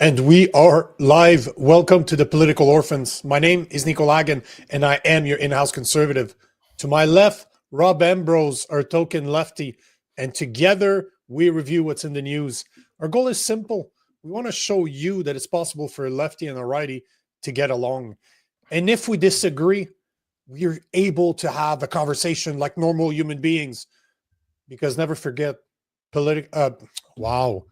And we are live. Welcome to the Political Orphans. My name is Nico Lagan, and I am your in-house conservative. To my left, Rob Ambrose, our token lefty. And together, we review what's in the news. Our goal is simple. We want to show you that it's possible for a lefty and a righty to get along. And if we disagree, we're able to have a conversation like normal human beings. Because never forget, wow.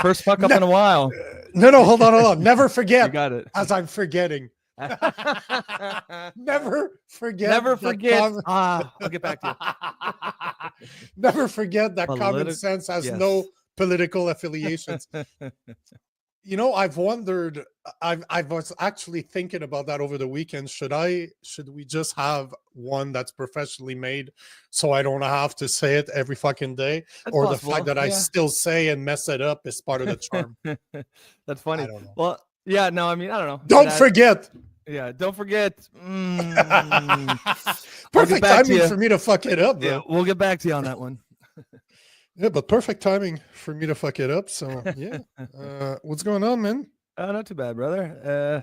First fuck up in a while. No, hold on. Never forget. You got it. As I'm forgetting. Never forget. I'll get back to you. Never forget that common sense has no political affiliations. You know, I've wondered, I was actually thinking about that over the weekend. Should we just have one that's professionally made so I don't have to say it every fucking day? That's or possible. The fact that I still say and mess it up is part of the charm. That's funny. I don't know. Well, yeah, no, I mean, I don't know. Don't forget. Yeah, don't forget. Perfect timing for me to fuck it up, bro. Yeah, we'll get back to you on that one. Yeah, but perfect timing for me to fuck it up. So yeah, what's going on, man? Not too bad, brother.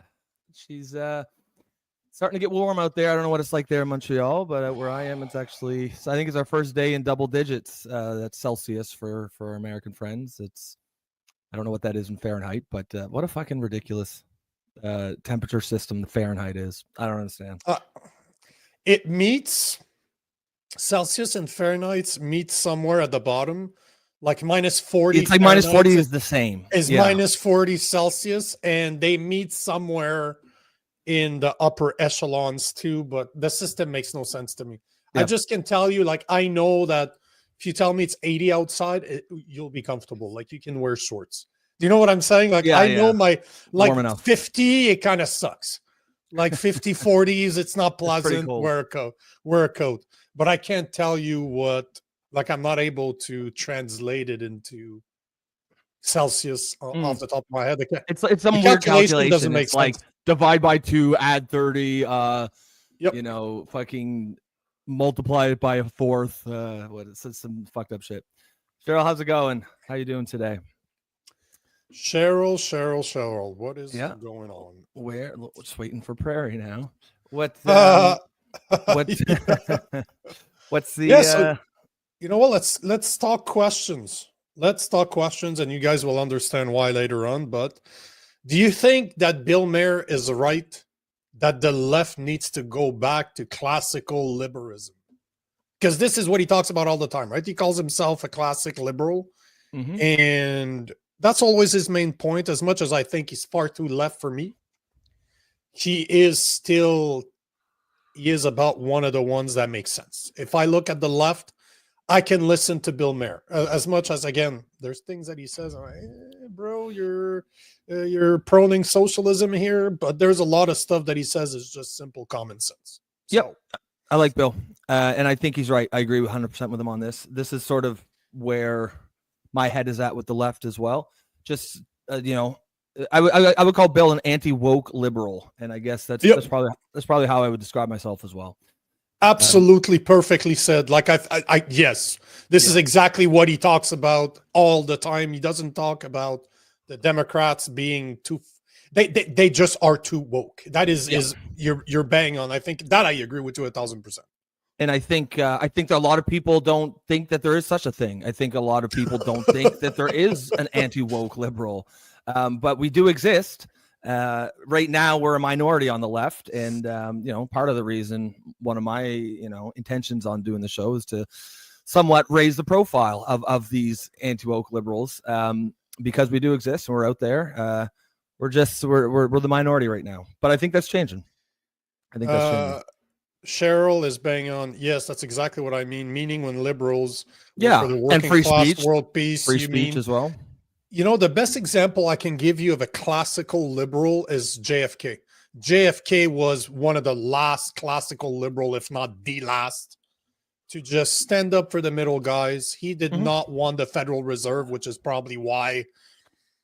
She's starting to get warm out there. I don't know what it's like there in Montreal, but where I am, it's actually. So I think it's our first day in double digits. That's Celsius for our American friends. I don't know what that is in Fahrenheit, but what a fucking ridiculous temperature system the Fahrenheit is. I don't understand. It meets. Celsius and Fahrenheit meet somewhere at the bottom, like minus 40. It's like minus 40 is the same. Is minus 40 Celsius, and they meet somewhere in the upper echelons too. But the system makes no sense to me. Yep. I just can tell you, like, I know that if you tell me it's 80 outside, you'll be comfortable. Like, you can wear shorts. Do you know what I'm saying? Like, I know my like 50, it kind of sucks. Like 50, 40s, it's not pleasant. Wear a coat. But I can't tell you what, like, I'm not able to translate it into Celsius off the top of my head. It's some weird calculation. Doesn't make sense. Like divide by 2, add 30, you know, fucking multiply it by a fourth. What it says, some fucked up shit. Cheryl, how's it going? How you doing today? Cheryl, what is going on? We're just waiting for Prairie now. What's the so, you know what, let's talk questions. And you guys will understand why later on. But do you think that Bill Maher is right, that the left needs to go back to classical liberalism? Because this is what he talks about all the time, right? He calls himself a classic liberal. Mm-hmm. And that's always his main point. As much as I think he's far too left for me, he is about one of the ones that makes sense. If I look at the left, I can listen to Bill Maher as much as, again, there's things that he says, bro, you're proning socialism here, but there's a lot of stuff that he says is just simple common sense. So, yep, I like Bill, and I think he's right. I agree 100% with him on this. This is sort of where my head is at with the left as well. Just you know. I would call Bill an anti-woke liberal, and I guess that's probably how I would describe myself as well. Absolutely, perfectly said. Like yes, this is exactly what he talks about all the time. He doesn't talk about the Democrats being too. They just are too woke. That is you're bang on. I think that I agree with you 1,000%. And I think that a lot of people don't think that there is such a thing. I think a lot of people don't think that there is an anti-woke liberal. But we do exist. Right now, we're a minority on the left, and you know, part of the reason, one of my intentions on doing the show is to somewhat raise the profile of these anti-woke liberals, because we do exist and we're out there. We're the minority right now, but I think that's changing. Cheryl is bang on. Yes, that's exactly what I mean. Meaning when liberals, for the working and free class, speech, world peace, free speech as well. You know, the best example I can give you of a classical liberal is JFK. JFK was one of the last classical liberal, if not the last, to just stand up for the middle guys. He did not want the Federal Reserve, which is probably why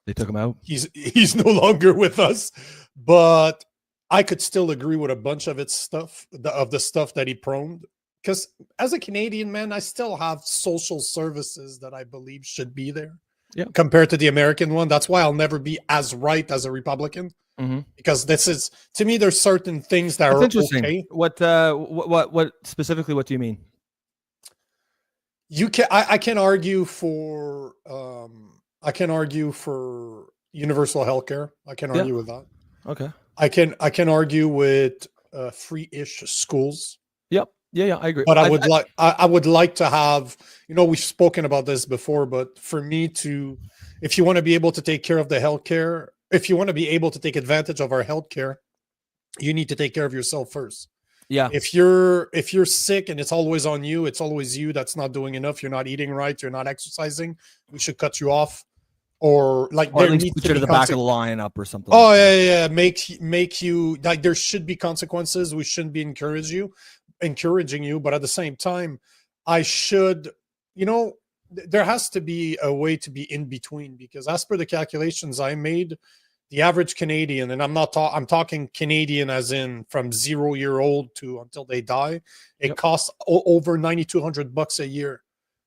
they took him out. He's no longer with us. But I could still agree with a bunch of its stuff, of the stuff that he proned. Because as a Canadian, man, I still have social services that I believe should be there. compared to the American one. That's why I'll never be as right as a Republican, because this is, to me, there's certain things that are interesting. okay. What specifically? What do you mean? I can argue for universal healthcare. I can argue with that. Okay. I can argue with free-ish schools. Yep. Yeah, I agree. But I would like to have, we've spoken about this before, but for me to, if you want to be able to take care of the healthcare, if you want to be able to take advantage of our healthcare, you need to take care of yourself first. Yeah. If you're sick and it's always on you, it's always you that's not doing enough. You're not eating right. You're not exercising. We should cut you off, or there needs to be to the back of the lineup or something. Oh, yeah. Make you, like, there should be consequences. We shouldn't be encouraging you, but at the same time, I should, there has to be a way to be in between, because as per the calculations I made, the average Canadian, and I'm talking Canadian as in from 0-year-old to until they die, it costs over $9,200 a year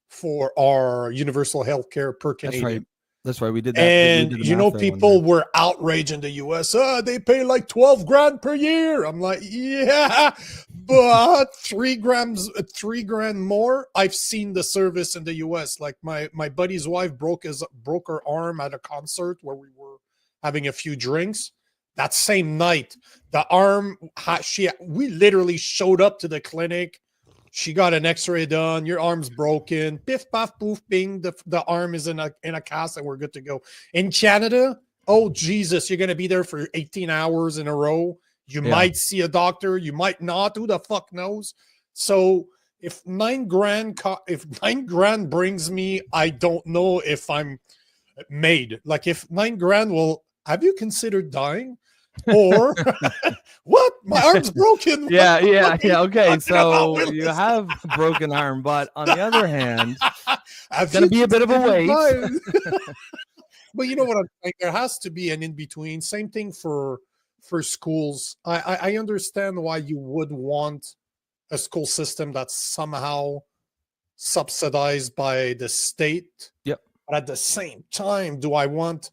for our universal health care per Canadian. That's right. We did that. And people were outraged in the US. They pay like 12 grand per year. I'm like, yeah, but 3 grand more. I've seen the service in the US. Like my buddy's wife broke her arm at a concert where we were having a few drinks. That same night, the arm, we literally showed up to the clinic. She got an x-ray done. Your arm's broken. Piff, puff, poof, bing. The arm is in a cast and we're good to go. In Canada, oh, Jesus, you're going to be there for 18 hours in a row. You might see a doctor. You might not. Who the fuck knows? So if 9 grand brings me, I don't know if I'm made. Like if 9 grand will, have you considered dying? Or what? My arm's broken. Yeah. Okay, so you have a broken arm, but on the other hand, it's going to be a bit of a wait. But you know what I'm saying? There has to be an in between. Same thing for schools. I understand why you would want a school system that's somehow subsidized by the state. Yep. But at the same time, do I want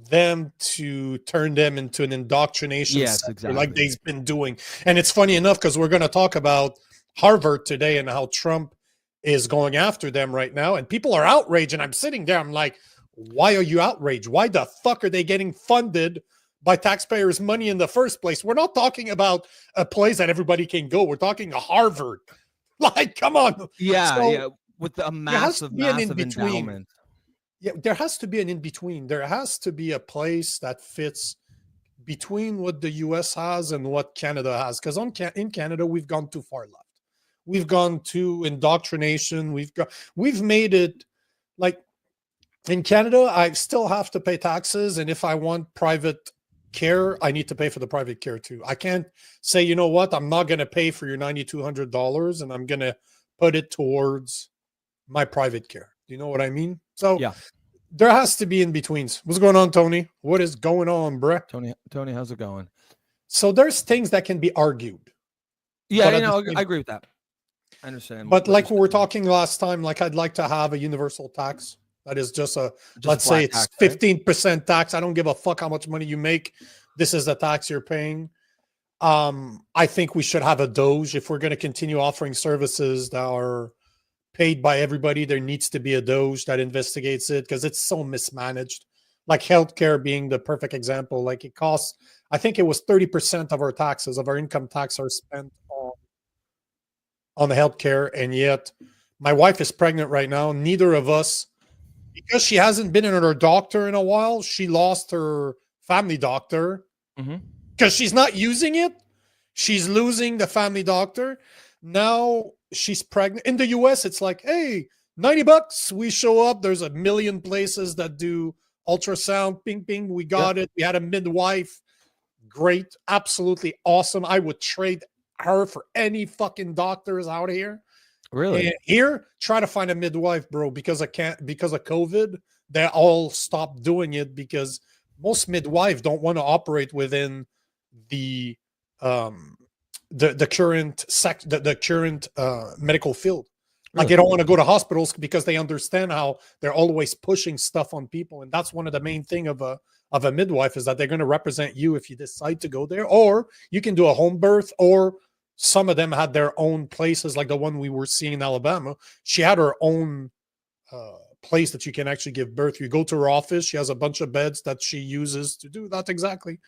them to turn them into an indoctrination center like they've been doing? And it's funny enough, because we're going to talk about Harvard today and how Trump is going after them right now, and people are outraged, and I'm sitting there, I'm like, why are you outraged? Why the fuck are they getting funded by taxpayers' money in the first place? We're not talking about a place that everybody can go. We're talking Harvard. Like, come on. With a massive endowment. Yeah, there has to be an in-between. There has to be a place that fits between what the US has and what Canada has. Because in Canada, we've gone too far left. We've gone to indoctrination. We've made it like, in Canada, I still have to pay taxes. And if I want private care, I need to pay for the private care too. I can't say, you know what, I'm not going to pay for your $9,200 and I'm going to put it towards my private care. You know what I mean? So there has to be in-betweens. What's going on, Tony? What is going on, bruh? Tony, how's it going? So there's things that can be argued. Yeah, I agree with that. I understand. But like we were talking last time, like I'd like to have a universal tax. That is just let's say it's 15% tax. I don't give a fuck how much money you make. This is the tax you're paying. I think we should have a Doge. If we're going to continue offering services that are paid by everybody, there needs to be a Doge that investigates it, because it's so mismanaged. Like healthcare being the perfect example. Like it costs, I think it was 30% of our taxes, of our income tax, are spent on the healthcare. And yet my wife is pregnant right now. Neither of us, because she hasn't been in her doctor in a while, she lost her family doctor because she's not using it. She's losing the family doctor. Now she's pregnant. In the US, it's like, hey, $90. We show up. There's a million places that do ultrasound. Ping, ping. We got it. We had a midwife. Great. Absolutely awesome. I would trade her for any fucking doctors out here. Really? And here, try to find a midwife, bro, because of COVID. They all stopped doing it because most midwives don't want to operate within the current medical field. Like they don't want to go to hospitals because they understand how they're always pushing stuff on people. And that's one of the main thing of a midwife is that they're going to represent you if you decide to go there, or you can do a home birth, or some of them had their own places. Like the one we were seeing in Alabama, she had her own place that you can actually give birth. You go to her office, she has a bunch of beds that she uses to do that exactly.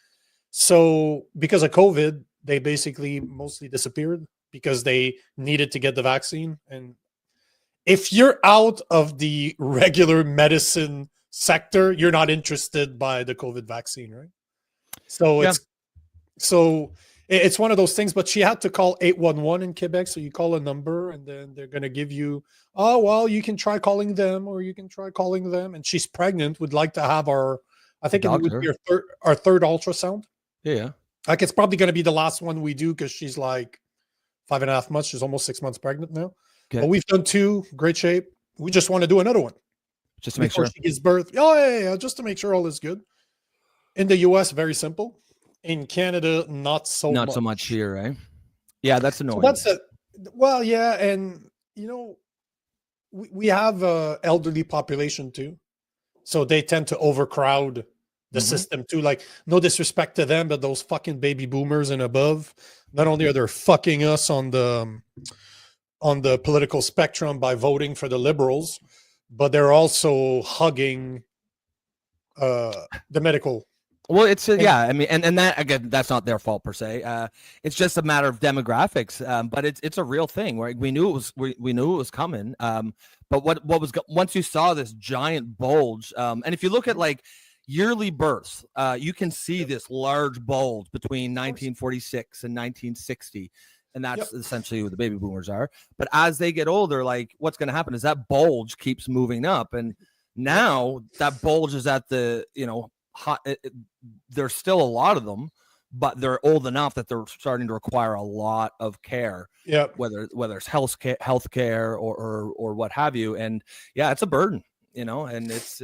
So because of COVID, they basically mostly disappeared because they needed to get the vaccine. And if you're out of the regular medicine sector, you're not interested by the COVID vaccine, right? So it's one of those things, but she had to call 811 in Quebec. So you call a number and then they're going to give you, oh, well, you can try calling them or you can try calling them. And she's pregnant, would like to have I think it would be our third ultrasound. Yeah. Like it's probably going to be the last one we do because she's like 5.5 months. She's almost 6 months pregnant now. Okay. But we've done 2, great shape. We just want to do another one. Just to make sure she gives birth. Oh, yeah, just to make sure all is good. In the US, very simple. In Canada, not so much here, right? Yeah, that's annoying. So well, yeah, and we have elderly population too, so they tend to overcrowd the system too. Like, no disrespect to them, but those fucking baby boomers and above, not only are they fucking us on the political spectrum by voting for the liberals, but they're also hugging the medical. Well, it's I mean, and that again, that's not their fault per se. It's just a matter of demographics. But it's a real thing. Right? We knew it was coming. But what was once you saw this giant bulge, and if you look at like yearly births, you can see this large bulge between 1946 and 1960. And that's essentially what the baby boomers are. But as they get older, like what's going to happen is that bulge keeps moving up. And now that bulge is at the, there's still a lot of them, but they're old enough that they're starting to require a lot of care. Yeah. Whether it's health care or what have you. And yeah, it's a burden, and it's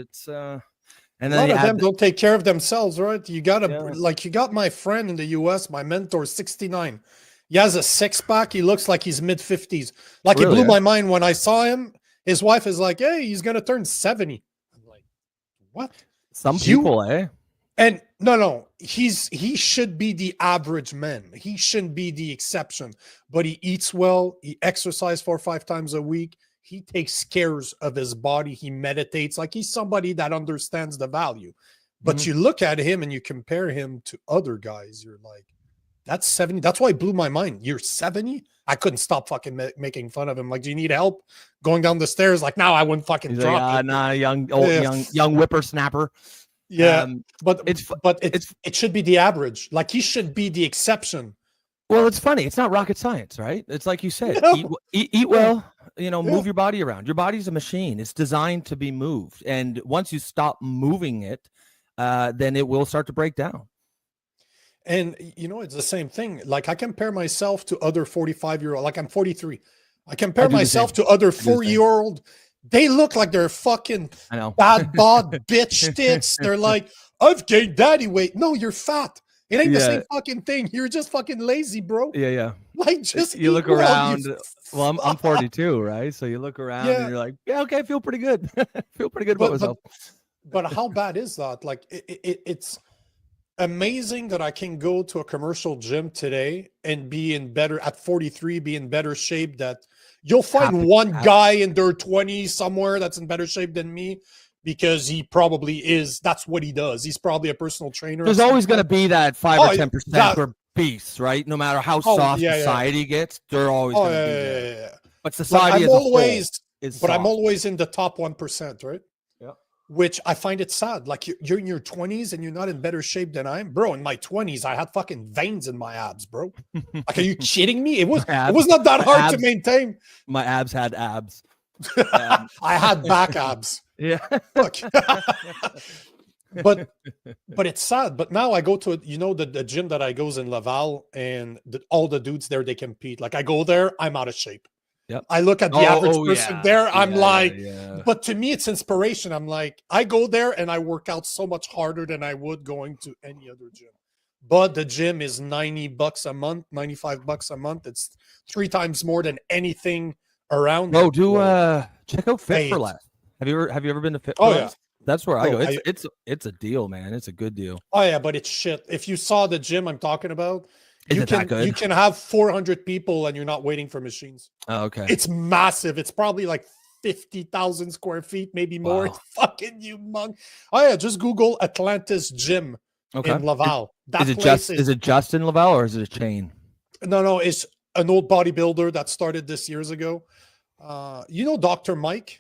and then a lot of them don't take care of themselves, right? You got my friend in the US, my mentor, 69. He has a 6-pack. He looks like he's mid-50s. Like, really? It blew my mind when I saw him. His wife is like, hey, he's going to turn 70. I'm like, what? Some people, eh? And no, he should be the average man. He shouldn't be the exception. But he eats well. He exercises 4 or 5 times a week. He takes care of his body. He meditates. Like, he's somebody that understands the value. But you look at him and you compare him to other guys. You're like, that's 70. That's why it blew my mind. You're 70? I couldn't stop fucking making fun of him. Like, do you need help going down the stairs? Like, no, I wouldn't fucking drop it. Nah, young whippersnapper. Yeah, but it should be the average. Like, he should be the exception. Well, it's funny. It's not rocket science, right? It's like you said, eat well, move your body around. Your body's a machine. It's designed to be moved. And once you stop moving it, then it will start to break down. And, it's the same thing. Like, I compare myself to other 45-year-old. Like, I'm 43. I compare myself to other 4-year-old. They look like they're fucking bad bod bitch tits. They're like, I've gained daddy weight. No, you're fat. It ain't the same fucking thing. You're just fucking lazy, bro. Yeah. Like, just you look around. Well, I'm 42, right? So you look around and you're like, yeah, okay, I feel pretty good. Feel pretty good about myself. But how bad is that? Like, it's amazing that I can go to a commercial gym today and be in better shape. That you'll find one guy in their 20s somewhere that's in better shape than me, because he probably is. That's what he does. He's probably a personal trainer. There's always going to be that 5 or 10% who are beasts, right? No matter how soft society gets, they're always going to be there. Yeah. But society as a whole is soft. I'm always in the top 1%, right? Yeah. Which I find it sad. Like, you're in your 20s and you're not in better shape than I am, bro. In my 20s, I had fucking veins in my abs, bro. Like, are you kidding me? It was not that hard to maintain. My abs had abs. I had back abs. Yeah. Look. but it's sad. But now I go to the gym that I goes in Laval, and all the dudes there, they compete. Like, I go there, I'm out of shape. Yep. I look at the average person there. I'm but to me, it's inspiration. I'm like, I go there and I work out so much harder than I would going to any other gym. But the gym is $90 a month, $95 a month. It's 3 times more than anything around. Bro, the check out Fit for Hey, Less. Have you ever been to Fit for Oh, Less? That's where I Oh, go. It's a deal, man. It's a good deal. Oh yeah, but it's shit. If you saw the gym I'm talking about, Is you it that can good? have 400 people and you're not waiting for machines. Oh, okay. It's massive. It's probably like 50,000 square feet, maybe more. Wow. It's fucking humongous. Oh yeah, just Google Atlantis Gym Okay. in Laval. Is it just in Laval or is it a chain? No, it's an old bodybuilder that started this years ago. You know Dr. Mike?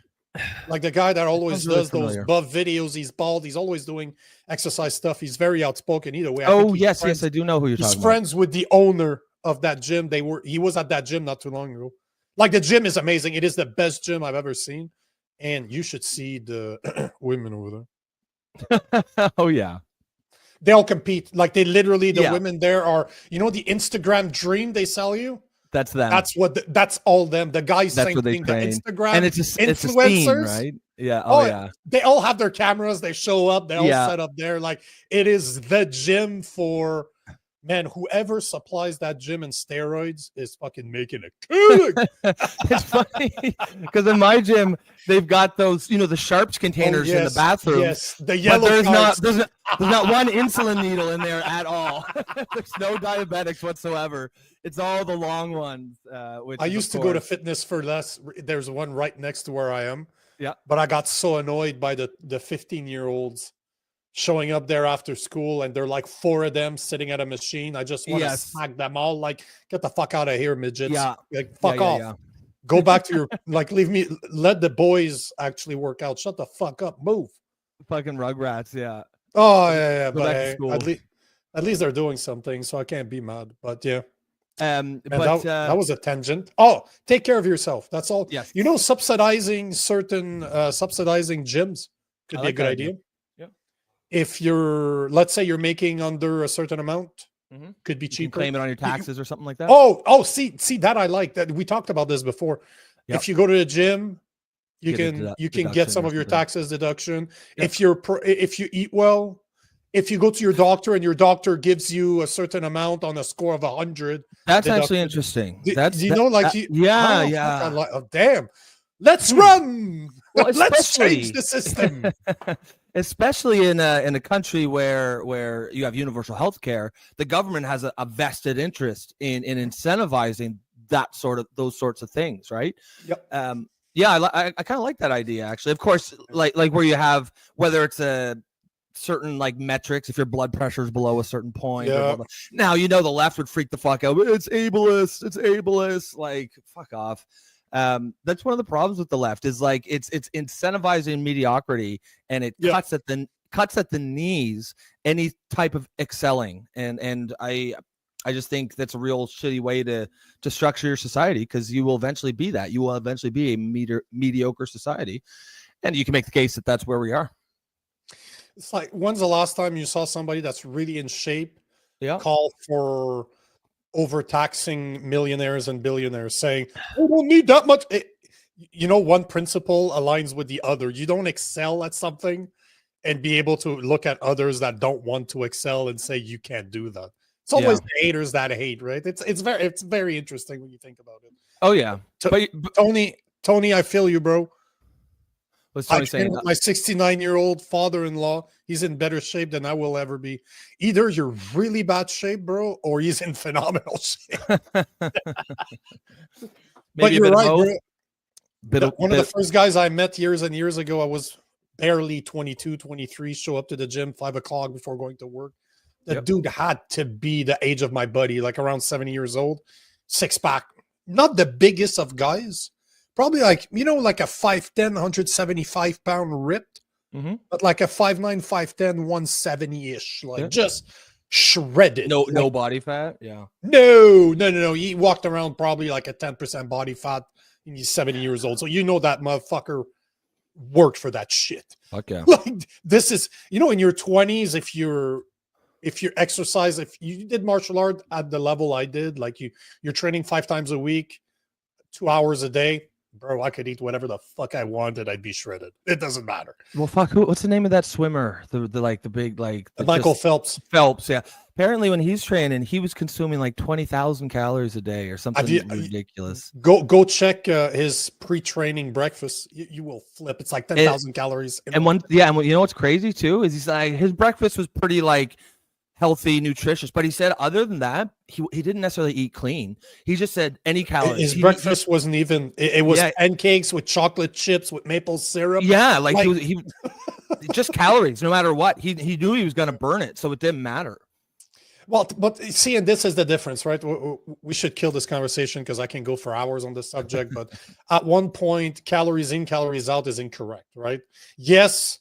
Like the guy that always really does those familiar. buff videos. He's bald. He's always doing exercise stuff. He's very outspoken either way. I Oh, think he's yes, friends- I do know who you're He's talking friends with the owner of that gym. He was at that gym not too long ago. Like the gym is amazing. It is the best gym I've ever seen. And you should see the women over there. about. Oh, yeah. They all compete. Like the Yeah. women there are, the Instagram dream they sell you. That's them. That's all them. The guys That's same what they thing. The train. Instagram And it's a scene, influencers, right? Yeah. Oh, Oh, yeah. They all have their cameras. They show up. They all Yeah. set up there. Like it is the gym for man. Whoever supplies that gym and steroids is fucking making a killing. It's funny because in my gym they've got those, the sharps containers in the bathroom. Yes, the But yellow. there's cards. not one insulin needle in there at all. There's no diabetics whatsoever. It's all the long ones. Which I is, used of to go to course- Fitness for Less. There's one right next to where I am. Yeah. But I got so annoyed by the 15-year-olds showing up there after school, and they're like 4 of them sitting at a machine. I just want to Yes. smack them all. Like, get the fuck out of here, midgets. Yeah. Like, fuck Yeah, off. yeah. Go back to your leave me. Let the boys actually work out. Shut the fuck up. Move. Fucking Rugrats. Yeah. Oh yeah. Go But back to hey, school. at least they're doing something, so I can't be mad. But yeah. But that was a tangent. Oh, take care of yourself. That's all. Yes. Subsidizing certain subsidizing gyms could I be a like good that idea. idea. Yeah. If let's say you're making under a certain amount, could be you can cheaper. claim it on your taxes or something like that. See that I like that. We talked about this before. Yep. If you go to the gym, you Get a can deduction get some or of your something. taxes deduction. Yep. If you eat well, if you go to your doctor and your doctor gives you a certain amount on a score of 100, That's deduction. actually interesting. yeah. Damn. Let's run. Well, Let's change the system. Especially in a country where you have universal health care, the government has a vested interest in incentivizing those sorts of things, right? Yep. I kind of like that idea, actually. Of course, like where you have, whether it's a certain like metrics, if your blood pressure is below a certain point. Yeah. Blah, blah. Now, the left would freak the fuck out. It's ableist. Like, fuck off. That's one of the problems with the left is like it's incentivizing mediocrity, and it cuts at the knees any type of excelling. And I just think that's a real shitty way to structure your society, because you will eventually be that. You will eventually be a mediocre society, and you can make the case that that's where we are. It's like, when's the last time you saw somebody that's really in shape call for overtaxing millionaires and billionaires, saying, "We don't need that much"? One principle aligns with the other. You don't excel at something and be able to look at others that don't want to excel and say you can't do that. It's always the haters that hate, right? It's very interesting when you think about it. Oh yeah, but Tony, I feel you, bro. What's Tony saying? My 69-year-old father-in-law, he's in better shape than I will ever be. Either you're really bad shape, bro, or he's in phenomenal shape. But you're right, bro. One of the first guys I met years and years ago, I was barely 22, 23, show up to the gym 5 o'clock before going to work. The dude had to be the age of my buddy, like around 70 years old, 6-pack. Not the biggest of guys. Probably like a 5'10", 175-pound ripped, but like a 5'9", 5'10", 170-ish, just shredded. No body fat. Yeah. No. He walked around probably like a 10% body fat, and he's 70 years old. So that motherfucker worked for that shit. Okay. Like this is, in your 20s, if you exercise, if you did martial art at the level I did, like you're training 5 times a week, 2 hours a day, bro, I could eat whatever the fuck I wanted. I'd be shredded. It doesn't matter. Well, fuck. What's the name of that swimmer? The big Michael Phelps. Phelps. Yeah. Apparently, when he's training, he was consuming like 20,000 calories a day or something ridiculous. Go check his pre-training breakfast. You will flip. It's like 10,000 calories. And you know what's crazy too is he's like his breakfast was pretty like healthy, nutritious, but he said other than that, he didn't necessarily eat clean. He just said any calories. His breakfast wasn't even. It was pancakes with chocolate chips with maple syrup. Yeah, like he just calories, no matter what. He knew he was going to burn it, so it didn't matter. Well, but see, and this is the difference, right? We should kill this conversation because I can go for hours on this subject. But at one point, calories in, calories out is incorrect, right? Yes,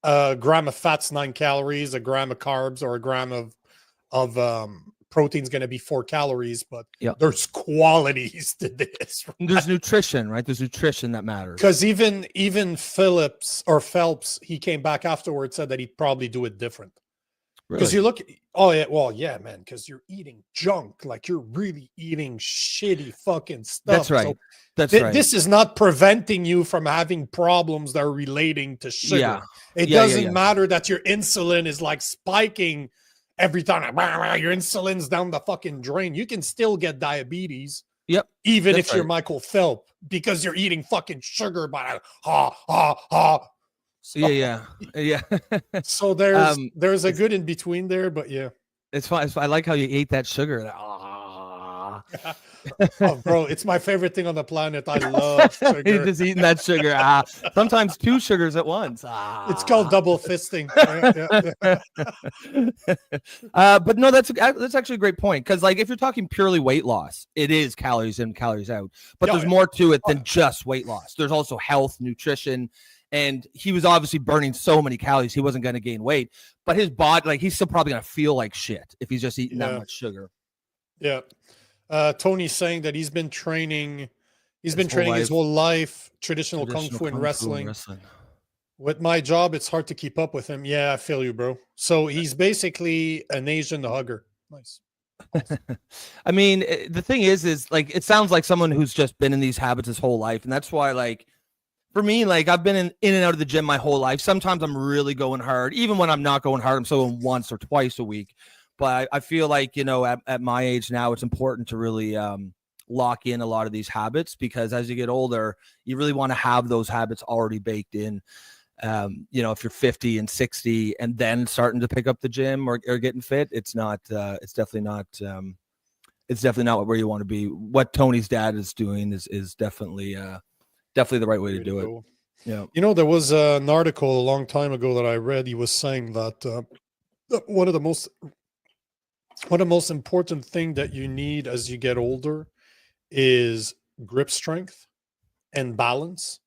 a gram of fat's 9 calories, a gram of carbs, or a gram of protein is going to be 4 calories. But there's qualities to this. Right? There's nutrition, right? There's nutrition that matters. Because even Phelps, he came back afterwards, said that he'd probably do it different. Because you look, man, because you're eating junk, like you're really eating shitty fucking stuff. That's right. So That's right. This is not preventing you from having problems that are relating to sugar. Yeah. It doesn't matter that your insulin is like spiking every time. Your insulin's down the fucking drain. You can still get diabetes. Yep. Even if you're Michael Phelps, because you're eating fucking sugar by ha. So, yeah. So there's a good in between there, but yeah, it's fine. I like how you ate that sugar. Oh, bro, it's my favorite thing on the planet. I love sugar. You're just eating that sugar. Sometimes 2 sugars at once. It's called double fisting. But no, that's actually a great point, because like if you're talking purely weight loss, it is calories in, calories out. But there's more to it than just weight loss. There's also health, nutrition. And he was obviously burning so many calories, he wasn't going to gain weight. But his body, like, he's still probably going to feel like shit if he's just eating that much sugar. Yeah. Tony's saying that he's been training his whole life, traditional kung fu and wrestling. With my job, it's hard to keep up with him. Yeah, I feel you, bro. So he's basically an Asian hugger. Nice. I mean, the thing is like, it sounds like someone who's just been in these habits his whole life. And that's why, like, for me, like, I've been in and out of the gym my whole life. Sometimes I'm really going hard. Even when I'm not going hard, I'm still going once or twice a week. But I feel like, at my age now, it's important to really lock in a lot of these habits, because as you get older, you really want to have those habits already baked in. If you're 50 and 60 and then starting to pick up the gym or getting fit, it's definitely not where you want to be. What Tony's dad is doing is definitely the right way to do it. Yeah. There was an article a long time ago that I read. He was saying that one of the most important thing that you need as you get older is grip strength and balance.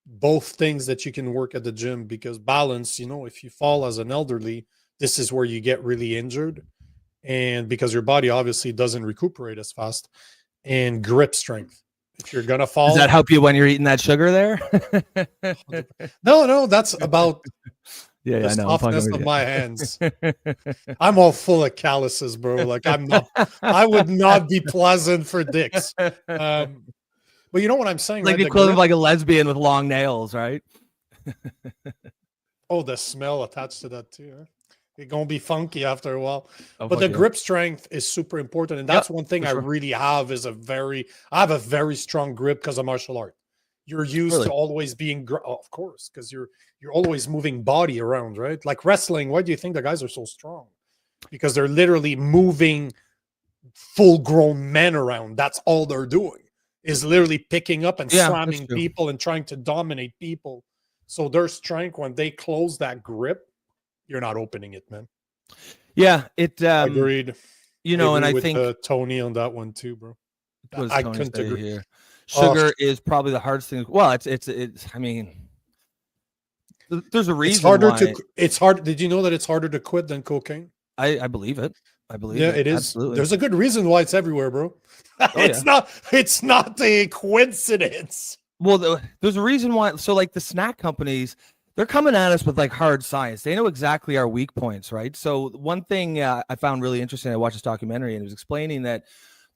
Both things that you can work at the gym, because balance, if you fall as an elderly, this is where you get really injured, and because your body obviously doesn't recuperate as fast. And grip strength, if you're gonna fall. Does that help you when you're eating that sugar there? No, that's about the softness of my hands. I'm all full of calluses, bro. Like, I would not be pleasant for dicks. But you know what I'm saying? Like, right? the equivalent of like a lesbian with long nails, right? Oh, the smell attached to that too. Huh? It's gonna be funky after a while. But the grip strength is super important, and that's one thing I really have is I have a very strong grip because of martial art. You're used to always being, of course, because you're always moving body around, right? Like wrestling. Why do you think the guys are so strong? Because they're literally moving full-grown men around. That's all they're doing, is literally picking up and slamming people and trying to dominate people. So their strength, when they close that grip, you're not opening it, man. Yeah, agreed. And I think Tony on that one too, bro. I couldn't agree. Here. Sugar is probably the hardest thing. Well, it's. I mean, there's a reason. It's harder It's hard. Did you know that it's harder to quit than cocaine? I believe it. It is. Absolutely. There's a good reason why it's everywhere, bro. It's not a coincidence. Well, there's a reason why. So, like, the snack companies, they're coming at us with like hard science. They know exactly our weak points, right? So one thing I found really interesting, I watched this documentary and it was explaining that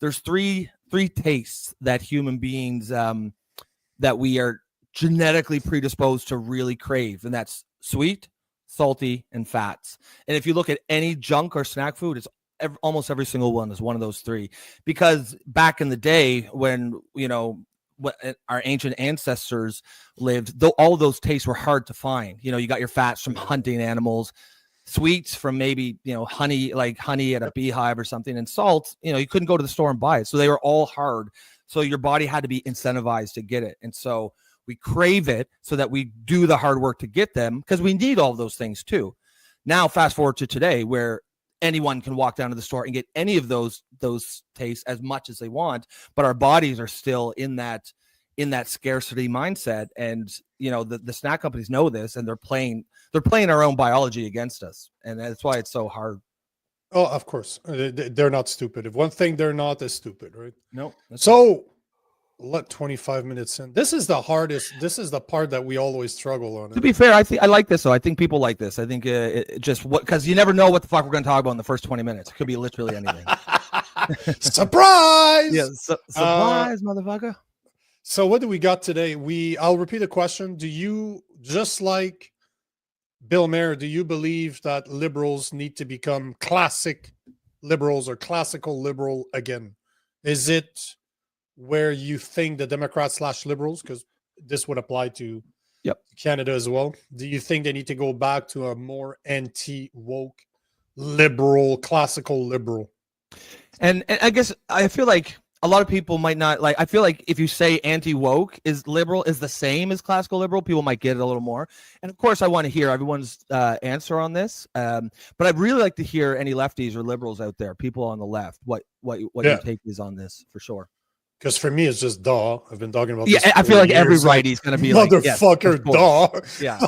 there's three tastes that human beings that we are genetically predisposed to really crave, and that's sweet, salty, and fats. And if you look at any junk or snack food, it's almost every single one is one of those three. Because back in the day when, what our ancient ancestors lived, though all those tastes were hard to find. You got your fats from hunting animals, sweets from maybe, honey, like honey at a beehive or something, and salt, you couldn't go to the store and buy it. So they were all hard. So your body had to be incentivized to get it. And so we crave it so that we do the hard work to get them, because we need all those things too. Now, fast forward to today, where anyone can walk down to the store and get any of those tastes as much as they want, but our bodies are still in that scarcity mindset. And the snack companies know this, and they're playing our own biology against us, and that's why it's so hard. Oh, of course, they're not stupid. If one thing they're not is stupid, right? No. So let 25 minutes in. This is the hardest. This is the part that we always struggle on. To be fair, I like this though. I think people like this. I think because you never know what the fuck we're going to talk about in the first 20 minutes. It could be literally anything. Surprise! Yeah, surprise, motherfucker. So what do we got today? I'll repeat the question. Do you, just like Bill Maher, do you believe that liberals need to become classic liberals or classical liberal again? Is it where you think the Democrats / liberals, because this would apply to Canada as well, do you think they need to go back to a more anti-woke liberal, classical liberal? And I guess I feel like a lot of people might not like. I feel like if you say anti-woke is liberal is the same as classical liberal, people might get it a little more. And of course, I want to hear everyone's answer on this. But I'd really like to hear any lefties or liberals out there, people on the left, what your take is on this for sure. Because for me, it's just duh. I've been talking about this. Yeah, I feel like every righty's going to be like, motherfucker, duh. Yeah.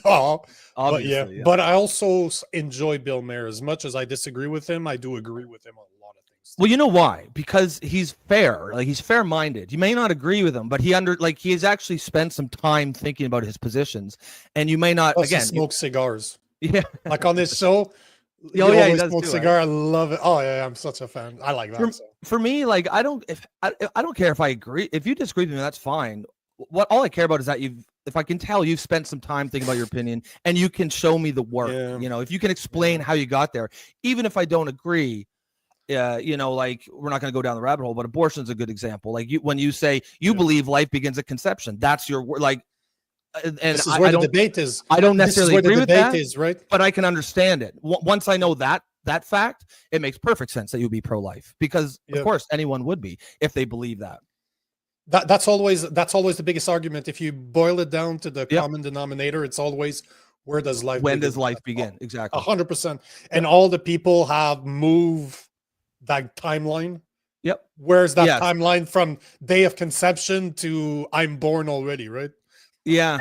Duh. Obviously, But I also enjoy Bill Maher. As much as I disagree with him, I do agree with him on a lot of things. Well, you know why? Because he's fair. Like, he's fair-minded. You may not agree with him, but he has actually spent some time thinking about his positions. And you may not, again, smoke cigars. Yeah. Like on this show. He does smoke cigar. I love it. Oh yeah, I'm such a fan. I like that. For me, like I don't care if I agree. If you disagree with me, that's fine. All I care about is that if I can tell you've spent some time thinking about your opinion and you can show me the work. Yeah. If you can explain how you got there, even if I don't agree. Like we're not going to go down the rabbit hole, but abortion's a good example. Like when you say you believe life begins at conception, that's your word. Like. And this is where the debate is. I don't necessarily agree with that, right? But I can understand it. Once I know that fact, it makes perfect sense that you would be pro-life, because of course anyone would be if they believe that. That's always the biggest argument. If you boil it down to the common denominator, it's always when does life begin? Exactly. 100%. And all the people have moved that timeline. Yep. Where's that timeline from day of conception to I'm born already, right? Yeah.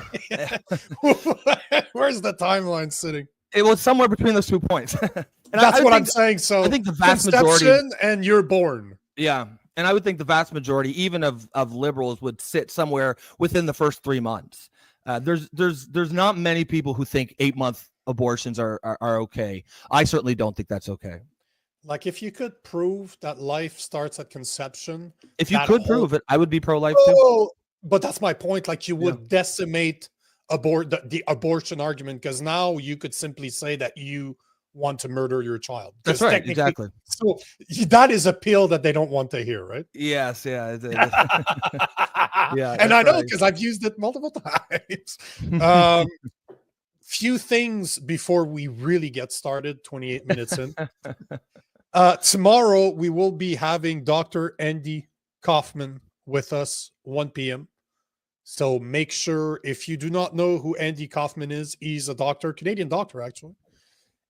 Where's the timeline sitting? It was somewhere between those 2 points. That's what I'm saying. So I think the vast majority and you're born. Yeah. And I would think the vast majority, even of liberals, would sit somewhere within the first 3 months. There's not many people who think 8-month abortions are okay. I certainly don't think that's okay. Like if you could prove that life starts at conception. If you could prove it, I would be pro-life too. But that's my point. Like you would decimate the abortion argument, because now you could simply say that you want to murder your child. That's right. Exactly. So that is a pill that they don't want to hear, right? Yes. Yeah. Yeah. And I know, because I've used it multiple times. Few things before we really get started. 28 minutes in. Tomorrow we will be having Dr. Andy Kaufman with us, 1 p.m. So make sure, if you do not know who Andy Kaufman is, he's a doctor, Canadian doctor, actually.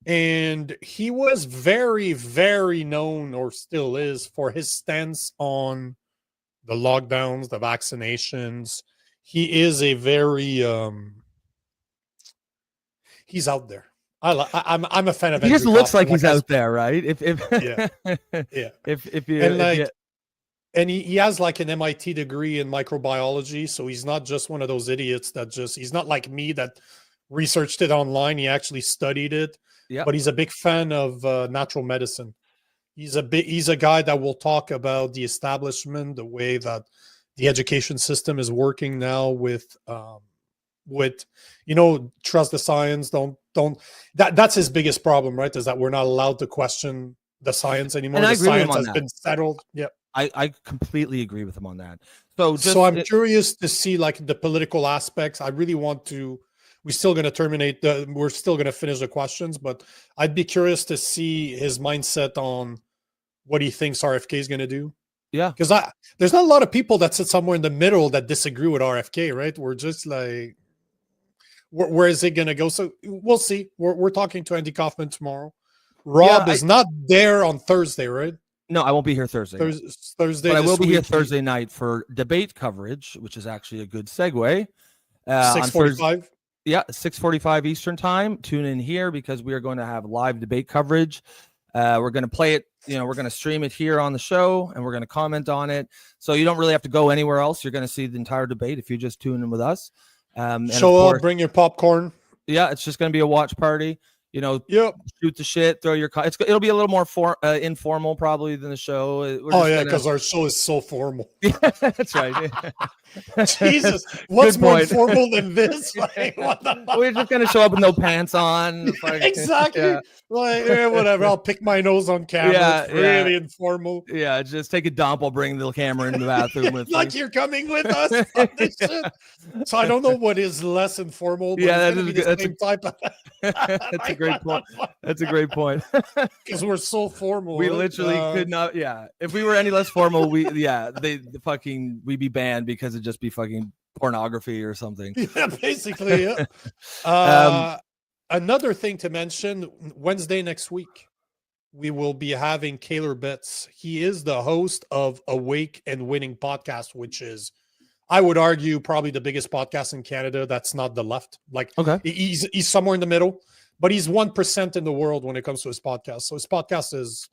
And he was very, very known, or still is, for his stance on the lockdowns, the vaccinations. He is a very, he's out there. I'm a fan of. He just looks like he's out there, right? If you and he has like an MIT degree in microbiology, so he's not just one of those idiots that he's not like me that researched it online. He actually studied it. Yeah. But he's a big fan of natural medicine. He's a guy that will talk about the establishment, the way that the education system is working now with with, trust the science. That's his biggest problem, right? Is that we're not allowed to question the science anymore. And I the agree with him science on has that. been settled. Yeah. I completely agree with him on that. So I'm curious to see like the political aspects. I really want to. We're still going to we're still going to finish the questions, but I'd be curious to see his mindset on what he thinks RFK is going to do. Yeah, because there's not a lot of people that sit somewhere in the middle that disagree with RFK, right? We're just like, where is it going to go? So we'll see. We're talking to Andy Kaufman tomorrow. Rob is not there on Thursday, right? No, I won't be here Thursday. Thursday, but I will be here Thursday night for debate coverage, which is actually a good segue. 6:45. Yeah, 6:45 Eastern time. Tune in here because we are going to have live debate coverage. We're going to play it. We're going to stream it here on the show, and we're going to comment on it. So you don't really have to go anywhere else. You're going to see the entire debate if you just tune in with us. Show up, bring your popcorn. Yeah, it's just going to be a watch party. Shoot the shit, throw your. It'll be a little more informal probably than the show. Because our show is so formal. Yeah, that's right. Jesus, what's more informal than this? Like, we're just gonna show up with no pants on. Exactly. Yeah. Like, whatever. I'll pick my nose on camera. Yeah, it's really informal. Yeah, just take a dump. I'll bring the camera into the bathroom with like you're coming with us on this shit. So I don't know what is less informal. But yeah, that's a type of. That's a great point. That's a great point. Because we're so formal. We literally could not. Yeah, if we were any less formal, we'd be banned because it'd just be fucking pornography or something. Yeah, basically. Yeah. Another thing to mention: Wednesday next week, we will be having Kaylor Betts. He is the host of Awake and Winning podcast, which is, I would argue, probably the biggest podcast in Canada. That's not the left. Like, okay, he's somewhere in the middle, but he's 1% in the world when it comes to his podcast. So his podcast is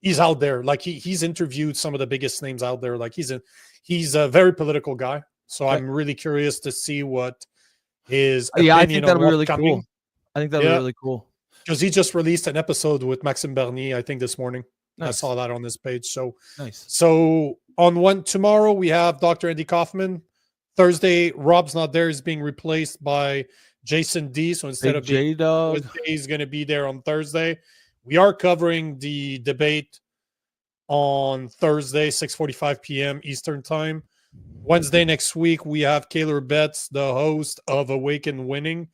he's out there. Like he's interviewed some of the biggest names out there. Like he's a very political guy. So I'm really curious to see what his opinion I think that'll be really coming. Cool. I think that'll be really cool because he just released an episode with Maxime Bernier, I think this morning. Nice. I saw that on this page. So nice. So tomorrow we have Dr. Andy Kaufman. Thursday, Rob's not there. He's being replaced by Jason D. So instead of J-Dog, he's going to be there on Thursday. We are covering the debate on Thursday, 6:45 p.m. Eastern time. Wednesday next week, we have Kaylor Betts, the host of Awaken Winning.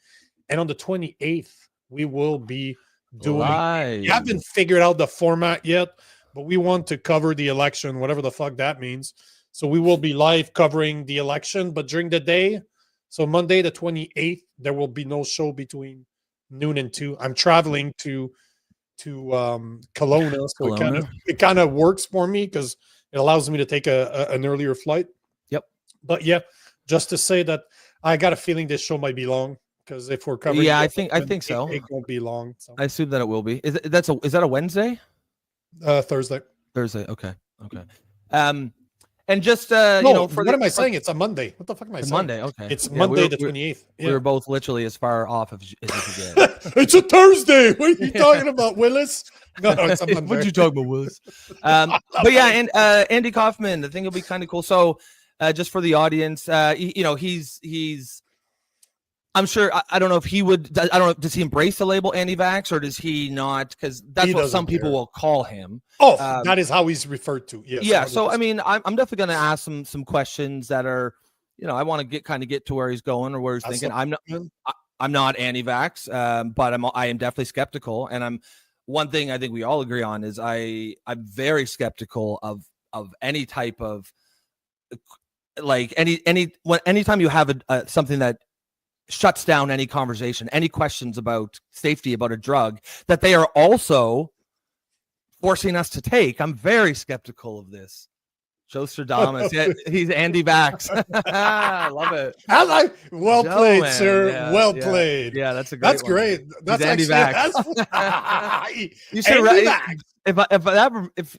And on the 28th, we will be doing live. We haven't figured out the format yet, but we want to cover the election, whatever the fuck that means. So we will be live covering the election, but during the day, so Monday the 28th, there will be no show between noon and 2. I'm traveling to Kelowna, so it kind of works for me because it allows me to take an earlier flight. Yep. But yeah, just to say that I got a feeling this show might be long. Because if we're covering, I think so. It won't be long. So. I assume that it will be. Is that a Wednesday? Thursday. Okay. And just what am I saying? It's a Monday. What the fuck am I saying? Monday. Okay. It's Monday the 28th. We were both literally as far off as you could get. It's a Thursday. What are you talking about, Willis? No, it's a Monday. What you talking about, Willis? But yeah, and Andy Kaufman, I think it'll be kind of cool. So, just for the audience, he's. I'm sure. I don't know if he would. I don't know. Does he embrace the label anti-vax or does he not? Because that's what some people will call him. Oh, that is how he's referred to. Yes. Yeah. 100%. So I mean, I'm definitely going to ask some questions that are, I want to get to where he's going or where he's thinking. I'm not anti-vax, but I am definitely skeptical. And one thing I think we all agree on is I'm very skeptical of any type of like anytime you have something that shuts down any conversation, any questions about safety about a drug that they are also forcing us to take. I'm very skeptical of this. Joe Stradamus, he's anti-vax. I love it. Well played, sir. Yeah, well played. Yeah, that's a great. That's one. Great. That's anti-vax. You should. If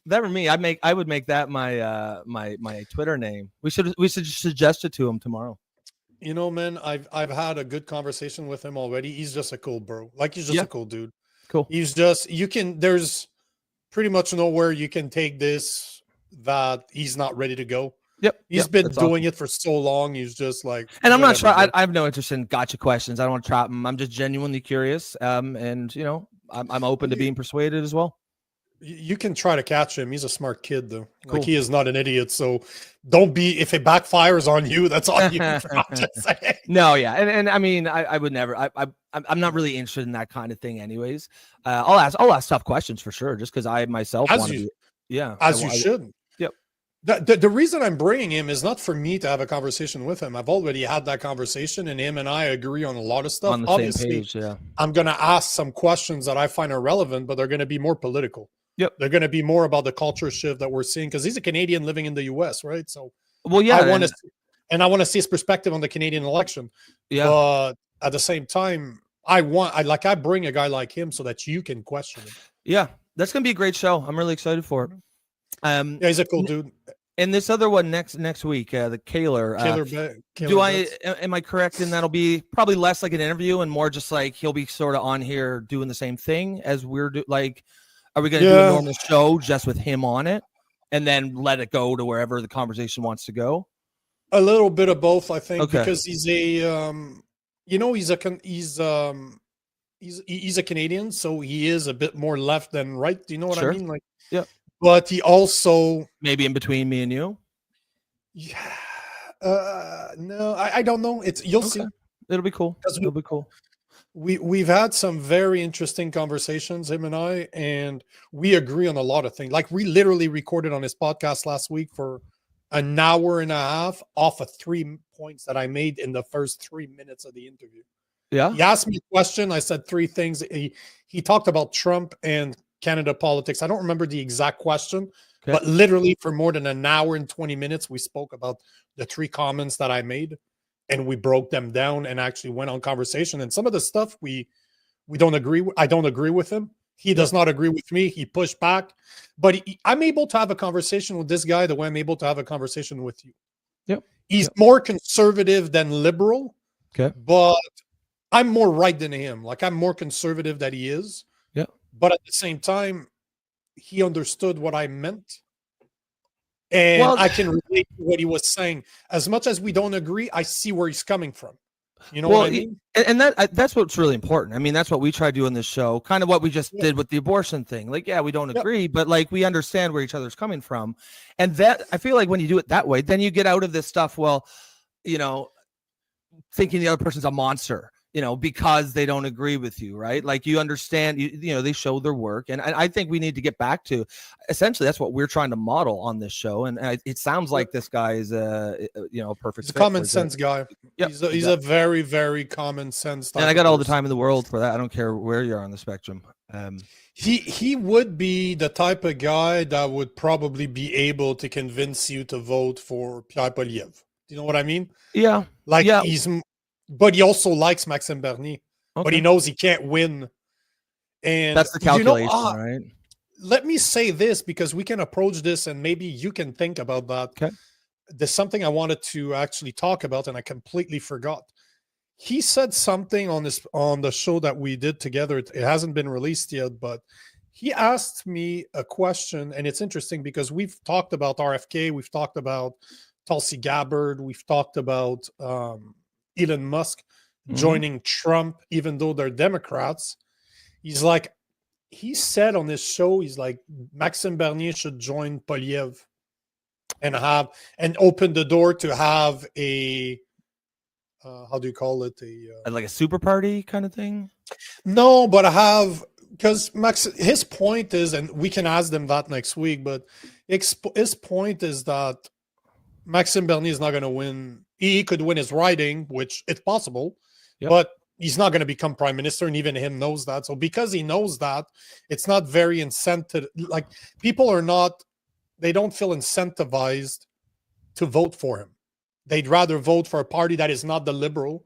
that were me, I would make that my my Twitter name. We should suggest it to him tomorrow. Man, I've had a good conversation with him already. He's just a cool bro. Like he's just a cool dude. Cool. He's just there's pretty much nowhere you can take this that he's not ready to go. Yep. He's been doing it for so long. He's just like, and I'm not sure. I have no interest in gotcha questions. I don't want to trap him. I'm just genuinely curious. And you know, I'm open to being persuaded as well. You can try to catch him. He's a smart kid, though. Cool. Like, he is not an idiot. So don't be, if it backfires on you, that's on you. No, yeah. And I mean, I would never, I'm not really interested in that kind of thing anyways. I'll ask tough questions for sure, just because I myself want to be. Yeah. As you should. Yep. The reason I'm bringing him is not for me to have a conversation with him. I've already had that conversation, and him and I agree on a lot of stuff. On the Obviously, same page, yeah. I'm going to ask some questions that I find are relevant, but they're going to be more political. Yep. They're going to be more about the culture shift that we're seeing, because he's a Canadian living in the U.S., right? So, well, yeah. I want to see his perspective on the Canadian election. Yeah. But at the same time, I bring a guy like him so that you can question him. Yeah. That's going to be a great show. I'm really excited for it. Yeah, he's a cool dude. And this other one next week, the Kaler. Am I correct in that'll be probably less like an interview and more just like he'll be sort of on here doing the same thing as we're like, are we going to do a normal show just with him on it and then let it go to wherever the conversation wants to go? A little bit of both, I think, okay. Because he's a, he's a Canadian, so he is a bit more left than right. Do you know what I mean? Like, yeah. But he also maybe in between me and you. Yeah. No, I don't know. You'll see. It'll be cool. It'll be cool. We've had some very interesting conversations, him and I, and we agree on a lot of things. Like, we literally recorded on his podcast last week for an hour and a half off of 3 points that I made in the first 3 minutes of the interview. Yeah. He asked me a question. I said 3 things. He talked about Trump and Canada politics. I don't remember the exact question, but literally for more than an hour and 20 minutes, we spoke about the 3 comments that I made. And we broke them down and actually went on conversation. And some of the stuff we don't agree with. I don't agree with him. He does not agree with me. He pushed back. But I'm able to have a conversation with this guy the way I'm able to have a conversation with you. Yep. He's more conservative than liberal. Okay. But I'm more right than him. Like, I'm more conservative than he is. Yeah. But at the same time, he understood what I meant. And I can relate to what he was saying. As much as we don't agree, I see where he's coming from. You know what I mean? And that's what's really important. I mean, that's what we try to do in this show. Kind of what we just did with the abortion thing. Like, yeah, we don't agree, but like we understand where each other's coming from. And that, I feel like when you do it that way, then you get out of this stuff, well, you know, thinking the other person's a monster, you know, because they don't agree with you, right? Like, you understand, you know, they show their work. And I think we need to get back to, essentially, that's what we're trying to model on this show. And it sounds like this guy is a perfect He's a common sense guy. Yep, he's a very, very common sense. And I got all the time in the world for that. I don't care where you are on the spectrum. He would be the type of guy that would probably be able to convince you to vote for Pierre Poilievre. Do you know what I mean? Yeah. Like, but he also likes Maxime Bernier, but he knows he can't win. And that's the calculation, right? Let me say this, because we can approach this and maybe you can think about that. Okay. There's something I wanted to actually talk about and I completely forgot. He said something on the show that we did together. It hasn't been released yet, but he asked me a question, and it's interesting because we've talked about RFK, we've talked about Tulsi Gabbard, we've talked about Elon Musk joining Trump, even though they're Democrats. He said on this show, he's like, Maxime Bernier should join Poilievre and open the door to have a how do you call it? Like a super party kind of thing? No, but because his point is, and we can ask them that next week, but his point is that Maxime Bernier is not going to win. He could win his riding, which it's possible, but he's not going to become prime minister, and even him knows that. So because he knows that, it's not very incentive. Like, people they don't feel incentivized to vote for him. They'd rather vote for a party that is not the liberal,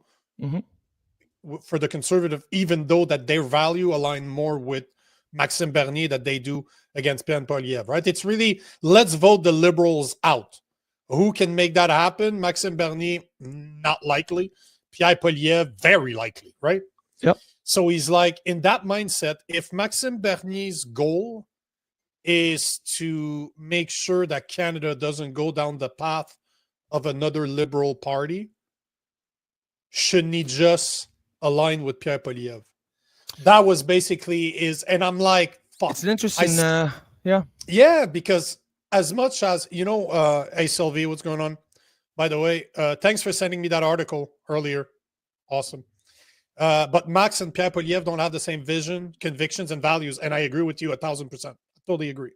for the conservative, even though that their value align more with Maxime Bernier that they do against Pierre Poilievre, right? It's really, let's vote the liberals out. Who can make that happen? Maxime Bernier, not likely. Pierre Poilievre, very likely, right? Yep. So he's like, in that mindset, if Maxime Bernier's goal is to make sure that Canada doesn't go down the path of another liberal party, shouldn't he just align with Pierre Poilievre? That was basically and I'm like, fuck. It's an interesting, yeah, because as much as, hey, Sylvie, what's going on? By the way, thanks for sending me that article earlier. Awesome. But Max and Pierre Poilievre don't have the same vision, convictions, and values. And I agree with you 1,000%. I totally agree.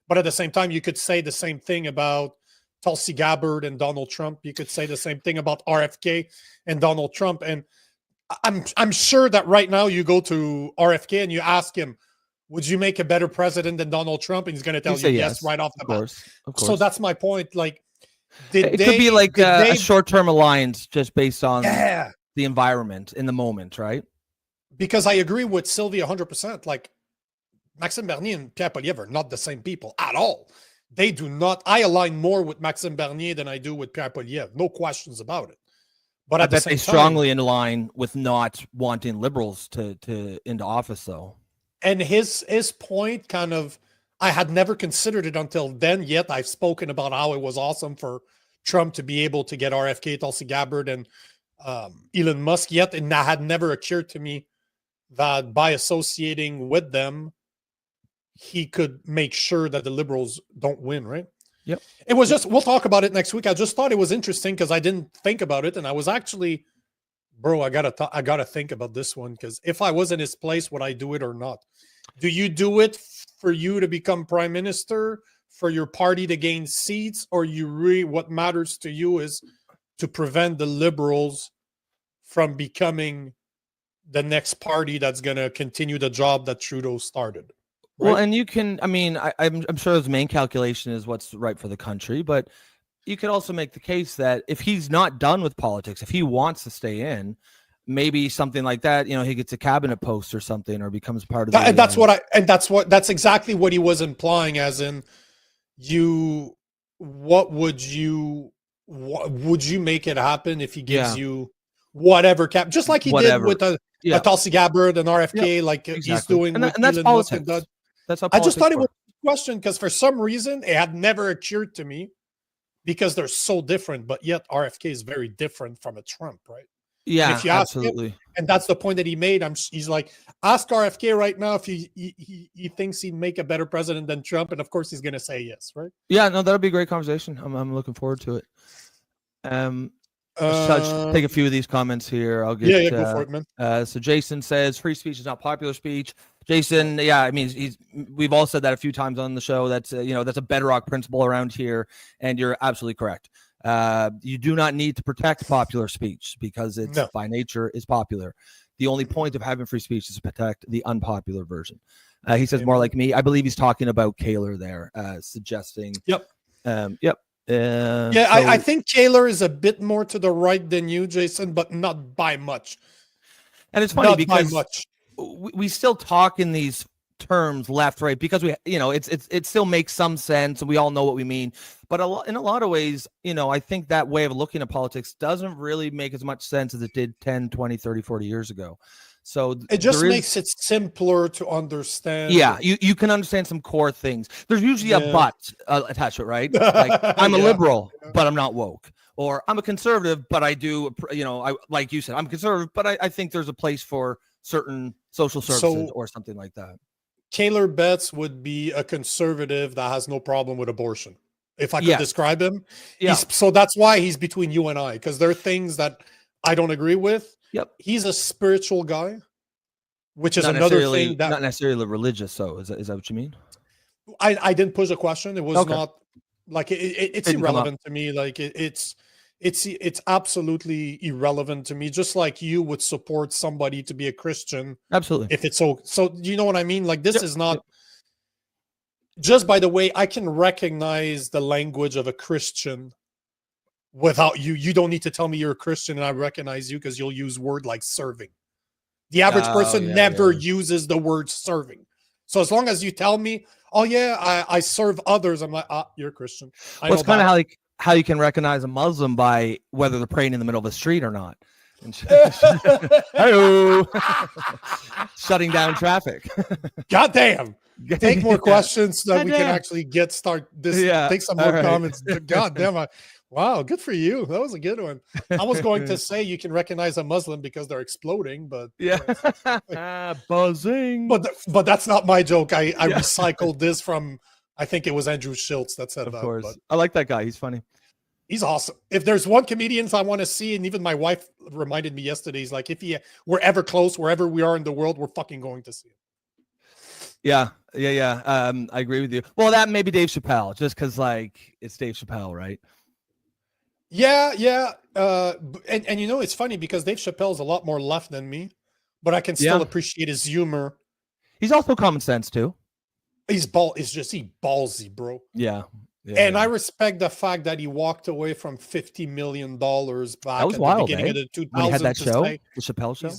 But at the same time, you could say the same thing about Tulsi Gabbard and Donald Trump. You could say the same thing about RFK and Donald Trump. And I'm sure that right now you go to RFK and you ask him, would you make a better president than Donald Trump? And he's going to tell you yes right off the bat. Of course. So that's my point. Like, it could be like a short-term alliance just based on the environment in the moment, right? Because I agree with Sylvie 100%. Like, Maxime Bernier and Pierre Poilievre are not the same people at all. They do not. I align more with Maxime Bernier than I do with Pierre Poilievre. No questions about it. But I bet they strongly align with not wanting liberals to into office, though. And his point kind of, I had never considered it until then, yet I've spoken about how it was awesome for Trump to be able to get RFK, Tulsi Gabbard, and Elon Musk, yet and that had never occurred to me that by associating with them, he could make sure that the liberals don't win, right? Yep. It was just, we'll talk about it next week. I just thought it was interesting because I didn't think about it. And I was actually, bro, I gotta think about this one, because if I was in his place, would I do it or not? Do you do it for you to become prime minister, for your party to gain seats, or what matters to you is to prevent the liberals from becoming the next party that's going to continue the job that Trudeau started? Right? Well, and you can, I mean, I'm sure his main calculation is what's right for the country, but you could also make the case that if he's not done with politics, if he wants to stay in, maybe something like that, he gets a cabinet post or something, or becomes part of that. That's exactly what he was implying, as in would you make it happen if he gives you whatever cap, just like he did with a Tulsi Gabbard and RFK, like exactly. He's doing, and that's Elon politics. That's how I just thought it was a question because for some reason it had never occurred to me, because they're so different, but yet RFK is very different from a Trump, right? Yeah, and if you ask absolutely. Him, and that's the point that he made. He's like, ask RFK right now if he thinks he'd make a better president than Trump, and of course he's going to say yes, right? Yeah, no, that'll be a great conversation. I'm looking forward to it. Let's take a few of these comments here. I'll get go for it, man. So Jason says free speech is not popular speech. Jason, I mean, we've all said that a few times on the show. That's that's a bedrock principle around here, and you're absolutely correct. You do not need to protect popular speech because it's by nature is popular. The only point of having free speech is to protect the unpopular version. He says more like me. I believe he's talking about Kaler there, suggesting. Yep. So, I think Kaler is a bit more to the right than you, Jason, but not by much. And it's funny because we still talk in these terms left, right, because we, it still makes some sense and we all know what we mean. But in a lot of ways, I think that way of looking at politics doesn't really make as much sense as it did 10, 20, 30, 40 years ago. So it just makes it simpler to understand. Yeah, you can understand some core things. There's usually a but attached to it, right? Like, I'm a liberal, but I'm not woke. Or I'm a conservative, but I do, like you said, I'm conservative, but I think there's a place for certain social services or something like that. Kaler Betts would be a conservative that has no problem with abortion, if I could describe him. Yeah. So that's why he's between you and I, because there are things that I don't agree with. Yep. He's a spiritual guy, which is another thing that not necessarily religious. So is that what you mean? I didn't push a question. It was not like it's irrelevant to me. Like it's absolutely irrelevant to me. Just like you would support somebody to be a Christian. Absolutely. If it's so you know what I mean? Like this is not just by the way, I can recognize the language of a Christian without you don't need to tell me you're a Christian and I recognize you because you'll use word like serving. The average person never uses the word serving. So as long as you tell me, I serve others, I'm like, you're a Christian. It's kind of how you can recognize a Muslim by whether they're praying in the middle of the street or not. Hello. Shutting down traffic. God damn. Take more questions so that we can actually take some more comments. God damn, Wow, good for you. That was a good one. I was going to say you can recognize a Muslim because they're exploding, but buzzing. But that's not my joke. I recycled this from, I think it was Andrew Schultz that said that. Of course, but I like that guy. He's funny. he's awesome. If there's one comedian I want to see, and even my wife reminded me yesterday, he's like, if we're ever close, wherever we are in the world, we're fucking going to see him. Yeah. I agree with you. Well, that may be Dave Chappelle, just because like it's Dave Chappelle, right? Yeah. And you know, it's funny because Dave Chappelle's a lot more left than me, but I can still appreciate his humor. He's also common sense too. He's ballsy, bro. Yeah. And I respect the fact that he walked away from $50 million back at the beginning of the 2000s. When he had that show, the Chappelle show.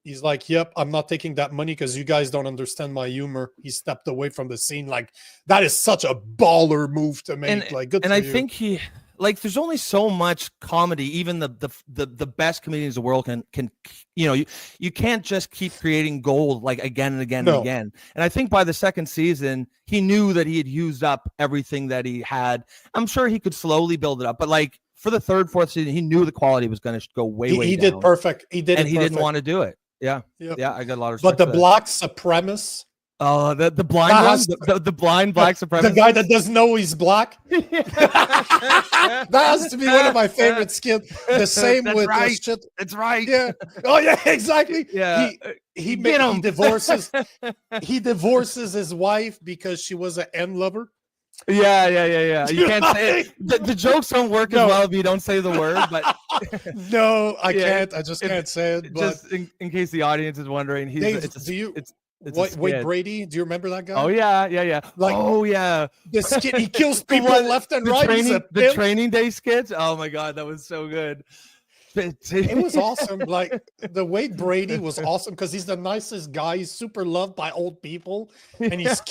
He's like, yep, I'm not taking that money because you guys don't understand my humor. He stepped away from the scene. Like, that is such a baller move to make. I think he, like, there's only so much comedy. Even the best comedians in the world can you can't just keep creating gold like again and again and again. And I think by the second season, he knew that he had used up everything that he had. I'm sure he could slowly build it up, but like for the third, fourth season, he knew the quality was going to go way down. He did perfect. He didn't want to do it. Yeah. Yep. Yeah. I got a lot of respect. But the black supremacist. Oh, the blind one, the blind black supremacist. The guy that doesn't know he's black. That has to be one of my favorite skits. The same with right. shit. That's right. Yeah. Oh yeah, exactly. Yeah. He divorces. He divorces his wife because she was an N lover. Yeah. You can't say it. The jokes don't work as well if you don't say the word, but no, I can't. I just can't say it. But just in case the audience is wondering, Wade Brady? Do you remember that guy? Oh yeah. Like, the skit. He kills people left and right. The training day skits. Oh my god, that was so good. It was awesome. Like the Wade Brady was awesome because he's the nicest guy. He's super loved by old people, and he's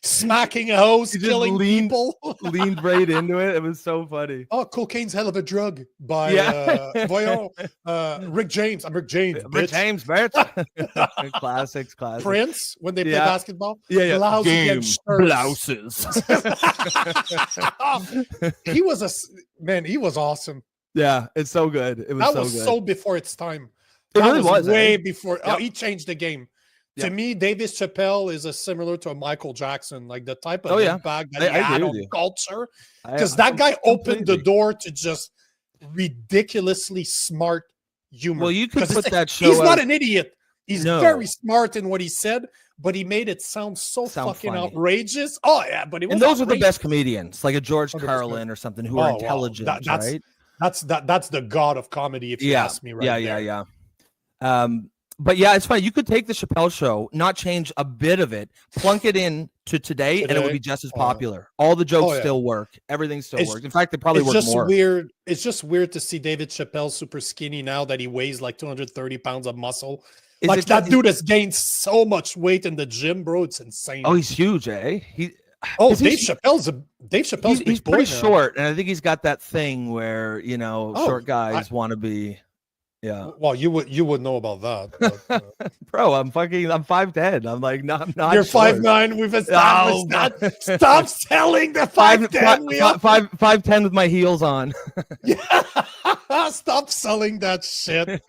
smacking a hose, killing people. Leaned right into it. It was so funny. Oh, cocaine's hell of a drug by Rick James. I'm Rick James. Rick James, bitch. Classics. Prince when they play basketball. Yeah. Blouses. He was awesome. Yeah, it's so good. It was so before its time. It really was way before. Yep. He changed the game. To me, David Chappelle is similar to a Michael Jackson, like the type of impact that he had on culture. Because that guy opened the door to just ridiculously smart humor. Well, you could put that show. He's not an idiot. He's very smart in what he said, but he made it sound fucking funny. Outrageous. Oh yeah, but it was. And those are the best comedians, like a George Carlin or something, who are intelligent, right? That's the god of comedy, if you ask me. Yeah. But yeah, it's funny. You could take the Chappelle show, not change a bit of it, plunk it in to today, and it would be just as popular. All the jokes still work. Everything still works. In fact, they probably work more. It's just weird to see David Chappelle super skinny now that he weighs like 230 pounds of muscle. That dude has gained so much weight in the gym, bro. It's insane. Oh, he's huge, eh? Dave Chappelle's he's pretty short, and I think he's got that thing where short guys want to be. Yeah. Well, you would know about that, but, bro. I'm 5'10". I'm like, no, I'm not. You're 5'9". We've established that. Stop selling the 5'10". 5'10" with my heels on. Yeah. Stop selling that shit.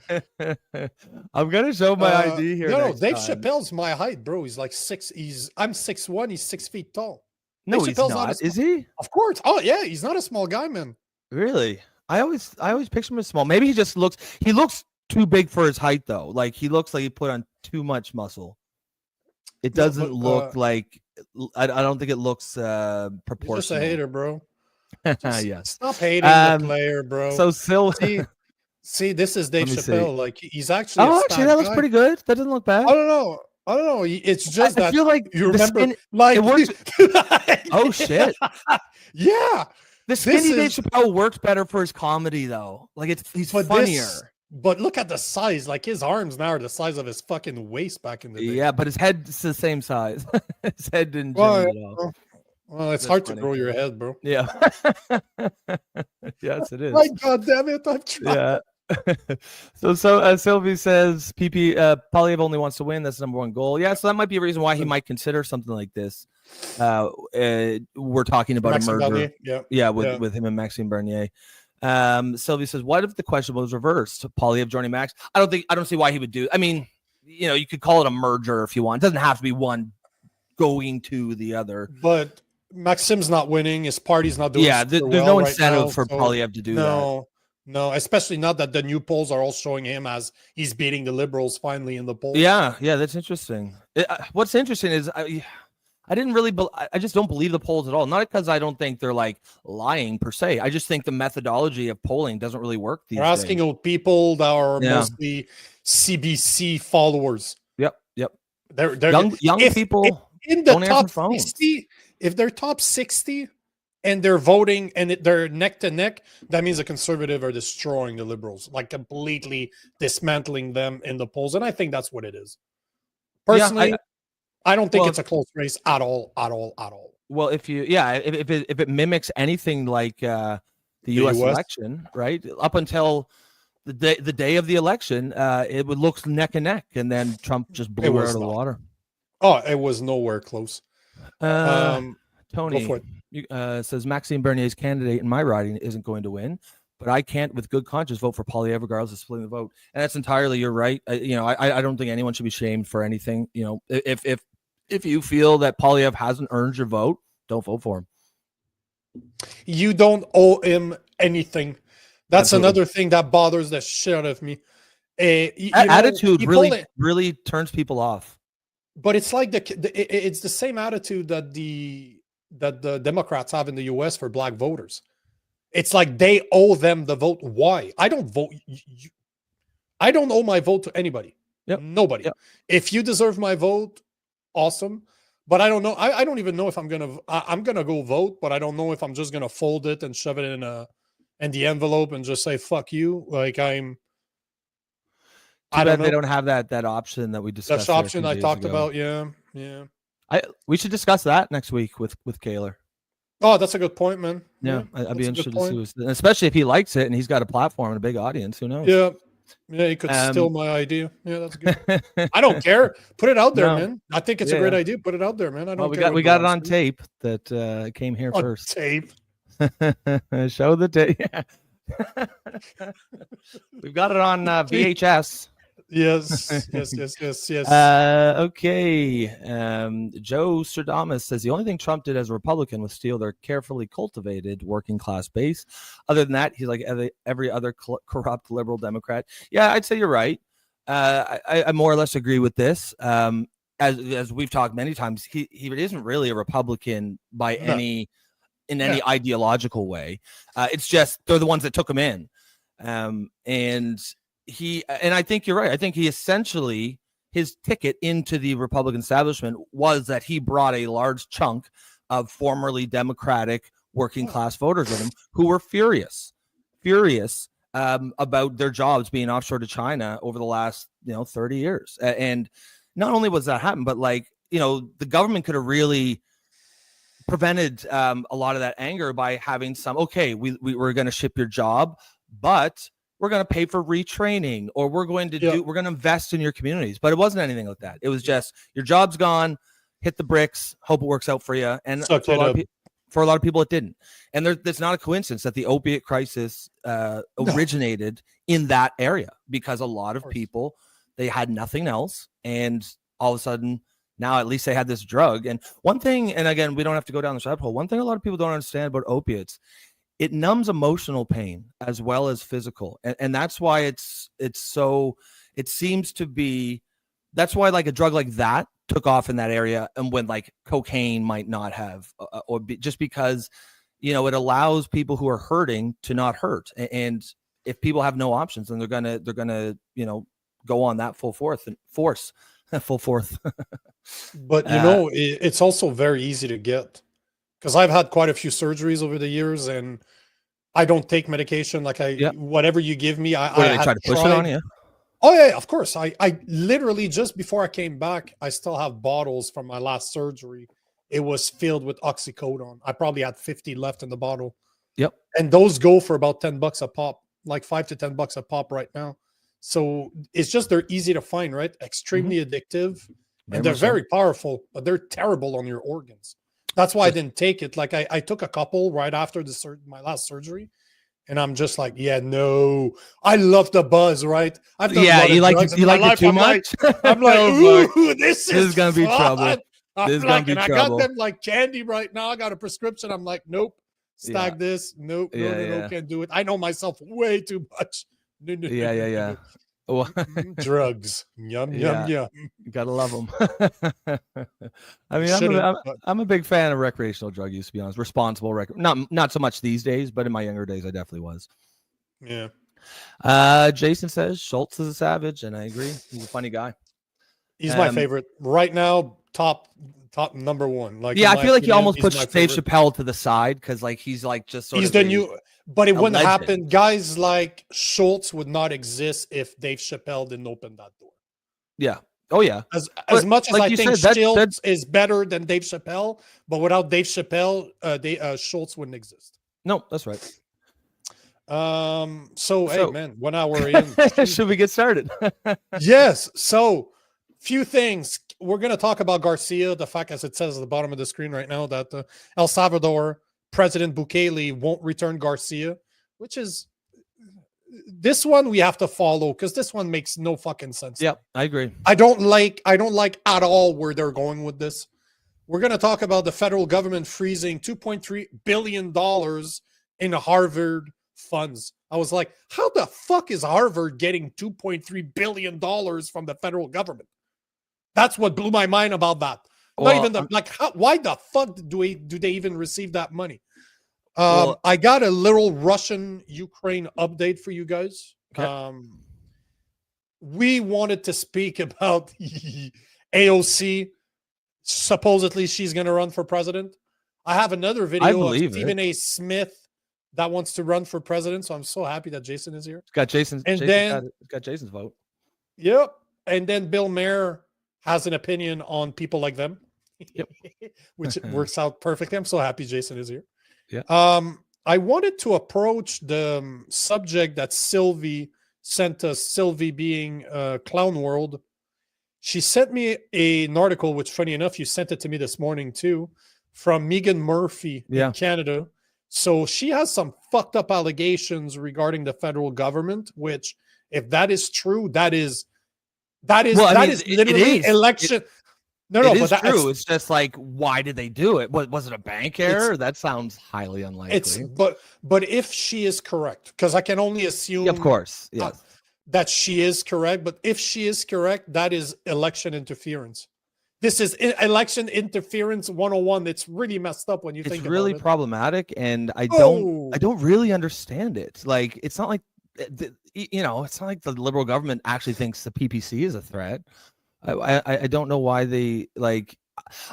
I'm gonna show my ID here. No, Dave Chappelle's my height, bro. He's like 6. I'm 6'1". He's 6 feet tall. No, he's not. Is he? Of course. Oh yeah, he's not a small guy, man. Really? I always picture him as small. Maybe he looks too big for his height though. Like he looks like he put on too much muscle. It doesn't look like. I don't think it looks proportional. You're just a hater, bro. Yes. Stop hating the player, bro. So see, this is Dave Chappelle. Like he's actually. Oh, actually, that looks pretty good. That doesn't look bad. I don't know. It's just I feel like you remember, it works. Oh shit! Yeah, the skinny Dave Chappelle works better for his comedy though. Like he's funnier. But look at the size. Like his arms now are the size of his fucking waist back in the day. Yeah, but his head's the same size. His head didn't change at all. Well, it's hard to grow your head, bro. Yeah. Yes, it is. My God damn it! I'm trying. Yeah. So Sylvie says PP Polyev only wants to win. That's the number one goal. Yeah, so that might be a reason why he might consider something like this. We're talking about Maxime a merger. Bernier. With him and Maxime Bernier. Sylvia says, what if the question was reversed? Poilievre joining Max? I don't see why he would do. I mean, you could call it a merger if you want. It doesn't have to be one going to the other. But Maxim's not winning. His party's not doing. Yeah, there's no incentive for Poilievre to do that. No, especially not that the new polls are all showing him as he's beating the Liberals finally in the polls. Yeah, that's interesting. What's interesting is I didn't really, I just don't believe the polls at all. Not because I don't think they're like lying per se. I just think the methodology of polling doesn't really work these days. We're asking old people that are mostly CBC followers. Yep. They're young people in the top 60. If they're top 60 and they're voting and they're neck to neck, that means the Conservative are destroying the Liberals, like completely dismantling them in the polls. And I think that's what it is. Personally, I don't think it's a close race at all. Well, if it mimics anything like the U.S. election, right? Up until the day of the election, it would look neck and neck, and then Trump just blew her out of the water. Oh, it was nowhere close. Tony says Maxime Bernier's candidate in my riding isn't going to win, but I can't, with good conscience, vote for Poilievre regardless of splitting the vote. And that's entirely, you're right. I don't think anyone should be shamed for anything. If you feel that Poilievre hasn't earned your vote, don't vote for him. You don't owe him anything. That's another thing that bothers the shit out of me. Attitude really turns people off. But it's like it's the same attitude that the Democrats have in the U.S. for black voters. It's like they owe them the vote. Why? I don't vote. I don't owe my vote to anybody. Yep. Nobody. Yep. If you deserve my vote, awesome. But I don't know. I don't even know if I'm gonna go vote. But I don't know if I'm just gonna fold it and shove it in the envelope and just say fuck you. Like I don't know. They don't have that option that we discussed. That option I talked about. Yeah. We should discuss that next week with Kaler. Oh, that's a good point, man. Yeah, I'd be interested to see, especially if he likes it and he's got a platform and a big audience. Who knows? Yeah, he could steal my idea. Yeah, that's good. I don't care. Put it out there, man. I think it's a great idea. Put it out there, man. I don't care. We got it on tape that came here on first. Tape. Show the tape. We've got it on VHS. Yes. Okay. Joe Stradamus says the only thing Trump did as a Republican was steal their carefully cultivated working class base. Other than that, he's like every other corrupt liberal Democrat. Yeah, I'd say you're right. I more or less agree with this. As we've talked many times, he isn't really a Republican by any ideological way. It's just they're the ones that took him in. And I think you're right. I think he essentially, his ticket into the Republican establishment was that he brought a large chunk of formerly Democratic working class voters with him who were furious about their jobs being offshore to China over the last 30 years. And not only was that happen, but the government could have really prevented a lot of that anger by having we're going to ship your job, but we're going to pay for retraining, or we're going to invest in your communities. But it wasn't anything like that. It was just your job's gone, hit the bricks, hope it works out for you. And for a lot of people, it didn't. And there's not a coincidence that the opiate crisis originated in that area, because a lot of people, they had nothing else. And all of a sudden, now at least they had this drug. And one thing, and again, we don't have to go down this rabbit hole. One thing a lot of people don't understand about opiates, it numbs emotional pain as well as physical. And that's why it seems to be, that's why a drug like that took off in that area, and when cocaine might not have, just because, it allows people who are hurting to not hurt. And if people have no options, then they're gonna, go on that full force. But it's also very easy to get. Because I've had quite a few surgeries over the years, and I don't take medication. Whatever you give me, I try to push it on you. Oh yeah, of course. I literally, just before I came back, I still have bottles from my last surgery. It was filled with oxycodone. I probably had 50 left in the bottle. Yep. And those go for about $10 a pop, like $5 to $10 a pop right now. So it's just, they're easy to find, right? Extremely addictive, and they're very powerful, but they're terrible on your organs. That's why I didn't take it. I took a couple right after my last surgery, And I'm just like, yeah, no. I love the buzz, right? I've done Yeah, a lot you of like drugs it, in you my like it life. too I'm like, much. I'm like, Oh, fuck. ooh, this is gonna be fun. trouble. I'm This is like, gonna be and I trouble. got them like candy right now. I got a prescription. I'm like, nope, Yeah. stag this. Nope, Yeah, no, yeah. can't do it. I know myself way too much. No, Yeah. Well, drugs. Yum, yum, yeah, yum. you gotta love them. I mean, Shouldn't, but I'm a big fan of recreational drug use, to be honest. Responsible not so much these days, but in my younger days, I definitely was. yeah. Jason says Schultz is a savage, and I agree. He's a funny guy. He's my favorite right now. Top number one. Like, yeah, I feel like he opinion, almost puts Dave favorite. Chappelle to the side because, like, he's like just sort He's of the new, but it wouldn't legend. happen. Guys like Schultz would not exist if Dave Chappelle didn't open that door. Yeah. Oh yeah. As much as like I think said, Schultz is better than Dave Chappelle, but without Dave Chappelle, Schultz wouldn't exist. No, that's right. So hey man, 1 hour in. Should we get started? Yes. So few things. We're going to talk about Garcia, the fact, as it says at the bottom of the screen right now, that El Salvador President Bukele won't return Garcia, which is this one we have to follow because this one makes no fucking sense. Yeah, I agree. I don't like at all where they're going with this. We're going to talk about the federal government freezing $2.3 billion in Harvard funds. I was like, how the fuck is Harvard getting $2.3 billion from the federal government? That's what blew my mind about that. Well, Not even why the fuck do they even receive that money? Well, I got a little Russian-Ukraine update for you guys. Okay. We wanted to speak about AOC. Supposedly she's going to run for president. I have another video of Stephen A. Smith that wants to run for president. So I'm so happy that Jason is here. It's got Jason's vote. Yep. And then Bill Maher has an opinion on people like them. Yep. Which works out perfectly. I'm so happy Jason is here. Yeah. I wanted to approach the subject that Sylvie sent us, Sylvie being Clown World. She sent me an article, which funny enough, you sent it to me this morning too, from Meghan Murphy in Canada. So she has some fucked up allegations regarding the federal government, which if that is true, that is literally election. It's true. It's just like, why did they do it? Was it a bank error? That sounds highly unlikely. But if she is correct, because I can only assume, of course, yes, that she is correct. But if she is correct, that is election interference. This is election interference 101. It's really messed up when you think about it. It's really problematic, and I don't really understand it. Like, it's not like it's not like the liberal government actually thinks the PPC is a threat. I don't know why they like.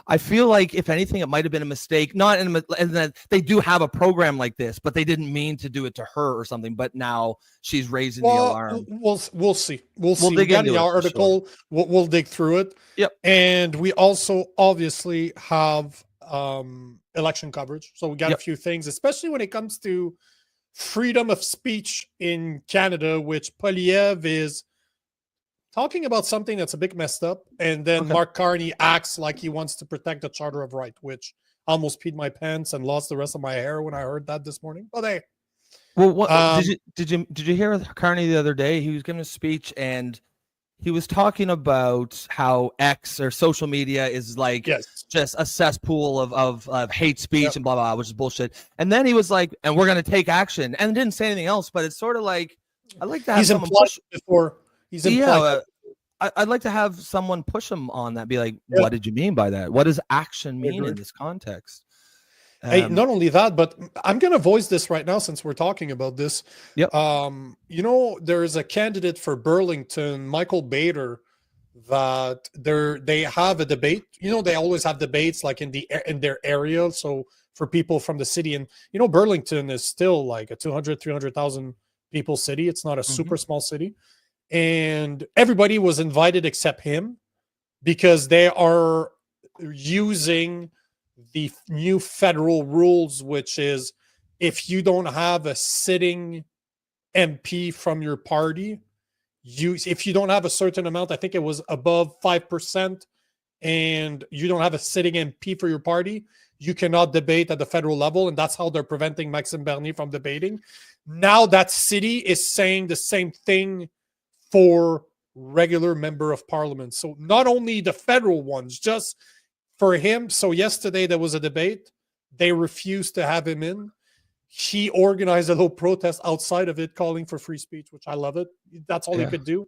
I feel like if anything, it might have been a mistake. Not and that they do have a program like this, but they didn't mean to do it to her or something. But now she's raising the alarm. We'll see. We'll dig into the article. Sure. We'll dig through it. Yep. And we also obviously have election coverage. So we got a few things, especially when it comes to freedom of speech in Canada, which Poliev is talking about something that's a bit messed up, and then Mark Carney acts like he wants to protect the Charter of Right, which almost peed my pants and lost the rest of my hair when I heard that this morning. But hey, well, did you hear Carney the other day? He was giving a speech and he was talking about how X or social media is like just a cesspool of hate speech and blah blah, which is bullshit. And then he was like, "And we're going to take action," and didn't say anything else. But it's sort of like I like to have someone push before. I'd like to have someone push him on that. Be like, what did you mean by that? What does action mean in this context? Hey, not only that, but I'm going to voice this right now since we're talking about this. Yep. There is a candidate for Burlington, Michael Bader, that they have a debate. They always have debates like in their area. So for people from the city, and Burlington is still like a 300,000 people city. It's not a super small city. And everybody was invited except him because they are using the new federal rules, which is if you don't have a sitting MP from your party, if you don't have a certain amount, I think it was above 5%, and you don't have a sitting MP for your party, you cannot debate at the federal level, and that's how they're preventing Maxime Bernier from debating. Now that city is saying the same thing for regular member of parliament. So not only the federal ones, just for him. So yesterday there was a debate. They refused to have him in. He organized a little protest outside of it, calling for free speech, which I love it. That's all he could do.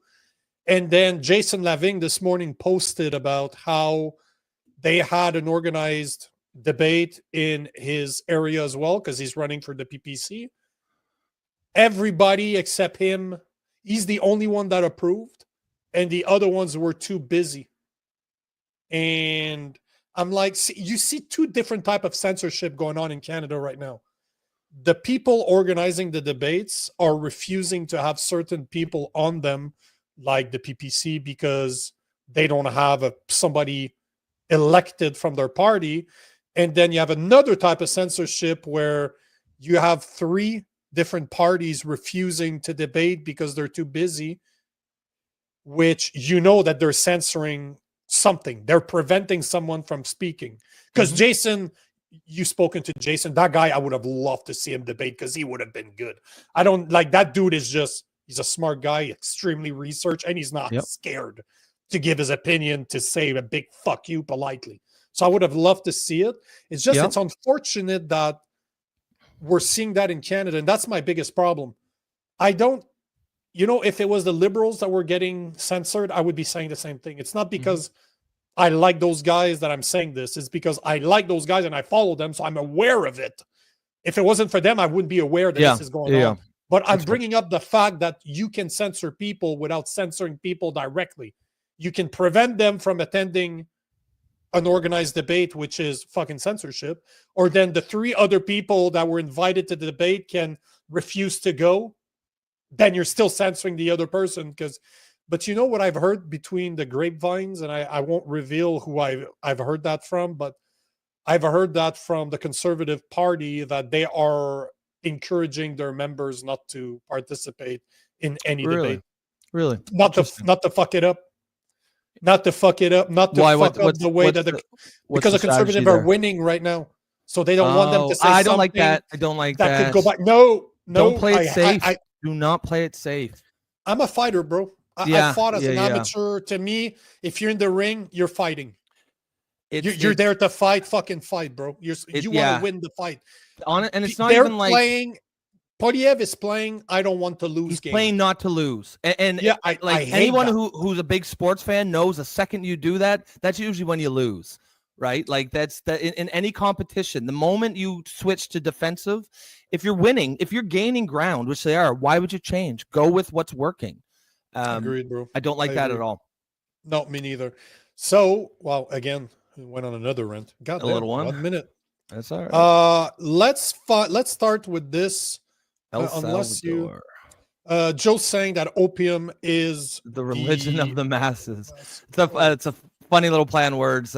And then Jason Lavigne this morning posted about how they had an organized debate in his area as well, because he's running for the PPC. Everybody except him, he's the only one that approved, and the other ones were too busy. And I'm like, you see two different type of censorship going on in Canada right now. The people organizing the debates are refusing to have certain people on them, like the PPC, because they don't have somebody elected from their party. And then you have another type of censorship where you have three different parties refusing to debate because they're too busy, which you know that they're censoring something. They're preventing someone from speaking. Because Jason, you've spoken to Jason, that guy, I would have loved to see him debate because he would have been good. I don't like that dude. Is just, he's a smart guy, extremely researched, and he's not scared to give his opinion, to say a big fuck you politely. So I would have loved to see it. It's just, it's unfortunate that we're seeing that in Canada. And that's my biggest problem. I don't, if it was the liberals that were getting censored, I would be saying the same thing. It's not because I like those guys that I'm saying this. It's because I like those guys and I follow them, so I'm aware of it. If it wasn't for them, I wouldn't be aware that this is going on. But I'm bringing up the fact that you can censor people without censoring people directly. You can prevent them from attending an organized debate, which is fucking censorship. Or then the three other people that were invited to the debate can refuse to go. Then you're still censoring the other person. But you know what I've heard between the grapevines, and I won't reveal who I've heard that from, but I've heard that from the Conservative Party, that they are encouraging their members not to participate in any debate. Really? Not to fuck it up. Not to fuck it up. Not to fuck up the way that because the Conservatives are winning right now. So they don't want them to say I don't like that. I don't like that. That could go back. No. Don't play it safe. Do not play it safe. I'm a fighter, bro. I fought as an amateur. To me, if you're in the ring, you're fighting. You're there to fight. Fucking fight, bro. You want to win the fight. And it's not even like playing. Polyev is playing. I don't want to lose. He's playing not to lose. And I anyone who's a big sports fan knows the second you do that, that's usually when you lose, right? Like that's that in any competition. The moment you switch to defensive, if you're winning, if you're gaining ground, which they are, why would you change? Go with what's working. Agreed, bro. I don't like that at all. No, me neither. So, well, again, we went on another rant. Got a little one. 1 minute. That's all right. Let's start with this. Unless you, Joe's saying that opium is the religion of the masses. It's a funny little play on words.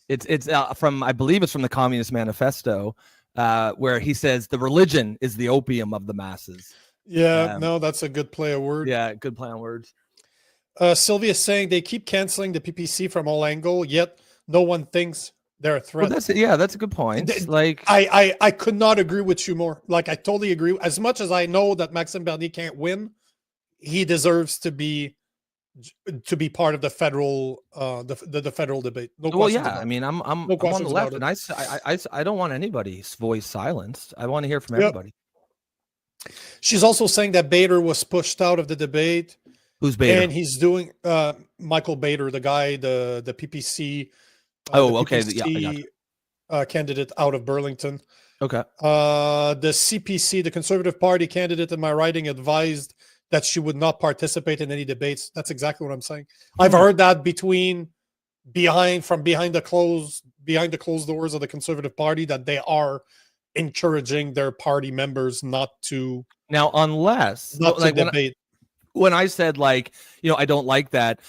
It's from, I believe it's from the Communist Manifesto, where he says the religion is the opium of the masses. Yeah, no, that's a good play of words. Yeah, good play on words. Sylvia's saying they keep canceling the PPC from all angles, yet no one thinks they're a threat. Well, that's a good point. Like I could not agree with you more. Like I totally agree. As much as I know that Maxime Bernier can't win, he deserves to be part of the federal the federal debate. No question. Well, yeah, I mean, I'm on the left, and I don't want anybody's voice silenced. I want to hear from everybody. She's also saying that Bader was pushed out of the debate. Who's Bader? And he's doing Michael Bader, the guy, the PPC. Okay. PPC, candidate out of Burlington. Okay. The CPC, the Conservative Party candidate in my writing, advised that she would not participate in any debates. That's exactly what I'm saying. I've heard that behind the closed doors of the Conservative Party, that they are encouraging their party members not to debate. When I said, like, I don't like that,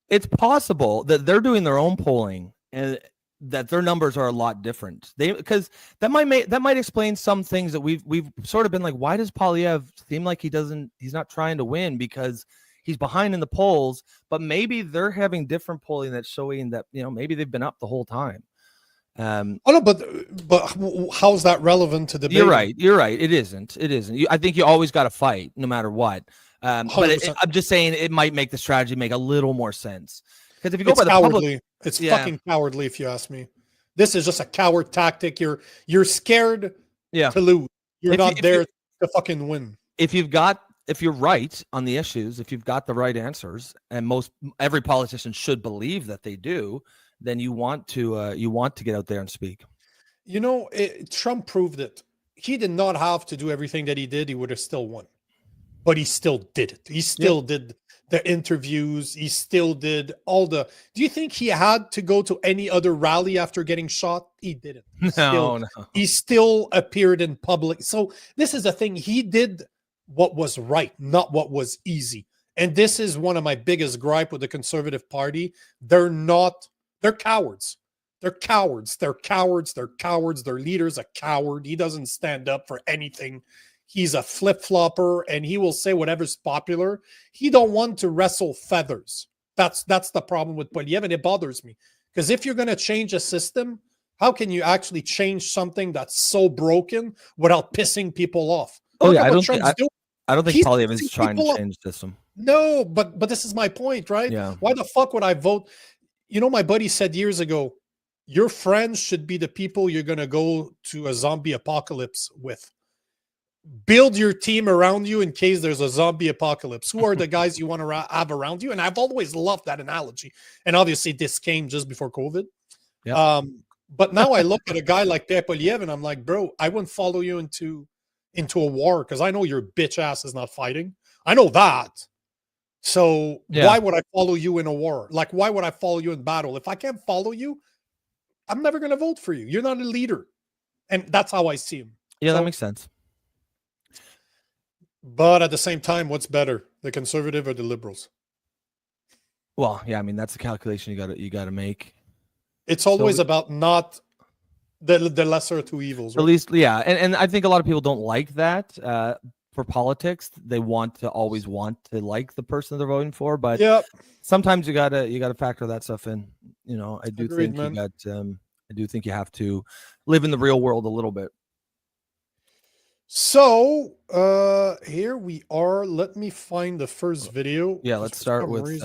it's possible that they're doing their own polling and that their numbers are a lot different. Because that might explain some things that we've sort of been like, why does Polyev seem like he's not trying to win? Because he's behind in the polls, but maybe they're having different polling that's showing that, maybe they've been up the whole time. Oh no, but how's that relevant to debate? You're right. It isn't. I think you always got to fight no matter what. But I'm just saying it might make the strategy make a little more sense. Because if you go by the cowardly, it's fucking cowardly if you ask me. This is just a coward tactic. You're scared to lose. You're not there to fucking win. If you're right on the issues, if you've got the right answers, and every politician should believe that they do, then you want to get out there and speak. Trump proved it. He did not have to do everything that he did. He would have still won, but he still did it. He still did the interviews. He still did all the. Do you think he had to go to any other rally after getting shot? He didn't. No. He still appeared in public. So this is the thing. He did what was right, not what was easy. And this is one of my biggest gripe with the Conservative Party. They're cowards. They're cowards. They're cowards. They're cowards. Their leader's a coward. He doesn't stand up for anything. He's a flip-flopper, and he will say whatever's popular. He don't want to wrestle feathers. That's the problem with Poilievre, and it bothers me. Because if you're going to change a system, how can you actually change something that's so broken without pissing people off? Oh, yeah, I don't think Poilievre is trying to change the system. No, but this is my point, right? Yeah. Why the fuck would I vote? My buddy said years ago, your friends should be the people you're going to go to a zombie apocalypse with. Build your team around you in case there's a zombie apocalypse. Who are the guys you want to have around you? And I've always loved that analogy. And obviously this came just before COVID. Yep. But now I look at a guy like Pierre Poilievre and I'm like, bro, I wouldn't follow you into a war because I know your bitch ass is not fighting. I know that. So why would I follow you in a war? Like, why would I follow you in battle? If I can't follow you, I'm never going to vote for you. You're not a leader. And that's how I see him. Yeah, that makes sense. But at the same time, what's better, the Conservative or the Liberals? Well, yeah, I mean, that's a calculation you got to make. It's always about not the lesser of two evils. Right? At least, yeah. And I think a lot of people don't like that. For politics, they always want to like the person they're voting for, but sometimes you gotta factor that stuff in. I do think you have to live in the real world a little bit. So here we are. Let me find the first video. Yeah, let's start with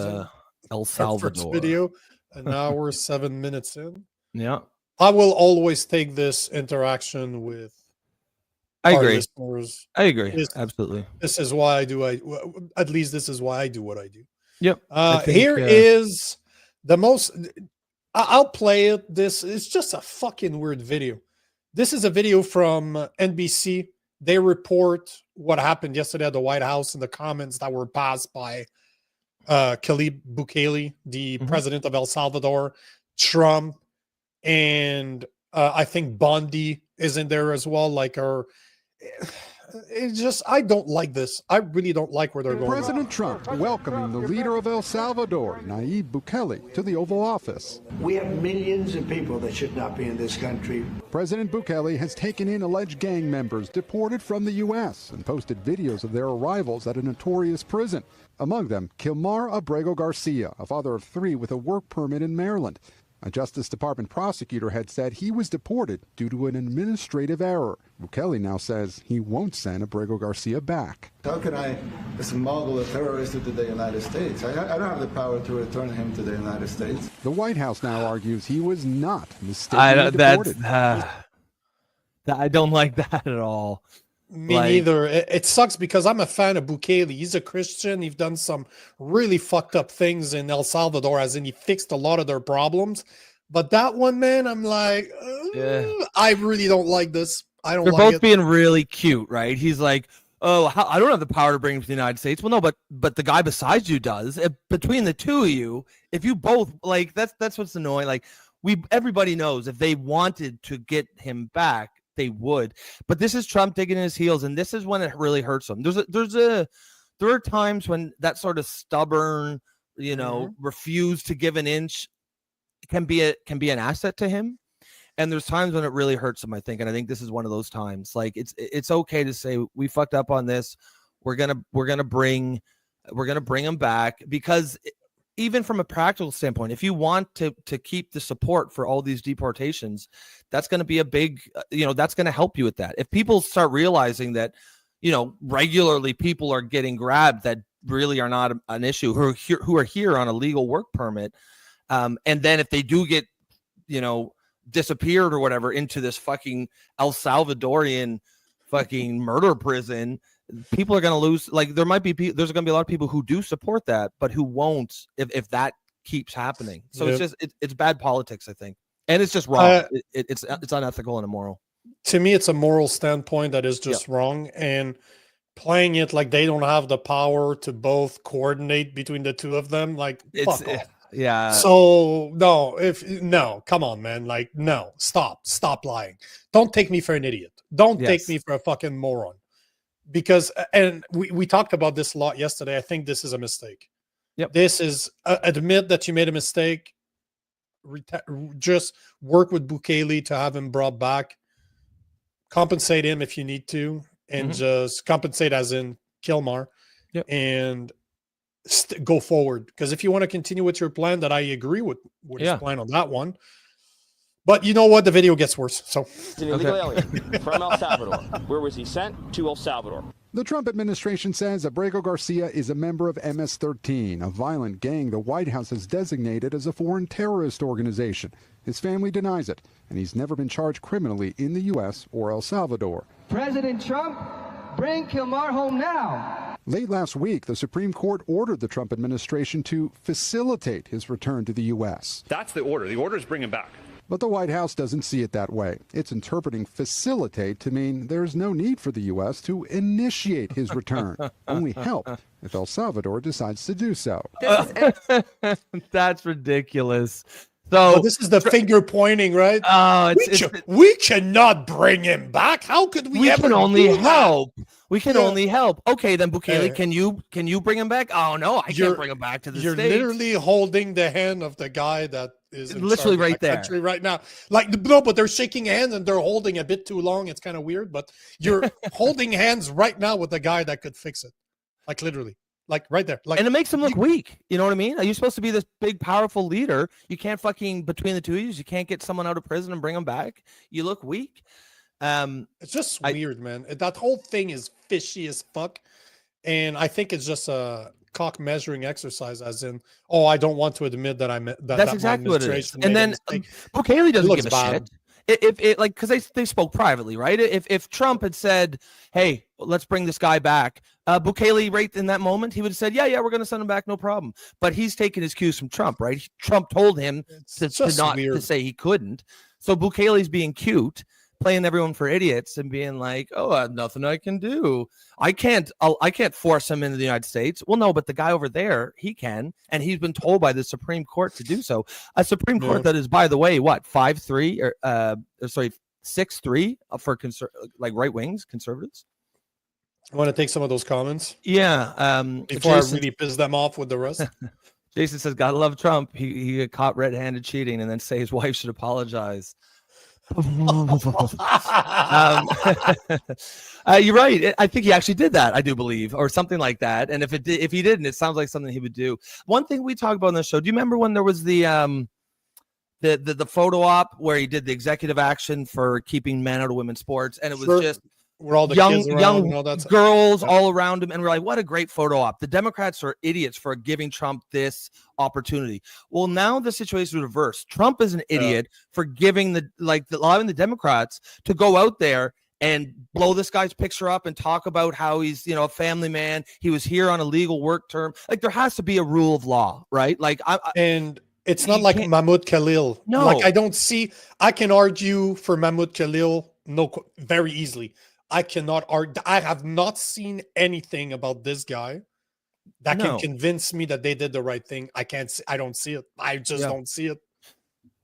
El Salvador. First video, an hour 7 minutes in. Yeah, I will always take this interaction with. I agree. Listeners. I agree. Absolutely. This is why I do. At least this is why I do what I do. Yep. Here is the most. I'll play it. This is just a fucking weird video. This is a video from NBC. They report what happened yesterday at the White House and the comments that were passed by Nayib Bukele, the president of El Salvador, Trump, and I think Bondi is in there as well. It's just, I don't like this. I really don't like where they're going. President Trump welcoming the leader of El Salvador, Nayib Bukele, to the Oval Office. We have millions of people that should not be in this country. President Bukele has taken in alleged gang members deported from the U.S. and posted videos of their arrivals at a notorious prison. Among them, Kilmar Abrego Garcia, a father of 3 with a work permit in Maryland. A Justice Department prosecutor had said he was deported due to an administrative error. Bukele now says he won't send Abrego Garcia back. How can I smuggle a terrorist into the United States? I don't have the power to return him to the United States. The White House now argues he was not mistakenly deported. I don't like that at all. Me neither. It sucks because I'm a fan of Bukele. He's a Christian. He's done some really fucked up things in El Salvador, as in he fixed a lot of their problems. But that one, man, I'm like, I really don't like this. They're both being really cute, right? He's like, oh, I don't have the power to bring him to the United States. Well, no, but the guy beside you does. Between the two of you, if you both that's what's annoying. Everybody knows if they wanted to get him back, they would. But this is Trump digging his heels, and this is when it really hurts him. There are times when that sort of stubborn, refuse to give an inch can be an asset to him. And there's times when it really hurts him, I think. And I think this is one of those times. It's okay to say we fucked up on this. We're gonna bring We're going to bring him back because even from a practical standpoint, if you want to keep the support for all these deportations, that's going to be a big, that's going to help you with that. If people start realizing that, regularly people are getting grabbed that really are not an issue, who are here on a legal work permit. And then if they do get, disappeared or whatever into this fucking El Salvadorian fucking murder prison, people are going to lose. Like there's going to be a lot of people who do support that, but who won't if that keeps happening. So it's bad politics, I think. And it's just wrong. It's unethical and immoral. To me, it's a moral standpoint that is just wrong. And playing it like they don't have the power to both coordinate between the two of them, like fuck off. Yeah. So no, come on, man. Like, no, stop lying. Don't take me for an idiot. Don't take me for a fucking moron. Because, and we talked about this a lot yesterday. I think this is a mistake. Yep. This is admit that you made a mistake. Just work with Bukele to have him brought back. Compensate him if you need to, and just compensate as in Kilmar, and go forward. Because if you want to continue with your plan, that I agree with his plan on that one. But you know what? The video gets worse. So he's an illegal alien from El Salvador. Where was he sent? To El Salvador. The Trump administration says Abrego Garcia is a member of MS-13, a violent gang the White House has designated as a foreign terrorist organization. His family denies it, and he's never been charged criminally in the U.S. or El Salvador. President Trump, bring Kilmar home now. Late last week, the Supreme Court ordered the Trump administration to facilitate his return to the U.S. That's the order. The order is bring him back. But the White House doesn't see it that way. It's interpreting facilitate to mean there's no need for the U.S. to initiate his return, only help if El Salvador decides to do so. That's ridiculous. So this is the finger pointing, right? We cannot bring him back. How could we ever can only do help? That? We can only help. Okay, then Bukele, can you bring him back? Oh no, I can't bring him back to the States. You're literally holding the hand of the guy that is literally right there right now. Like no, but they're shaking hands and they're holding a bit too long. It's kind of weird, but you're holding hands right now with the guy that could fix it. Like literally. Like right there. Like, and it makes him look weak. You know what I mean? You're supposed to be this big, powerful leader. You can't fucking, between the two of you can't get someone out of prison and bring him back. You look weak. It's just weird, man. That whole thing is fishy as fuck. And I think it's just a cock measuring exercise, as in, I don't want to admit that that's exactly what it is. And then Bukele doesn't give a shit. If like, because they spoke privately, right? If Trump had said, "Hey, let's bring this guy back," Bukele, right in that moment, he would have said, "Yeah, we're going to send him back, no problem." But he's taking his cues from Trump, right? Trump told him to say he couldn't. So Bukele's being cute, playing everyone for idiots, and being like, nothing I can do. I can't force him into the United States. Well, no, but the guy over there, he can, and he's been told by the Supreme Court to do so. A Supreme Court that is, by the way, what 5-3 or 6-3 for right wings conservatives. I want to take some of those comments. Yeah. Before Jason, I really piss them off with the rest. Jason says, "Gotta love Trump. He got caught red-handed cheating, and then say his wife should apologize." You're right. I think he actually did that. I do believe, or something like that. And if he didn't, it sounds like something he would do. One thing we talked about on the show. Do you remember when there was the photo op where he did the executive action for keeping men out of women's sports, and it was just where all the young girls all around him, and we're like, what a great photo op. The Democrats are idiots for giving Trump this opportunity. Well, now the situation is reversed. Trump is an idiot for giving allowing the Democrats to go out there and blow this guy's picture up and talk about how he's, a family man. He was here on a legal work term. Like, there has to be a rule of law, right? Like, and it's not like Mahmoud Khalil. No, like I can argue for Mahmoud Khalil very easily. I cannot argue. I have not seen anything about this guy that can convince me that they did the right thing. I don't see it. I just don't see it.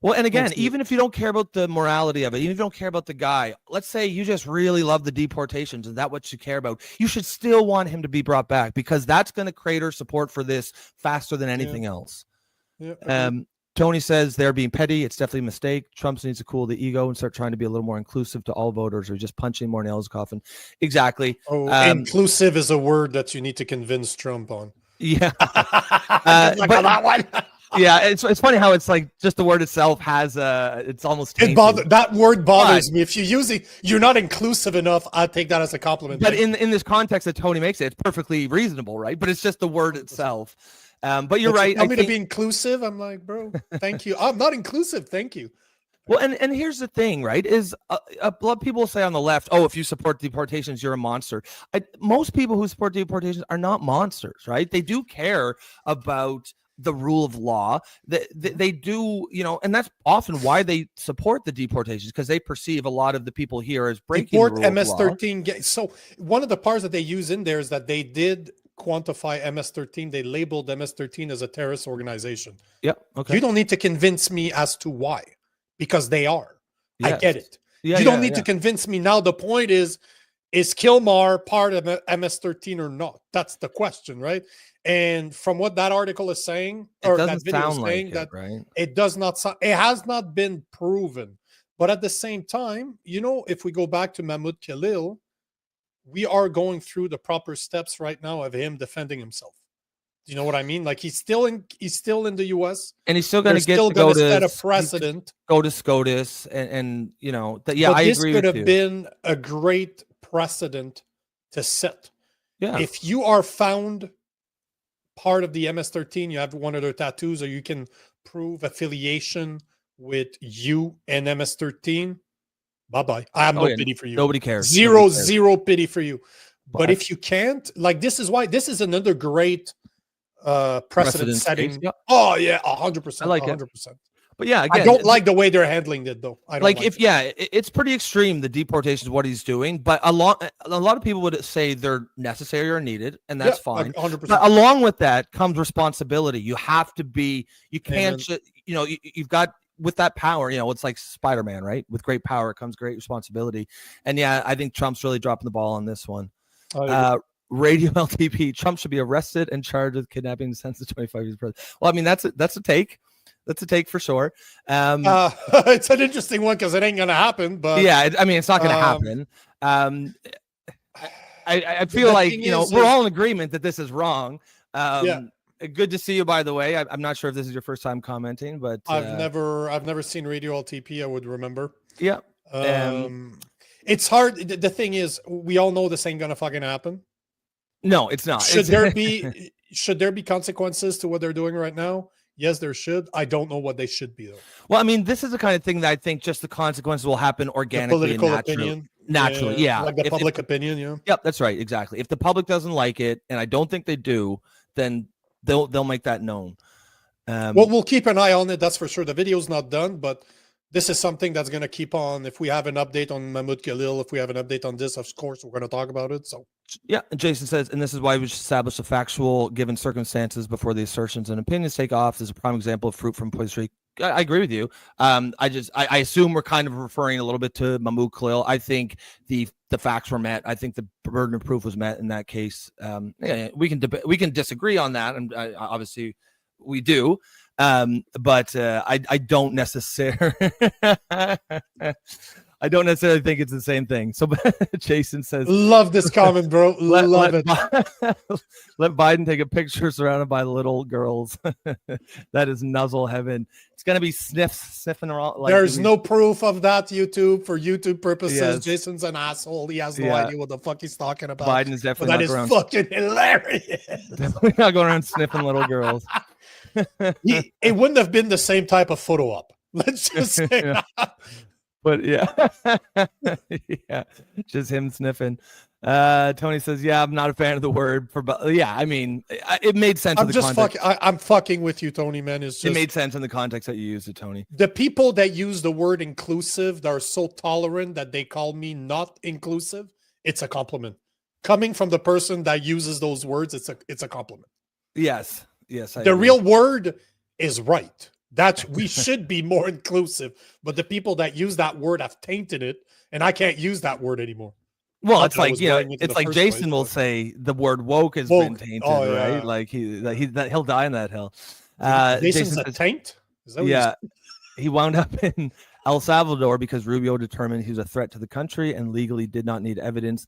Well, and again, even if you don't care about the morality of it, even if you don't care about the guy, let's say you just really love the deportations and that's what you care about, you should still want him to be brought back, because that's going to crater support for this faster than anything else. Yeah. Tony says they're being petty. It's definitely a mistake. Trump needs to cool the ego and start trying to be a little more inclusive to all voters, or just punching more nails in the coffin. Exactly. Inclusive is a word that you need to convince Trump on. Yeah. Like but- that one. Yeah, it's funny how it's like just the word itself has it's almost tainted. That word bothers me. If you use it, you're not inclusive enough. I take that as a compliment. But in this context that Tony makes it's perfectly reasonable, right? But it's just the word itself. But you're right. Tell me to be inclusive. I'm like, bro, thank you. I'm not inclusive. Thank you. Well, and here's the thing, right? Is a lot of people say on the left, oh, if you support deportations, you're a monster. Most people who support deportations are not monsters, right? They do care about the rule of law. They do, and that's often why they support the deportations, because they perceive a lot of the people here as breaking the rule MS-13. of law. So one of the parts that they use in there is that they did quantify MS-13. They labeled MS-13 as a terrorist organization. Yeah. Okay. You don't need to convince me as to why, because they are. Yes. I get it. Yeah, you don't need to convince me. Now the point is Kilmar part of MS-13 or not? That's the question, right? And from what that article is saying, or that video is saying, that right? it does not sound, it has not been proven. But at the same time, if we go back to Mahmoud Khalil, we are going through the proper steps right now of him defending himself. Do you know what I mean? Like he's still in the US, and he's still going to set a precedent. Go to SCOTUS, and But I this agree could with have you. been a great precedent to set. Yeah. If you are found part of the MS-13, you have one of their tattoos, or you can prove affiliation with you and MS-13, bye-bye. I have no pity for you. Nobody cares. Zero pity for you. But if you can't, like, this is another great precedent setting. Yep. Oh yeah, 100%. I like 100%. it. But yeah, again, I don't like the way they're handling it, though. I don't like it's pretty extreme, the deportation is what he's doing. But a lot of people would say they're necessary or needed, and that's fine. 100%. But along with that comes responsibility. You have to be. You can't. You've got. With that power, it's like Spider-Man, right? With great power comes great responsibility. And yeah, I think Trump's really dropping the ball on this one. Radio LTP, Trump should be arrested and charged with kidnapping and sentenced to 25 years president. Well, I mean, that's a take. That's a take for sure. It's an interesting one because it ain't gonna happen. But yeah, I mean, it's not gonna happen. I feel like we're all in agreement that this is wrong. Good to see you, by the way. I'm not sure if this is your first time commenting, but I've never seen Radio LTP. I would remember. Yeah. It's hard. The thing is, we all know this ain't gonna fucking happen. No, it's not. Should there be consequences to what they're doing right now? Yes, there should. I don't know what they should be, though. Well, I mean, this is the kind of thing that I think just the consequences will happen organically. The political opinion. Naturally, yeah. Like the public opinion, yeah. Yep, that's right. Exactly. If the public doesn't like it, and I don't think they do, then they'll make that known. Well, we'll keep an eye on it. That's for sure. The video's not done, but this is something that's going to keep on. If we have an update on Mahmoud Khalil, if we have an update on this, of course, we're going to talk about it. So yeah, Jason says, and this is why we should establish the factual given circumstances before the assertions and opinions take off. This is a prime example of fruit from poison tree. I agree with you. I assume we're kind of referring a little bit to Mahmoud Khalil. I think the facts were met. I think the burden of proof was met in that case. We can disagree on that, and obviously we do. But I don't necessarily think it's the same thing. So Jason says, love this comment, bro. Love it. Let Biden take a picture surrounded by little girls. That is nuzzle heaven. It's going to be sniffing around. Like, there's no proof of that, YouTube, for YouTube purposes. Yes. Jason's an asshole. He has no idea what the fuck he's talking about. Biden is definitely that is fucking hilarious. Definitely not going around sniffing little girls. It wouldn't have been the same type of photo op. Let's just say that. But yeah, yeah, just him sniffing. Tony says, "Yeah, I'm not a fan of the word for." Yeah, I mean, it made sense. I'm fucking with you, Tony. Man, it made sense in the context that you used it, Tony. The people that use the word inclusive, that are so tolerant that they call me not inclusive, it's a compliment. Coming from the person that uses those words, it's a compliment. Yes. The real word is right. We should be more inclusive, but the people that use that word have tainted it, and I can't use that word anymore. Well, it's like it's like Jason will say the word woke has been tainted, right? Like he'll die in that hell. Jason's a taint. Is that what he wound up in El Salvador because Rubio determined he was a threat to the country and legally did not need evidence.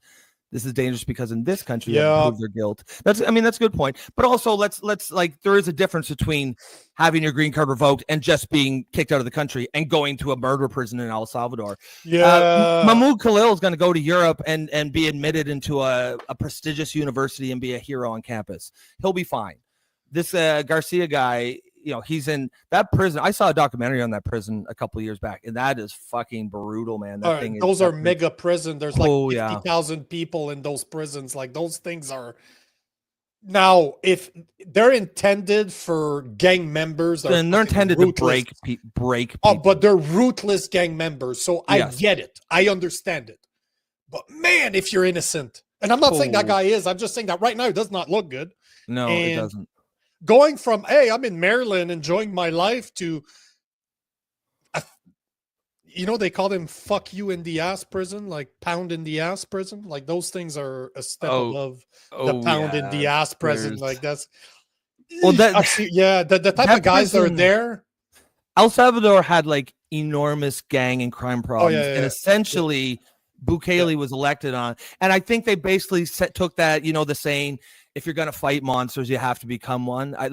This is dangerous because in this country, they have to prove their guilt. That's a good point. But also, let's like, there is a difference between having your green card revoked and just being kicked out of the country and going to a murder prison in El Salvador. Mahmoud Khalil is going to go to Europe and be admitted into a prestigious university and be a hero on campus. He'll be fine. This Garcia guy, he's in that prison. I saw a documentary on that prison a couple of years back, and that is fucking brutal, man. That thing those are mega prison. There's like 50,000 people in those prisons. Like, those things are. Now, if they're intended for gang members, then they're intended to break people. Oh, but they're ruthless gang members. So I get it. I understand it. But man, if you're innocent, and I'm not saying that guy is, I'm just saying that right now it does not look good. No, it doesn't. Going from, hey, I'm in Maryland enjoying my life to, they call them fuck you in the ass prison, like pound in the ass prison. Like, those things are a step above the pound in the ass prison. Like, that's, the type of guys that are there. El Salvador had like enormous gang and crime problems. And essentially Bukele was elected on. And I think they basically took that, the saying, if you're going to fight monsters, you have to become one. I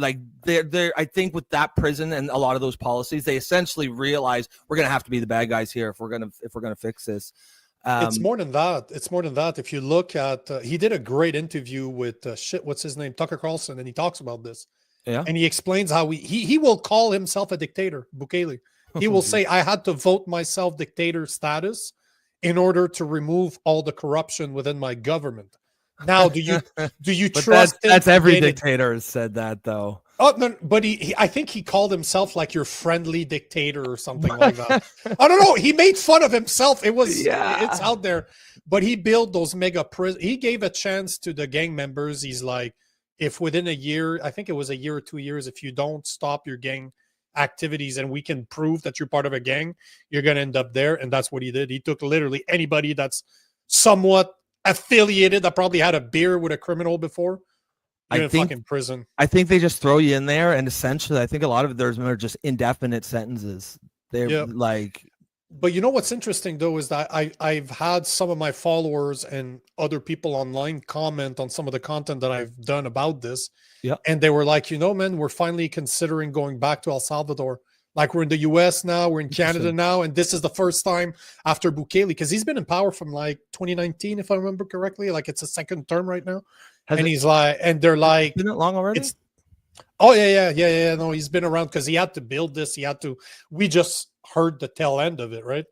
think with that prison and a lot of those policies, they essentially realize we're going to have to be the bad guys here if we're going to fix this. It's more than that. If you look at, he did a great interview with what's his name, Tucker Carlson, and he talks about this. Yeah, and he explains how he will call himself a dictator. Bukele, he will say, "I had to vote myself dictator status in order to remove all the corruption within my government." Now, do you trust? That's every dictator has said that, though. Oh no, but I think he called himself like your friendly dictator or something like that. I don't know. He made fun of himself. It's out there. But he built those mega prisons. He gave a chance to the gang members. He's like, if within a year, I think it was a year or 2 years, if you don't stop your gang activities and we can prove that you're part of a gang, you're going to end up there. And that's what he did. He took literally anybody that's somewhat affiliated, that probably had a beer with a criminal before. You're in fucking prison. I think they just throw you in there, and essentially, I think a lot of theirs are just indefinite sentences. They're like. But you know what's interesting though is that I've had some of my followers and other people online comment on some of the content that I've done about this. Yeah, and they were like, man, we're finally considering going back to El Salvador. Like, we're in the US now, we're in Canada now, and this is the first time after Bukele, because he's been in power from like 2019, if I remember correctly. Like, it's a second term right now. He's like, and they're like, been it long already? No, he's been around because he had to build this. We just heard the tail end of it, right?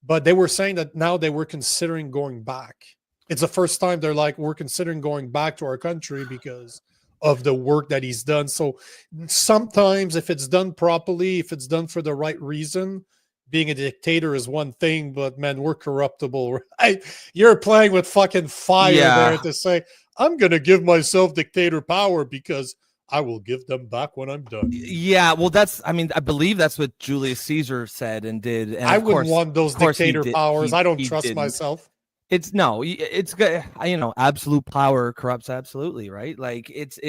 But they were saying that now they were considering going back. It's the first time they're like, we're considering going back to our country because of the work that he's done. So sometimes if it's done properly, if it's done for the right reason, being a dictator is one thing, but man, we're corruptible. Right? You're playing with fucking fire there to say, I'm going to give myself dictator power because I will give them back when I'm done. Yeah, well, I believe that's what Julius Caesar said and did. And I wouldn't want those dictator powers. I don't trust myself. It's good. Absolute power corrupts absolutely, right? Like it's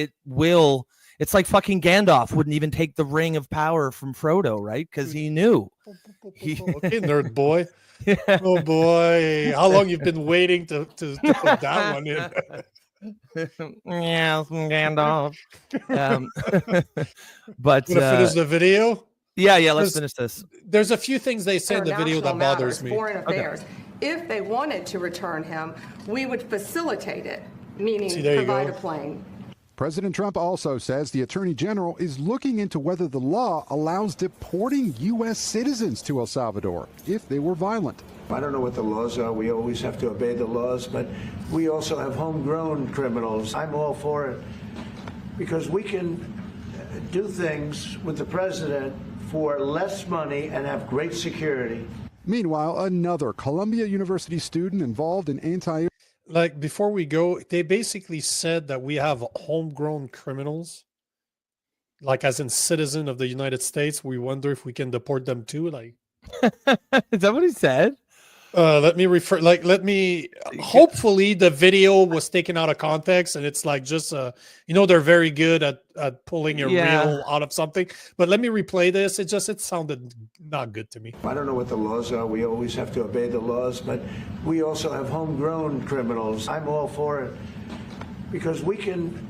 like fucking Gandalf wouldn't even take the ring of power from Frodo, right? Because he knew. Okay, nerd boy. Oh boy, how long you've been waiting to put that one in? Yeah, Gandalf. But finish the video. Yeah, let's finish this. There's a few things they say in the video that bothers me. Foreign affairs. If they wanted to return him, we would facilitate it, meaning provide a plane. President Trump also says the Attorney General is looking into whether the law allows deporting U.S. citizens to El Salvador if they were violent. I don't know what the laws are. We always have to obey the laws, but we also have homegrown criminals. I'm all for it because we can do things with the president for less money and have great security. Meanwhile, another Columbia University student involved in Like, before we go, they basically said that we have homegrown criminals, like as in citizen of the United States. We wonder if we can deport them too. Like, is that what he said? Let me refer. Hopefully, the video was taken out of context, and it's like just they're very good at pulling a reel out of something. But let me replay this. It sounded not good to me. I don't know what the laws are. We always have to obey the laws, but we also have homegrown criminals. I'm all for it because we can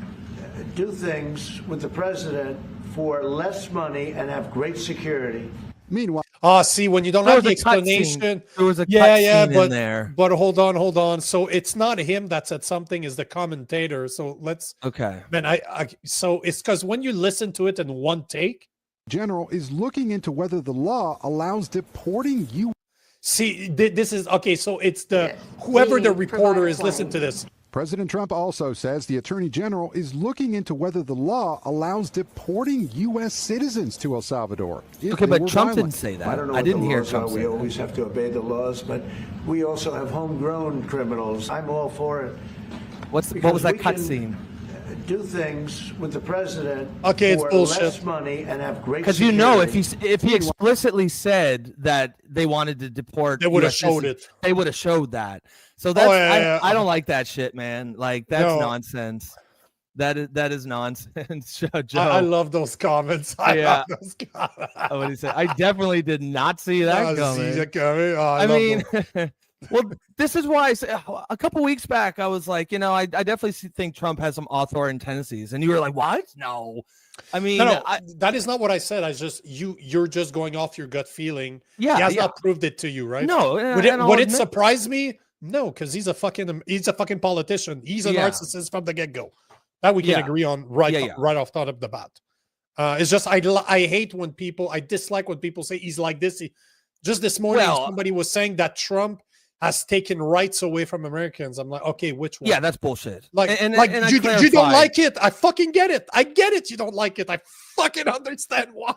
do things with the president for less money and have great security. Meanwhile, see, when you don't have the explanation, there was a scene in there. But hold on. So it's not him that said something; is the commentator. So let's. Okay. Man, so it's because when you listen to it in one take, General is looking into whether the law allows deporting you. See, this is okay. So it's whoever the reporter is. Listen to this. President Trump also says the Attorney General is looking into whether the law allows deporting U.S. citizens to El Salvador. Okay, but Trump didn't say that. I don't know. I didn't hear Trump say that. We that. always have to obey the laws, but we also have homegrown criminals. I'm all for it. What was that cutscene? Do things with the president it's for bullshit. less money and have great because if he explicitly said that they wanted to deport, they would have showed it. They would have showed that. So that's I don't like that shit, man. Like that's nonsense. That is nonsense. Joe. I love those comments. I love those comments. What did he say? I definitely did not see that coming. I mean. Well, this is why I said a couple weeks back, I was like, I definitely think Trump has some authoritarian tendencies. And you were like, what? No. I mean, that is not what I said. You're just going off your gut feeling. Yeah. He has not proved it to you, right? No. Would it surprise me? No, because he's a fucking politician. He's a narcissist from the get-go. That we can agree on right off the bat. It's just I hate when I dislike when people say he's like this. Just this morning, somebody was saying that Trump has taken rights away from Americans. I'm like, okay, which one? Yeah, that's bullshit. You don't like it. I fucking get it. I get it. You don't like it. I fucking understand why.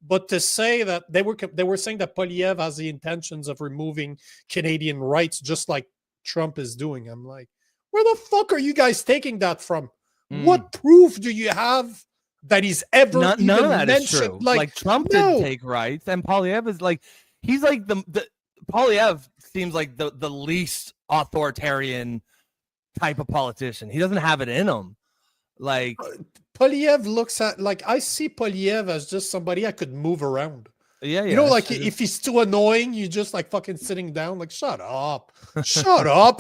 But to say that they were saying that Polyev has the intentions of removing Canadian rights, just like Trump is doing. I'm like, where the fuck are you guys taking that from? What proof do you have that he's ever even none of that mentioned? Is true. Like Trump didn't take rights, and Polyev is like he's like the Polyev seems like the least authoritarian type of politician. He doesn't have it in him. Like Polyev looks at I see Polyev as just somebody I could move around. Yeah. If he's too annoying, you just like fucking sitting down, like shut up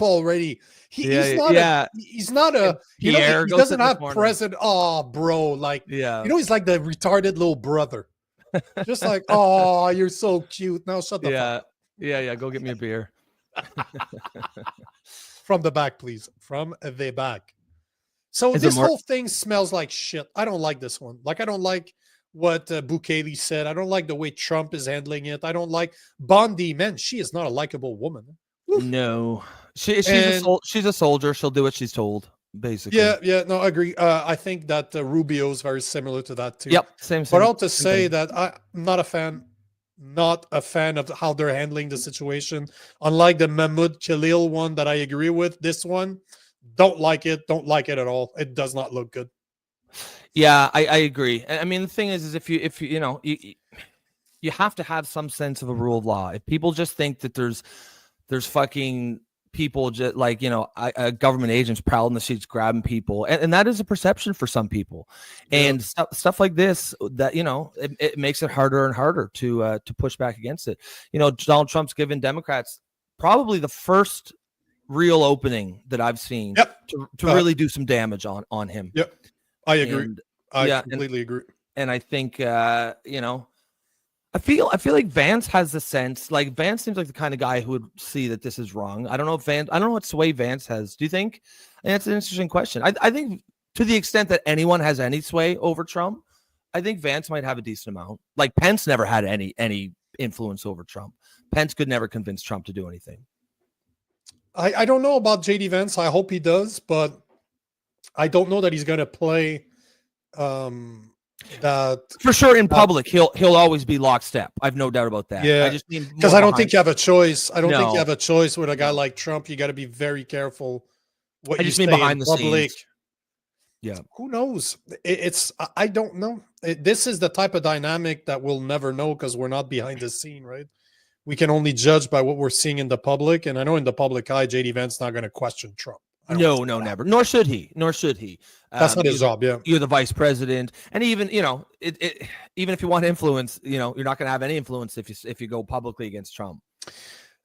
already. He's not a he doesn't have president. Oh, bro, he's like the retarded little brother. Just like, oh, you're so cute. Now shut the fuck up. Yeah. Go get me a beer. From the back, please. From the back. So this whole thing smells like shit. I don't like this one. I don't like what Bukele said. I don't like the way Trump is handling it. I don't like Bondi. Man, she is not a likable woman. No. She's a soldier. She'll do what she's told, basically. Yeah. No, I agree. I think that Rubio is very similar to that too. Yep, same. But I'll just say that I'm not a fan. Not a fan of how they're handling the situation. Unlike the Mahmoud Khalil one that I agree with, this one, don't like it. Don't like it at all. It does not look good. Yeah, I agree. I mean, the thing is if you have to have some sense of a rule of law. If people just think that there's fucking people just government agents prowling the streets grabbing people, and that is a perception for some people, and stuff like this that it makes it harder and harder to push back against it. Donald Trump's given Democrats probably the first real opening that I've seen to really do some damage on him. Yep, I agree. I completely agree. And I think I feel like Vance has the sense. Like Vance seems like the kind of guy who would see that this is wrong. I don't know what sway Vance has. Do you think? And that's an interesting question. I think to the extent that anyone has any sway over Trump, I think Vance might have a decent amount. Like Pence never had any influence over Trump. Pence could never convince Trump to do anything. I don't know about JD Vance. I hope he does, but I don't know that he's going to play that for sure in public. He'll always be lockstep. I've no doubt about that. Yeah, because I don't think you have a choice. I don't think you have a choice with a guy like Trump. You got to be very careful what you say behind in the public. Scenes. Yeah, who knows? I don't know. This is the type of dynamic that we'll never know because we're not behind the scene, right? we can only judge by what we're seeing in the public. And I know in the public eye, JD Vance not going to question Trump. No, never. Nor should he. That's not his job. Yeah, you're the vice president, and even even if you want influence, you're not going to have any influence if you go publicly against Trump.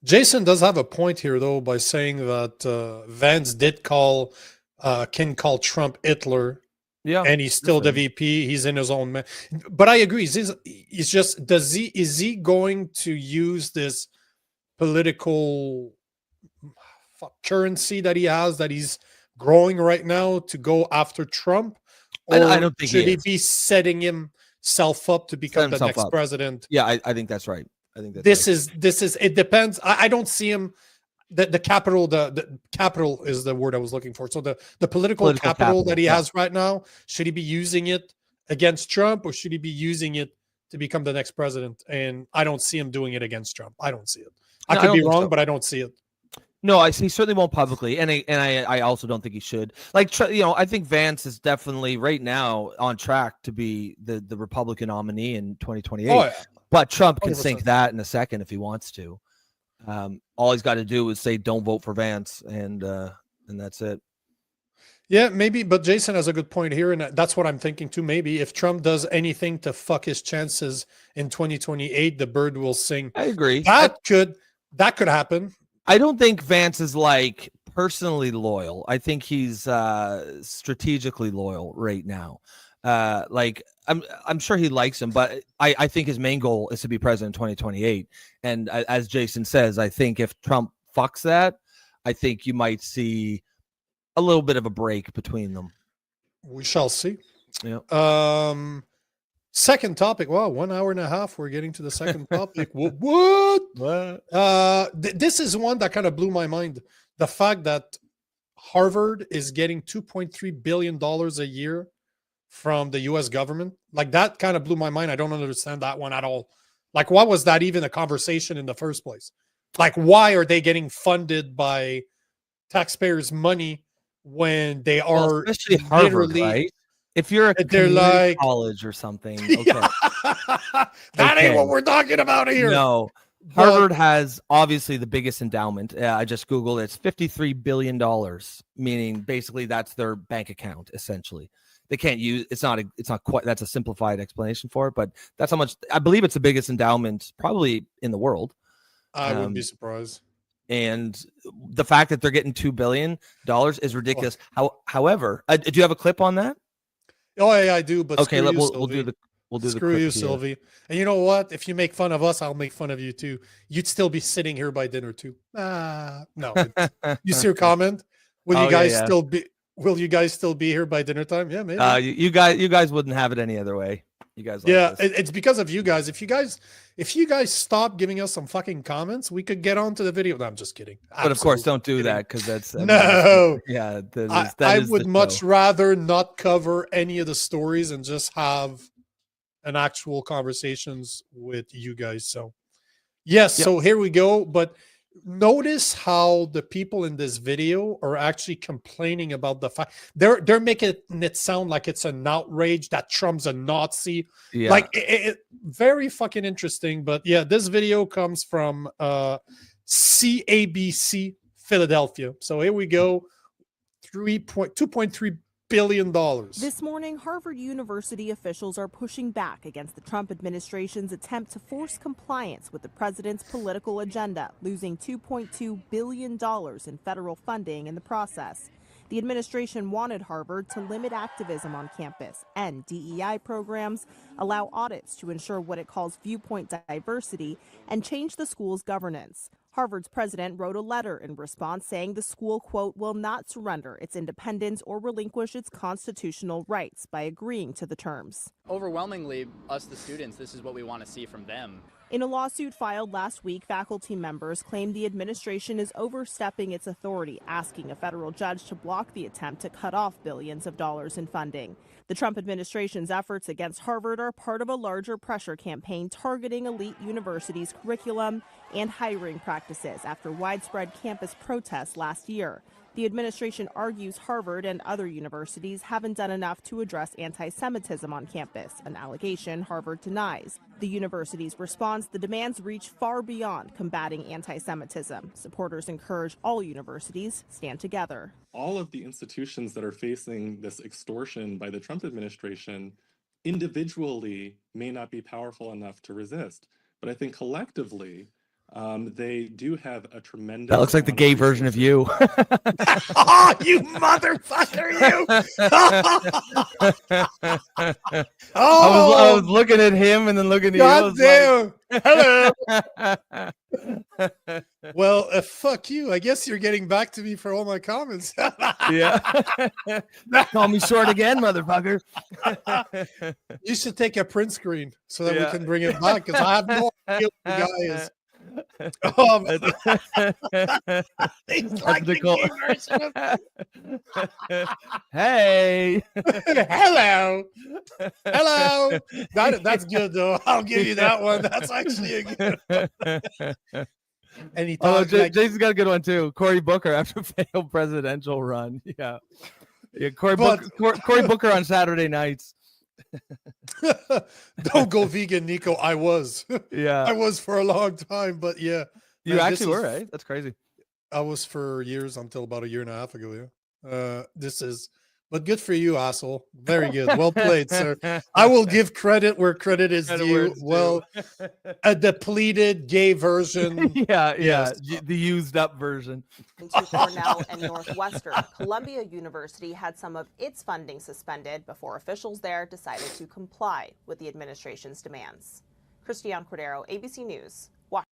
Jason does have a point here, though, by saying that Vance did can call Trump Hitler. Yeah, and he's still the VP. He's in his own man. But I agree. He's just is he going to use this political currency that he has, that he's growing right now, to go after Trump? Or I don't think should he be setting himself up to become the next president? Yeah, I think that's right. I think this is it depends. I don't see him. The capital, the capital is the word I was looking for. So the political capital that he has right now, should he be using it against Trump, or should he be using it to become the next president? And I don't see him doing it against Trump. I don't see it. I could be wrong, but I don't see it. No, he certainly won't publicly, and I also don't think he should. Like, I think Vance is definitely right now on track to be the Republican nominee in 2028. Oh, yeah. But Trump can 100%. Sink that in a second if he wants to. All he's got to do is say, "Don't vote for Vance," and that's it. Yeah, maybe. But Jason has a good point here, and that's what I'm thinking too. Maybe if Trump does anything to fuck his chances in 2028, the bird will sing. I agree. That could happen. I don't think Vance is like personally loyal. I think he's strategically loyal right now. Like I'm sure he likes him, but I think his main goal is to be president in 2028. And as Jason says, I think if Trump fucks that, I think you might see a little bit of a break between them. We shall see. Yeah. Second topic. Wow, 1 hour and a half. We're getting to the second topic. What? This is one that kind of blew my mind. The fact that Harvard is getting $2.3 billion a year from the U.S. government. Like, that kind of blew my mind. I don't understand that one at all. Like, why was that even a conversation in the first place? Like, why are they getting funded by taxpayers' money when they are especially Harvard, right? If you're a community college or something, okay. That ain't what we're talking about here. No, Harvard has obviously the biggest endowment. I just Googled it. It's $53 billion, meaning basically that's their bank account, essentially. They can't use it's not quite, that's a simplified explanation for it, but that's how much. I believe it's the biggest endowment probably in the world. I wouldn't be surprised. And the fact that they're getting $2 billion is ridiculous. However, do you have a clip on that? Oh yeah, I do. But okay, we'll do the screw you, Sylvie. And you know what? If you make fun of us, I'll make fun of you too. You'd still be sitting here by dinner too. No. You see your comment? Will you guys still be? Will you guys still be here by dinner time? Yeah, maybe. You guys wouldn't have it any other way. You guys. It's because of you guys. If you guys stop giving us some fucking comments, we could get on to the video. No, I'm just kidding. But of course, don't do that because that's no. Yeah, I would much rather not cover any of the stories and just have an actual conversations with you guys. So yes, so here we go. But notice how the people in this video are actually complaining about the fact they're making it sound like it's an outrage that Trump's a Nazi. Yeah. Like very fucking interesting. But yeah, this video comes from CABC Philadelphia. So here we go. $2.3 billion. This morning, Harvard University officials are pushing back against the Trump administration's attempt to force compliance with the president's political agenda, losing $2.2 billion in federal funding in the process. The administration wanted Harvard to limit activism on campus, end DEI programs, allow audits to ensure what it calls viewpoint diversity, and change the school's governance. Harvard's president wrote a letter in response saying the school, quote, will not surrender its independence or relinquish its constitutional rights by agreeing to the terms. Overwhelmingly, us, the students, this is what we want to see from them. In a lawsuit filed last week, faculty members claim the administration is overstepping its authority, asking a federal judge to block the attempt to cut off billions of dollars in funding. The Trump administration's efforts against Harvard are part of a larger pressure campaign targeting elite universities' curriculum and hiring practices after widespread campus protests last year. The administration argues Harvard and other universities haven't done enough to address anti-Semitism on campus, an allegation Harvard denies. The university's response: the demands reach far beyond combating anti-Semitism. Supporters encourage all universities stand together. All of the institutions that are facing this extortion by the Trump administration individually may not be powerful enough to resist, but I think collectively, they do have a tremendous... That looks like the gay version of you. Oh, you motherfucker, you! Oh, I was looking at him and then looking at God you. Damn! Hello. Well, fuck you. I guess you're getting back to me for all my comments. Yeah. Call me short again, motherfucker. You should take a print screen so that we can bring it back, because I have no idea what the guy is. He's like the gay version of... Hey. Hello. That's good though. I'll give you that one. That's actually a good one. And he Jason's got a good one too. Cory Booker after failed presidential run. Yeah. Cory Booker on Saturday nights. Don't go vegan, Nico. I was. Yeah. I was for a long time, but yeah. You Man, actually were, right? That's crazy. I was for years until about a year and a half ago. Yeah. But good for you, asshole. Very good. Well played, sir. I will give credit where credit is due. Well, a depleted gay version. Yeah. Yes. The used up version. To Cornell and Northwestern, Columbia University had some of its funding suspended before officials there decided to comply with the administration's demands. Christiane Cordero, ABC News, Washington.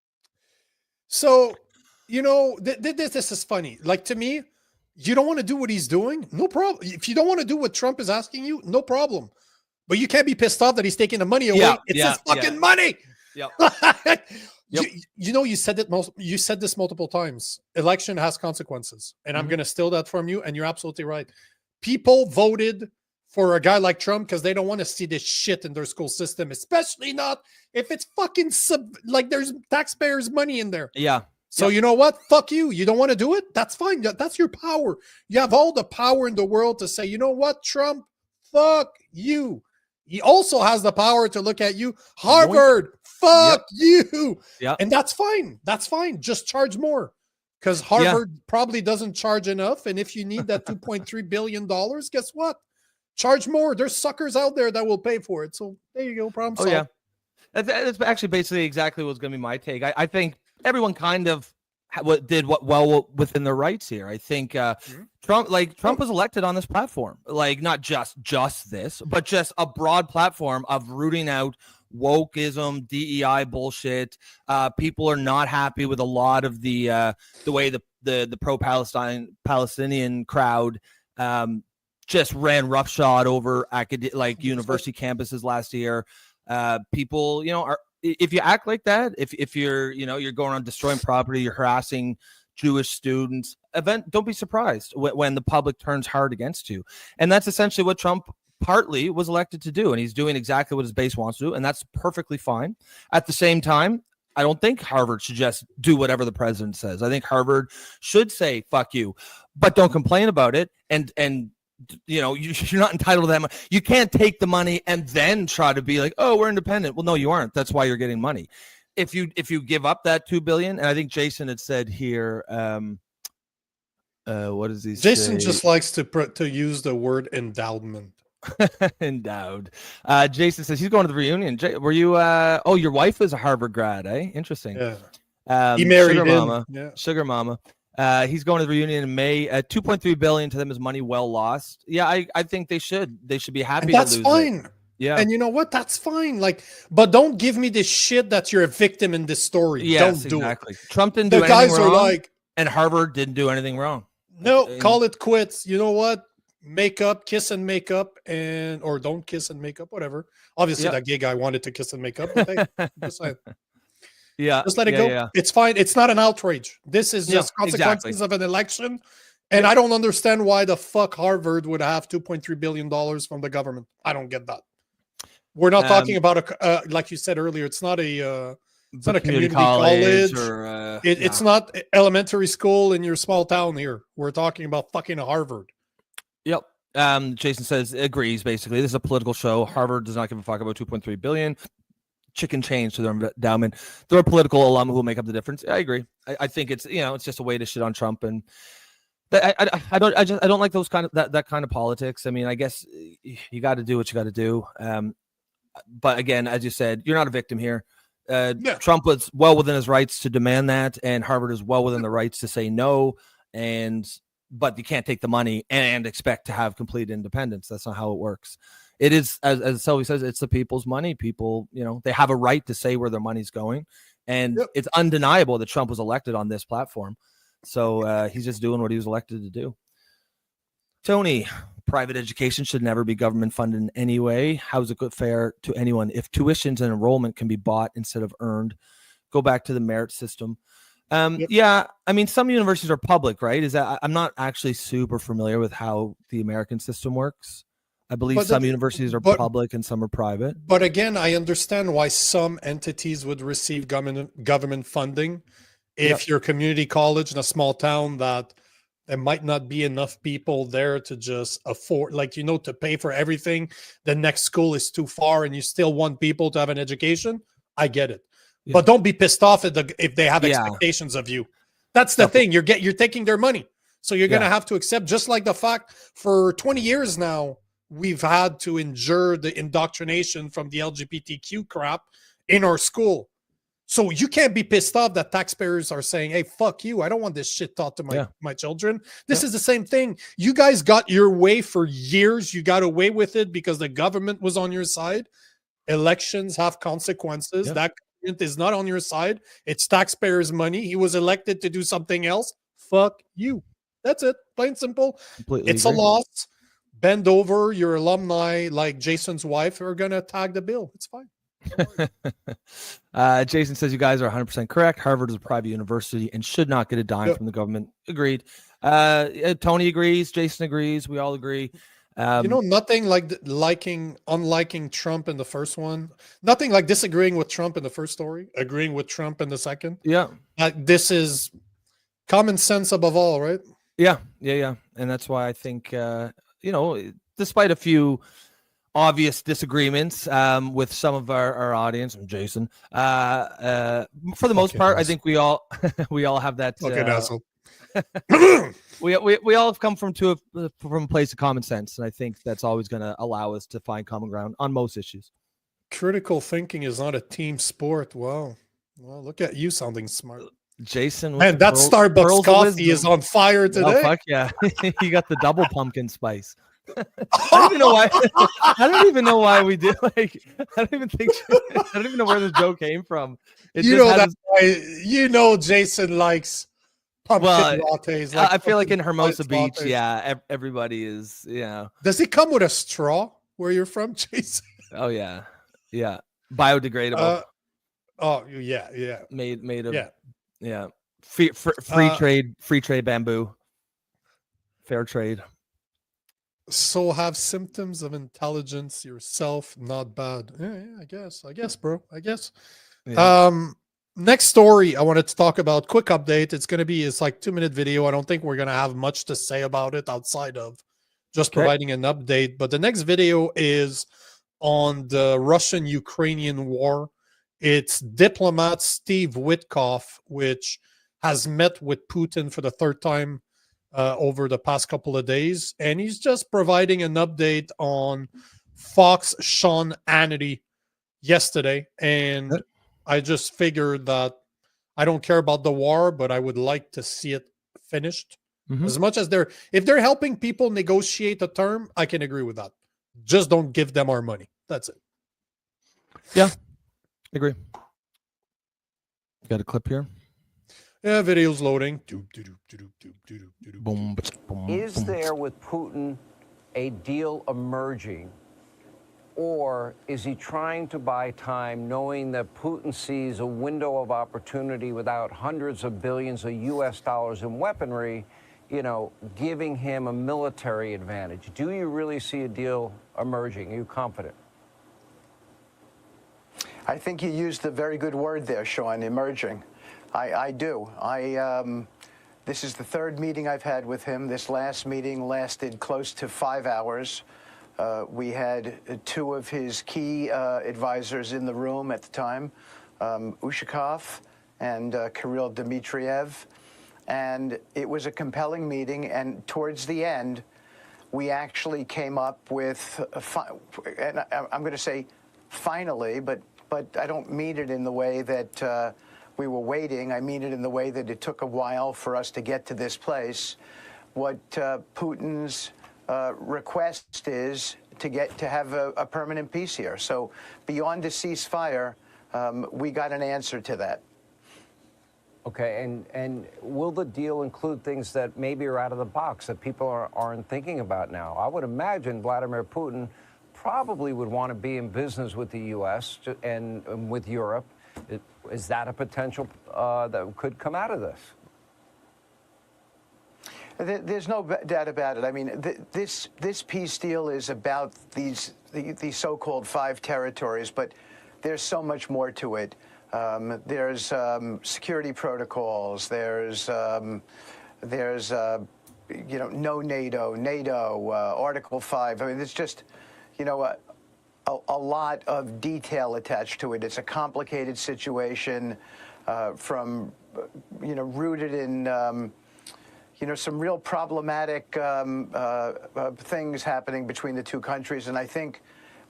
So, this is funny. Like, to me, you don't want to do what he's doing? No problem. If you don't want to do what Trump is asking you, no problem. But you can't be pissed off that he's taking the money away. Yeah, it's his fucking money. Yep. You said this multiple times. Election has consequences, and I'm going to steal that from you. And you're absolutely right. People voted for a guy like Trump because they don't want to see this shit in their school system, especially not if it's fucking like there's taxpayers' money in there. Yeah. So you know what? Fuck you. You don't want to do it? That's fine. That's your power. You have all the power in the world to say, you know what, Trump, fuck you. He also has the power to look at you. Harvard, fuck you. Yep. And that's fine. That's fine. Just charge more. Because Harvard probably doesn't charge enough. And if you need that $2.3 billion, guess what? Charge more. There's suckers out there that will pay for it. So there you go. Problem solved. Yeah. That's actually basically exactly what's going to be my take. I think everyone kind of did well within their rights here. I think Trump was elected on this platform, like not just this, but just a broad platform of rooting out wokeism, DEI bullshit. People are not happy with a lot of the way the pro-Palestinian crowd just ran roughshod over university campuses last year. People, are, if you act like that, if you're, you're going on destroying property, you're harassing Jewish students, don't be surprised when the public turns hard against you. And that's essentially what Trump partly was elected to do. And he's doing exactly what his base wants to do. And that's perfectly fine. At the same time, I don't think Harvard should just do whatever the president says. I think Harvard should say, fuck you, but don't complain about it. And you're not entitled to that money. You can't take the money and then try to be like, oh, we're independent. Well, no, you aren't. That's why you're getting money. If you give up that $2 billion, and I think Jason had said here, what does he say? Jason just likes to use the word endowment. Endowed. Jason says he's going to the reunion. Were you? Your wife is a Harvard grad, eh? Interesting. Yeah. He married Sugar Mama. He's going to the reunion in May. $2.3 billion to them is money well lost. Yeah, I think they should be happy. And that's to lose fine. It. Yeah, and you know what? That's fine. But don't give me this shit that you're a victim in this story. Yes, don't do exactly. it. Trump didn't do anything guys wrong. Are like, and Harvard didn't do anything wrong. No, call it quits. You know what? Make up, kiss and make up, or don't kiss and make up, whatever. Obviously, that gay guy wanted to kiss and make up. But hey, just saying. Yeah, just let it go. Yeah. It's fine. It's not an outrage. This is just consequences of an election. And I don't understand why the fuck Harvard would have $2.3 billion from the government. I don't get that. We're not talking about like you said earlier. It's not a It's not a community college. Or, it's not elementary school in your small town here. We're talking about fucking Harvard. Yep. Jason says agrees. Basically, this is a political show. Harvard does not give a fuck about 2.3 billion. Chicken change to their endowment. They're a political alum who will make up the difference. I agree. I think it's it's just a way to shit on Trump, and I don't like those kind of that kind of politics. I mean, I guess you got to do what you got to do. But again, as you said, you're not a victim here. Trump was well within his rights to demand that, and Harvard is well within the rights to say no. But you can't take the money and expect to have complete independence. That's not how it works. It is, as Sylvie says, it's the people's money. People, they have a right to say where their money's going. And it's undeniable that Trump was elected on this platform. So he's just doing what he was elected to do. Tony, private education should never be government funded in any way. How is it fair to anyone? If tuitions and enrollment can be bought instead of earned, go back to the merit system. Yeah, I mean, some universities are public, right? I'm not actually super familiar with how the American system works. I believe some universities are public and some are private. But again, I understand why some entities would receive government funding. If you're a community college in a small town, that there might not be enough people there to just afford, to pay for everything. The next school is too far and you still want people to have an education. I get it. Yeah. But don't be pissed off if they have expectations of you. That's the thing. You're taking their money. So you're going to have to accept, just like the fact for 20 years now, we've had to endure the indoctrination from the LGBTQ crap in our school. So you can't be pissed off that taxpayers are saying, hey, fuck you. I don't want this shit taught to my children. This is the same thing. You guys got your way for years. You got away with it because the government was on your side. Elections have consequences. That government is not on your side. It's taxpayers' money. He was elected to do something else. Fuck you. That's it. Plain simple. It's a loss. Bend over. Your alumni, like Jason's wife, are going to tag the bill. It's fine. Jason says you guys are 100% correct. Harvard is a private university and should not get a dime from the government. Agreed. Tony agrees. Jason agrees. We all agree. Nothing like unliking Trump in the first one. Nothing like disagreeing with Trump in the first story, agreeing with Trump in the second. Yeah. This is common sense above all, right? Yeah. And that's why I think, despite a few obvious disagreements with some of our audience and Jason, for the most part, I think we all have that. we all have come from a place of common sense, and I think that's always going to allow us to find common ground on most issues. Critical thinking is not a team sport. Wow. Well, look at you sounding smart, Jason. Man, that Starbucks coffee is on fire today. Oh, fuck yeah. You got the double pumpkin spice. I don't even know why. I don't even know why we did. I don't even know where the joke came from. Jason likes pumpkin lattes. I feel like in Hermosa Beach, lattes. Everybody is. Does it come with a straw where you're from, Jason? Oh yeah. Biodegradable. Yeah. Made of free trade bamboo. Fair trade. So have symptoms of intelligence yourself, not bad. Yeah, I guess, bro. I guess. Yeah. Next story I wanted to talk about, quick update. It's like 2-minute video. I don't think we're going to have much to say about it outside of just providing an update. But the next video is on the Russian-Ukrainian war. It's diplomat Steve Witkoff, which has met with Putin for the third time over the past couple of days, and he's just providing an update on Fox Sean Hannity yesterday. And I just figured that I don't care about the war, but I would like to see it finished. As much as if they're helping people negotiate a term, I can agree with that. Just don't give them our money. That's it. Yeah, agree. Got a clip here. Yeah, video's loading. Is there with Putin a deal emerging, or is he trying to buy time, knowing that Putin sees a window of opportunity without hundreds of billions of U.S. dollars in weaponry, giving him a military advantage? Do you really see a deal emerging? Are you confident? I think you used a very good word there, Sean, emerging. I do. This is the third meeting I've had with him. This last meeting lasted close to 5 hours. We had two of his key advisors in the room at the time, Witkoff and Kirill Dmitriev. And it was a compelling meeting. And towards the end, we actually came up with, and I'm going to say finally, but I don't mean it in the way that we were waiting. I mean it in the way that it took a while for us to get to this place. What Putin's request is to have a permanent peace here. So beyond a ceasefire, we got an answer to that. Okay, and will the deal include things that maybe are out of the box that people aren't thinking about now? I would imagine Vladimir Putin probably would want to be in business with the U.S. and with Europe. Is that a potential that could come out of this? There's no doubt about it. I mean, this peace deal is about these so-called 5 territories, but there's so much more to it. There's security protocols. There's no NATO, Article 5. I mean, it's just, a lot of detail attached to it. It's a complicated situation, rooted in, some real problematic things happening between the two countries. And I think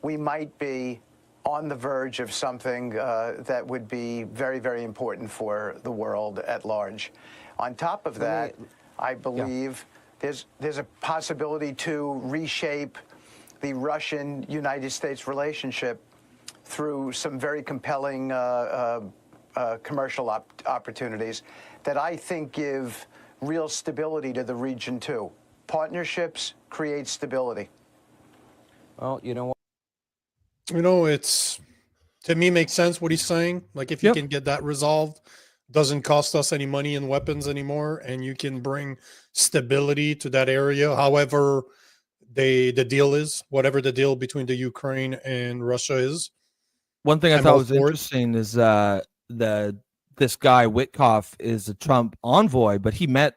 we might be on the verge of something that would be very, very important for the world at large. On top of that, I believe there's a possibility to reshape the Russian-United States relationship through some very compelling commercial opportunities that I think give real stability to the region, too. Partnerships create stability. Well, you know what? It's, to me, makes sense what he's saying. Like, if you can get that resolved, doesn't cost us any money and weapons anymore, and you can bring stability to that area. However, the deal is, whatever the deal between the Ukraine and Russia is. One thing I thought was interesting is this guy Witkoff is a Trump envoy, but he met.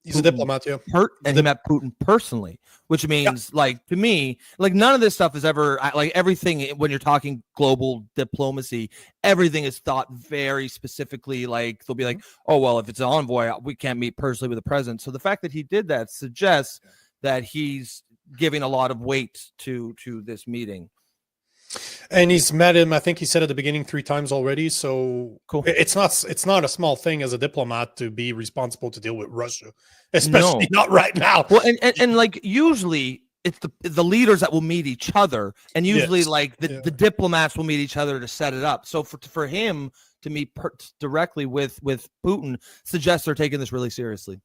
He's a diplomat, yeah. And he met Putin personally, which means, like, to me, like, none of this stuff is ever, like, everything, when you're talking global diplomacy, everything is thought very specifically. Like, they'll be like, oh, well, if it's an envoy, we can't meet personally with the president. So the fact that he did that suggests that he's giving a lot of weight to this meeting. And he's met him, I think he said at the beginning 3 times already. So cool. It's not a small thing as a diplomat to be responsible to deal with Russia, especially not right now. Well, and like, usually it's the leaders that will meet each other, and usually like the diplomats will meet each other to set it up. So for him to meet directly with Putin suggests they're taking this really seriously.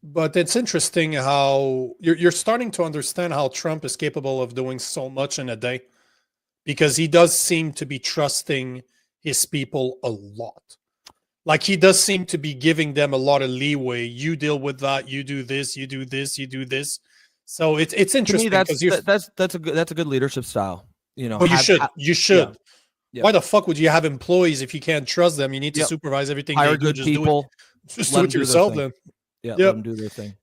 But it's interesting how you're starting to understand how Trump is capable of doing so much in a day, because he does seem to be trusting his people a lot. Like, he does seem to be giving them a lot of leeway. You deal with that. You do this. You do this. You do this. So it's interesting. To me, that's a good leadership style. Well, you should. Yeah. Why the fuck would you have employees if you can't trust them? You need to supervise everything. Hire good people. Just do it yourself then. Yeah, let them do their thing.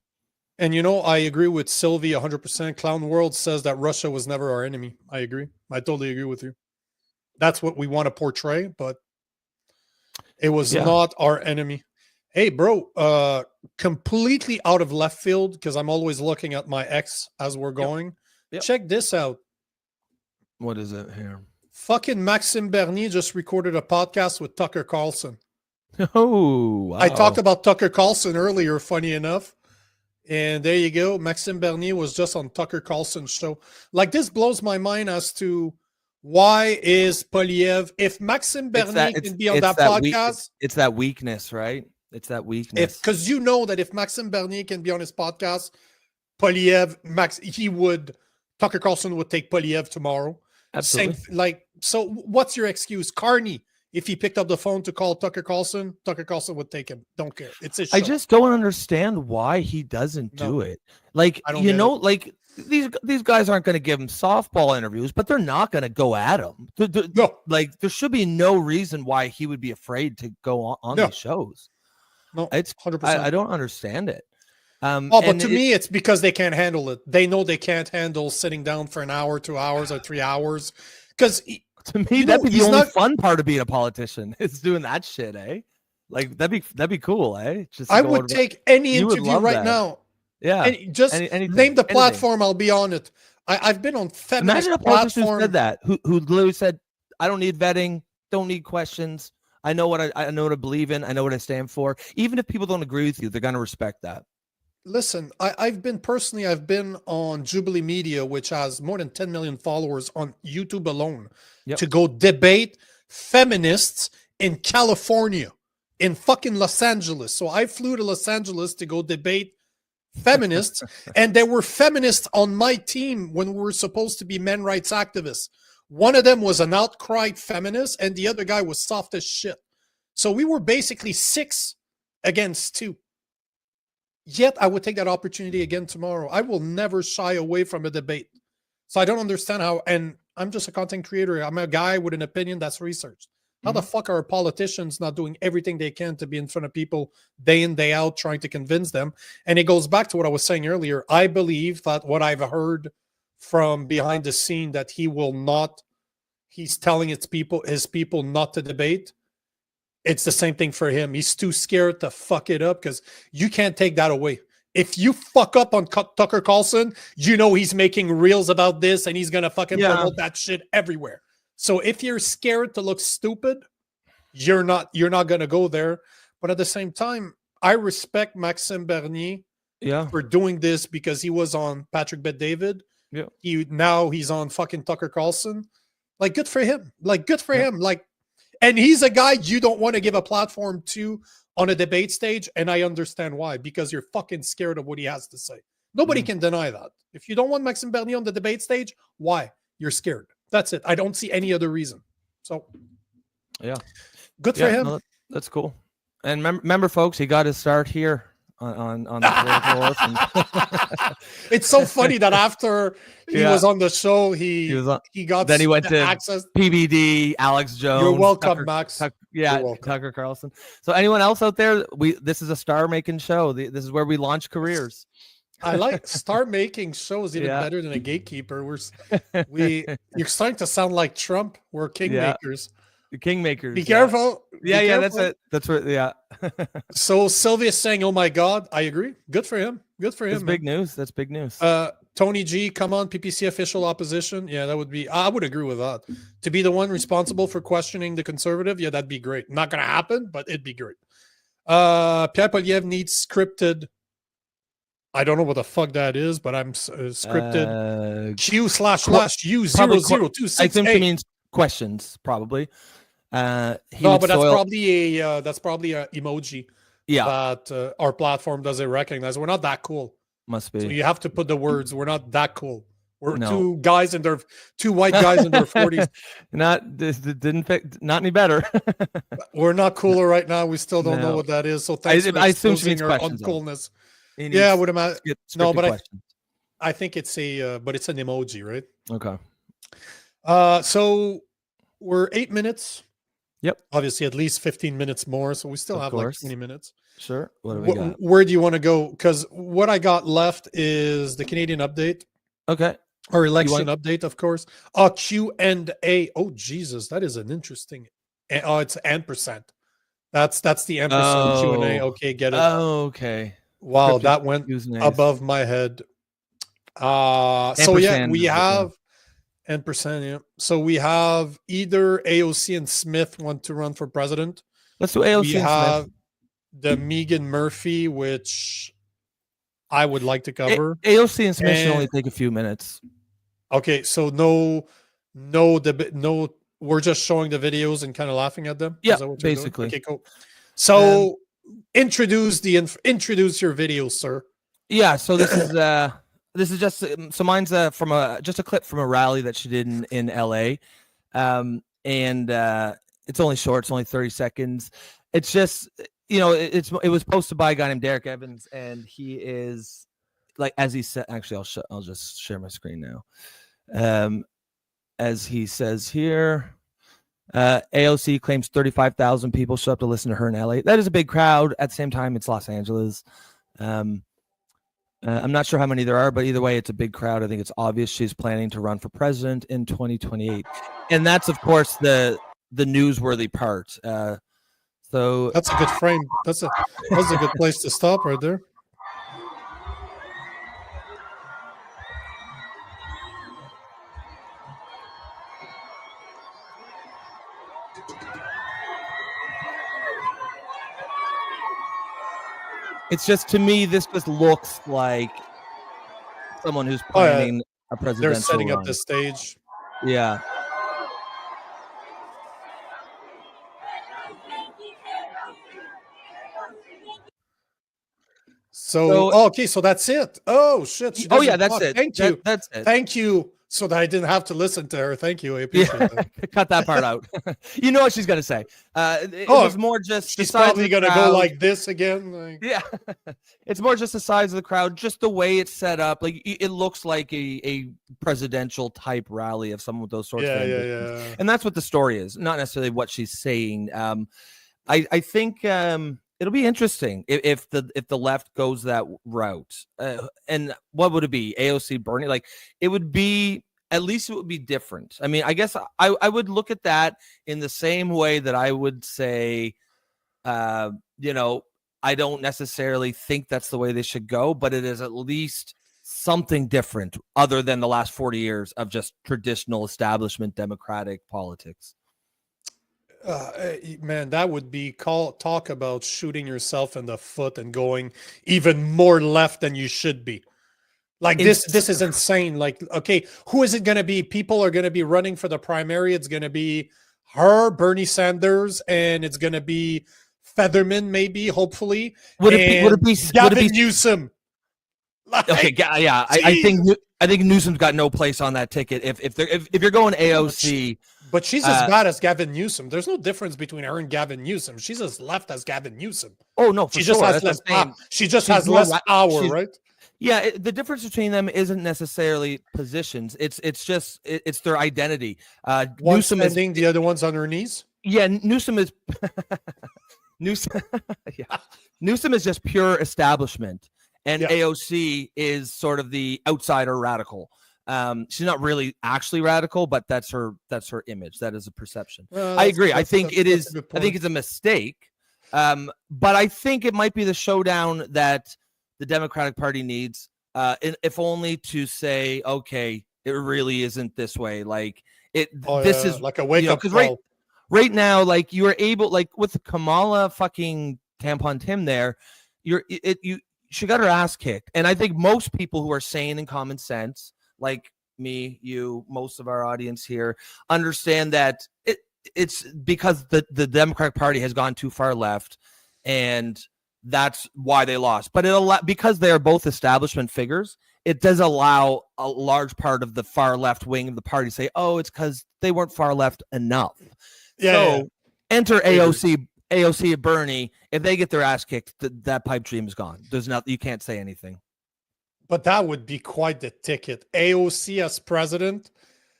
And I agree with Sylvie 100%. Clown World says that Russia was never our enemy. I agree. I totally agree with you. That's what we want to portray, but it was not our enemy. Hey, bro, completely out of left field, because I'm always looking at my X as we're going. Yep. Check this out. What is it here? Fucking Maxime Bernier just recorded a podcast with Tucker Carlson. Oh, wow. I talked about Tucker Carlson earlier, funny enough. And there you go. Maxime Bernier was just on Tucker Carlson's show. Like, this blows my mind as to why is Poliev, if Maxime Bernier can be on that podcast. It's that weakness, right? It's that weakness. Because you know that if Maxime Bernier can be on his podcast, Poliev, Tucker Carlson would take Poliev tomorrow. Absolutely. So what's your excuse? Carney. If he picked up the phone to call Tucker Carlson would take him. Don't care. It's his show. I just don't understand why he doesn't do it. Like, these guys aren't going to give him softball interviews, but they're not going to go at him. No, like there should be no reason why he would be afraid to go on these shows. No, it's 100%. I don't understand it. But to me, it's because they can't handle it. They know they can't handle sitting down for an hour, 2 hours, or 3 hours. Because to me, that'd be the only fun part of being a politician. Is doing that shit, eh? Like that'd be cool, eh? Just I would take any interview right now. Yeah, and just name the platform. I'll be on it. I've been on feminist Imagine a politician platform. who said that, who literally said, "I don't need vetting, don't need questions. I know what I know what I believe in. I know what I stand for. Even if people don't agree with you, they're gonna respect that." Listen, I've been on Jubilee Media, which has more than 10 million followers on YouTube alone, to go debate feminists in California, in fucking Los Angeles. So I flew to Los Angeles to go debate feminists, and there were feminists on my team when we were supposed to be men rights activists. One of them was an outright feminist, and the other guy was soft as shit. So we were basically 6 against 2. Yet I would take that opportunity again tomorrow. I will never shy away from a debate. So I don't understand how, and I'm just a content creator. I'm a guy with an opinion that's researched. How the fuck are politicians not doing everything they can to be in front of people day in, day out, trying to convince them? And it goes back to what I was saying earlier. I believe that what I've heard from behind the scene, that he's telling his people not to debate. It's the same thing for him. He's too scared to fuck it up, because you can't take that away. If you fuck up on Tucker Carlson, you know he's making reels about this, and he's going to fucking promote that shit everywhere. So if you're scared to look stupid, you're not going to go there. But at the same time, I respect Maxime Bernier for doing this, because he was on Patrick Bet-David. Yeah. Now he's on fucking Tucker Carlson. Like, good for him. And he's a guy you don't want to give a platform to on a debate stage, and I understand why, because you're fucking scared of what he has to say. Nobody can deny that. If you don't want Maxime Bernier on the debate stage, why? You're scared. That's it. I don't see any other reason. So, good for him. No, that's cool. And remember, folks, he got his start here on the floor. It's so funny that after he was on the show, he got then he went to access. PBD, Alex Jones. You're welcome, Max. Tucker Carlson. So anyone else out there, this is a star-making show. This is where we launch careers. I like star-making shows even better than a gatekeeper. You're starting to sound like Trump. We're kingmakers. The kingmakers. Be careful. Yeah, that's it. That's right. Yeah. So Sylvia's saying, "Oh my God," I agree. Good for him. Good for him. That's big news. That's big news. Tony G, come on, PPC official opposition. Yeah, that would be. I would agree with that. To be the one responsible for questioning the conservative. Yeah, that'd be great. Not going to happen, but it'd be great. Pierre Poliev needs scripted. I don't know what the fuck that is, but I'm scripted. Q//U0026. I think it means questions, probably. But that's probably a emoji. Yeah, that our platform doesn't recognize. We're not that cool. Must be. So you have to put the words. We're not that cool. We're two white guys in their 40s. Not any better. We're not cooler right now. We still don't know what that is. So thanks for exposing our uncoolness. Yeah, I would imagine. No, but I think it's but it's an emoji, right? Okay. So we're 8 minutes. Yep. Obviously, at least 15 minutes more. So we still have like 20 minutes. Sure. What do we got? Where do you want to go? Because what I got left is the Canadian update. Okay. Or election update, of course. Q&A. Oh, Jesus. That is an interesting. Oh, it's ampersand. That's the ampersand Q&A. Okay, get it. Oh, okay. Wow, that went above my head. So yeah, we have ampersand. Yeah. So we have either AOC and Smith want to run for president. Let's do AOC we and have Smith. The Meghan Murphy, which I would like to cover. AOC and Smith should only take a few minutes. Okay, so no. We're just showing the videos and kind of laughing at them. Yeah, Is that what you're basically. doing? Okay, cool. So introduce your video, sir. Yeah. So this is just so mine's from just a clip from a rally that she did in LA, and it's only short. It's only 30 seconds. It's just it was posted by a guy named Derek Evans, and he is like as he said, actually, I'll just share my screen now. As he says here, AOC claims 35,000 people show up to listen to her in LA. That is a big crowd. At the same time, it's Los Angeles. I'm not sure how many there are, but either way, it's a big crowd. I think it's obvious she's planning to run for president in 2028, and that's of course the newsworthy part. So that's a good frame. That's a good place to stop right there. It's just, to me, this just looks like someone who's planning a presidential They're setting run. up the stage. Yeah. So okay, so that's it. Oh shit. She Oh yeah, doesn't that's talk. it. Thank you. That's it. Thank you. So that I didn't have to listen to her. Thank you. I appreciate that. Cut that part out. You know what she's gonna say. It was more just she's probably gonna go like this again. Like. Yeah. It's more just the size of the crowd, just the way it's set up. Like it looks like a presidential type rally of someone with those sorts of ambitions. Yeah. And that's what the story is, not necessarily what she's saying. I think it'll be interesting if the left goes that route. And what would it be? AOC Bernie? Like it would be, at least it would be different. I mean, I guess I would look at that in the same way that I would say, I don't necessarily think that's the way they should go, but it is at least something different other than the last 40 years of just traditional establishment Democratic politics. Man, that would be talk about shooting yourself in the foot and going even more left than you should be. Like this is insane. Like, okay, who is it going to be? People are going to be running for the primary. It's going to be her, Bernie Sanders, and it's going to be Featherman, maybe, hopefully. Would it be Gavin Newsom? Like, okay, yeah, I think Newsom's got no place on that ticket. If you're going AOC, but she's as bad as Gavin Newsom. There's no difference between her and Gavin Newsom. She's as left as Gavin Newsom. Oh no, she just has less. She just has less power, right? Yeah, the difference between them isn't necessarily positions. It's their identity. Newsom standing, the other one's on her knees. Yeah, Newsom is Newsom. Yeah, Newsom is just pure establishment. And AOC is sort of the outsider radical. She's not really actually radical, but that's her image. That is a perception. I agree. I think it is. I think it's a mistake. But I think it might be the showdown that the Democratic Party needs, if only to say, okay, it really isn't this way. Like it. This is like a wake up call. Right now, like you are able, like with Kamala fucking tampon Tim there, she got her ass kicked. And I think most people who are sane and common sense, like me, you, most of our audience here, understand that it's because the Democratic Party has gone too far left, and that's why they lost. But because they are both establishment figures, it does allow a large part of the far left wing of the party to say, oh, it's because they weren't far left enough. Enter AOC and Bernie. If they get their ass kicked, that pipe dream is gone. There's not. You can't say anything. But that would be quite the ticket. AOC as president,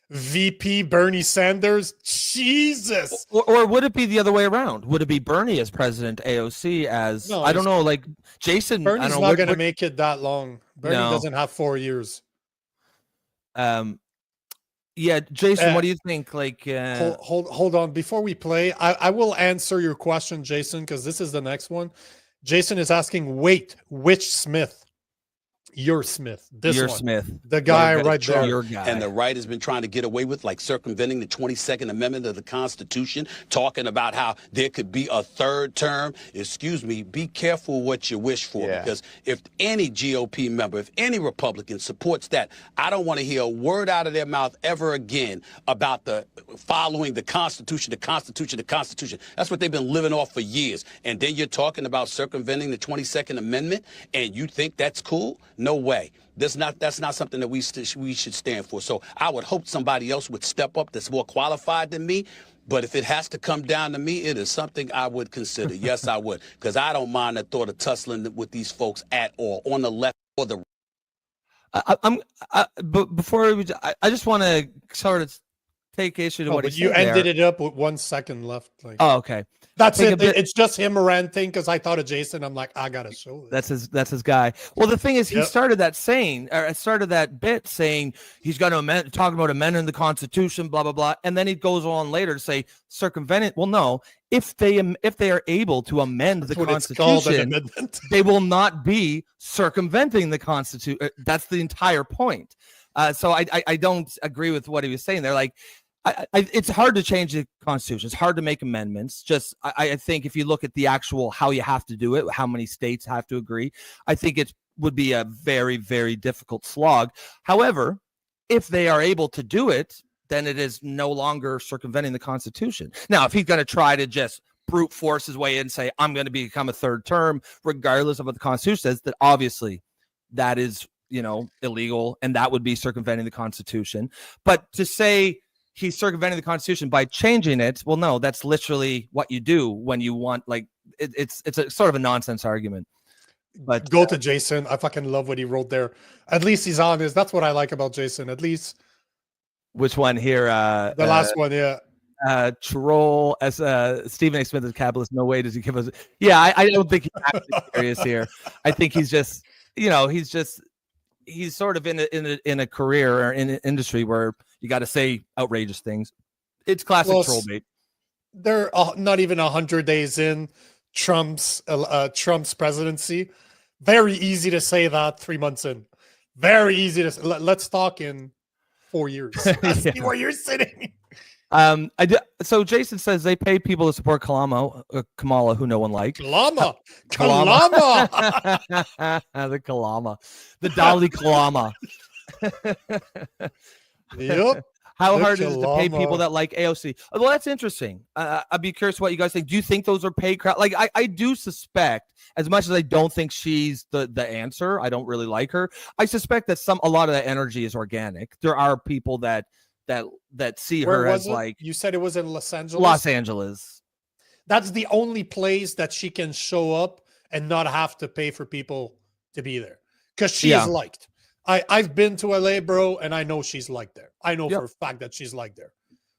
VP Bernie Sanders. Jesus. Or would it be the other way around? Would it be Bernie as president, AOC as? No, I don't know. Like Jason. Bernie's not going to make it that long. Bernie doesn't have 4 years. Yeah, Jason, what do you think? Like, hold on. Before we play, I will answer your question, Jason, because this is the next one. Jason is asking, wait, which Smith? Your Smith. Your Smith. The guy right there. Your guy. And the right has been trying to get away with, like circumventing the 22nd Amendment of the Constitution, talking about how there could be a third term. Excuse me, be careful what you wish for, because if any GOP member, if any Republican supports that, I don't want to hear a word out of their mouth ever again about the following the Constitution, the Constitution, the Constitution. That's what they've been living off for years. And then you're talking about circumventing the 22nd Amendment, and you think that's cool? No way. That's not something that we should stand for. So I would hope somebody else would step up that's more qualified than me. But if it has to come down to me, it is something I would consider. Yes, I would, because I don't mind the thought of tussling with these folks at all, on the left or the right. But before I just want to sort of take issue to what but you ended it up with 1 second left. Like, oh, okay. That's it. It's just him ranting because I thought of Jason. I'm like, I gotta show this. That's his guy. Well, the thing is, he started that bit saying he's going to amend, talking about amending the Constitution, blah blah blah, and then he goes on later to say circumvent it. Well, no, if they are able to amend the Constitution, they will not be circumventing the Constitution. That's the entire point. So I don't agree with what he was saying there. Like, it's hard to change the Constitution. It's hard to make amendments. Just I think if you look at the actual how you have to do it, how many states have to agree, I think it would be a very, very difficult slog. However, if they are able to do it, then it is no longer circumventing the Constitution. Now, if he's going to try to just brute force his way in and say, I'm going to become a third term, regardless of what the Constitution says, that obviously that is, illegal, and that would be circumventing the Constitution. But to say he's circumventing the Constitution by changing it, well, no, that's literally what you do when you want, like, it's a sort of a nonsense argument. But go to Jason. I fucking love what he wrote there. At least he's honest. That's what I like about Jason. At least. Which one here? The last one, yeah. Troll as Stephen A. Smith is capitalist. No way does he give us. Yeah, I don't think he's actually serious here. I think he's just, he's sort of in a career or in an industry where you got to say outrageous things. It's classic troll bait. They're not even 100 days in Trump's presidency. Very easy to say that 3 months in. Very easy to. Let's talk in 4 years. See where you're sitting. So Jason says they pay people to support Kamala, who no one likes. Kalama. The Kalama. The Dalai Kalama. Yep. How hard is it to pay people that like AOC? Well, that's interesting. I'd be curious what you guys think. Do you think those are paid crowd? Like, I do suspect, as much as I don't think she's the answer, I don't really like her. I suspect that a lot of that energy is organic. There are people that see her as like. You said it was in Los Angeles. Los Angeles. That's the only place that she can show up and not have to pay for people to be there, because she is liked. I've been to LA, bro, and I know she's liked there. I know for a fact that she's liked there.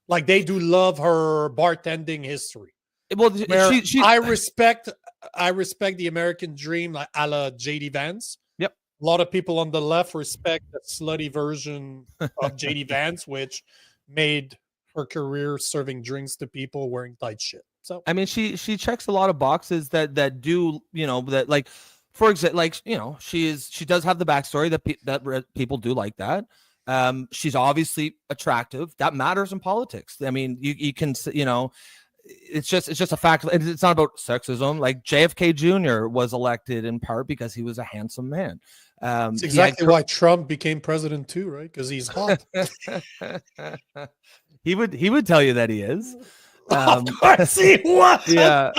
Like, they do love her bartending history. Well, I respect the American dream, like a la JD Vance. Yep. A lot of people on the left respect the slutty version of JD Vance, which made her career serving drinks to people wearing tight shit. So I mean, she checks a lot of boxes that do, that, like, for example, like, she does have the backstory that people do like that. She's obviously attractive. That matters in politics. I mean, you can, it's just a fact. It's not about sexism. Like, JFK Jr. was elected in part because he was a handsome man. It's exactly why Trump became president too, right? Because he's hot. He would tell you that he is. Of course he was. Yeah.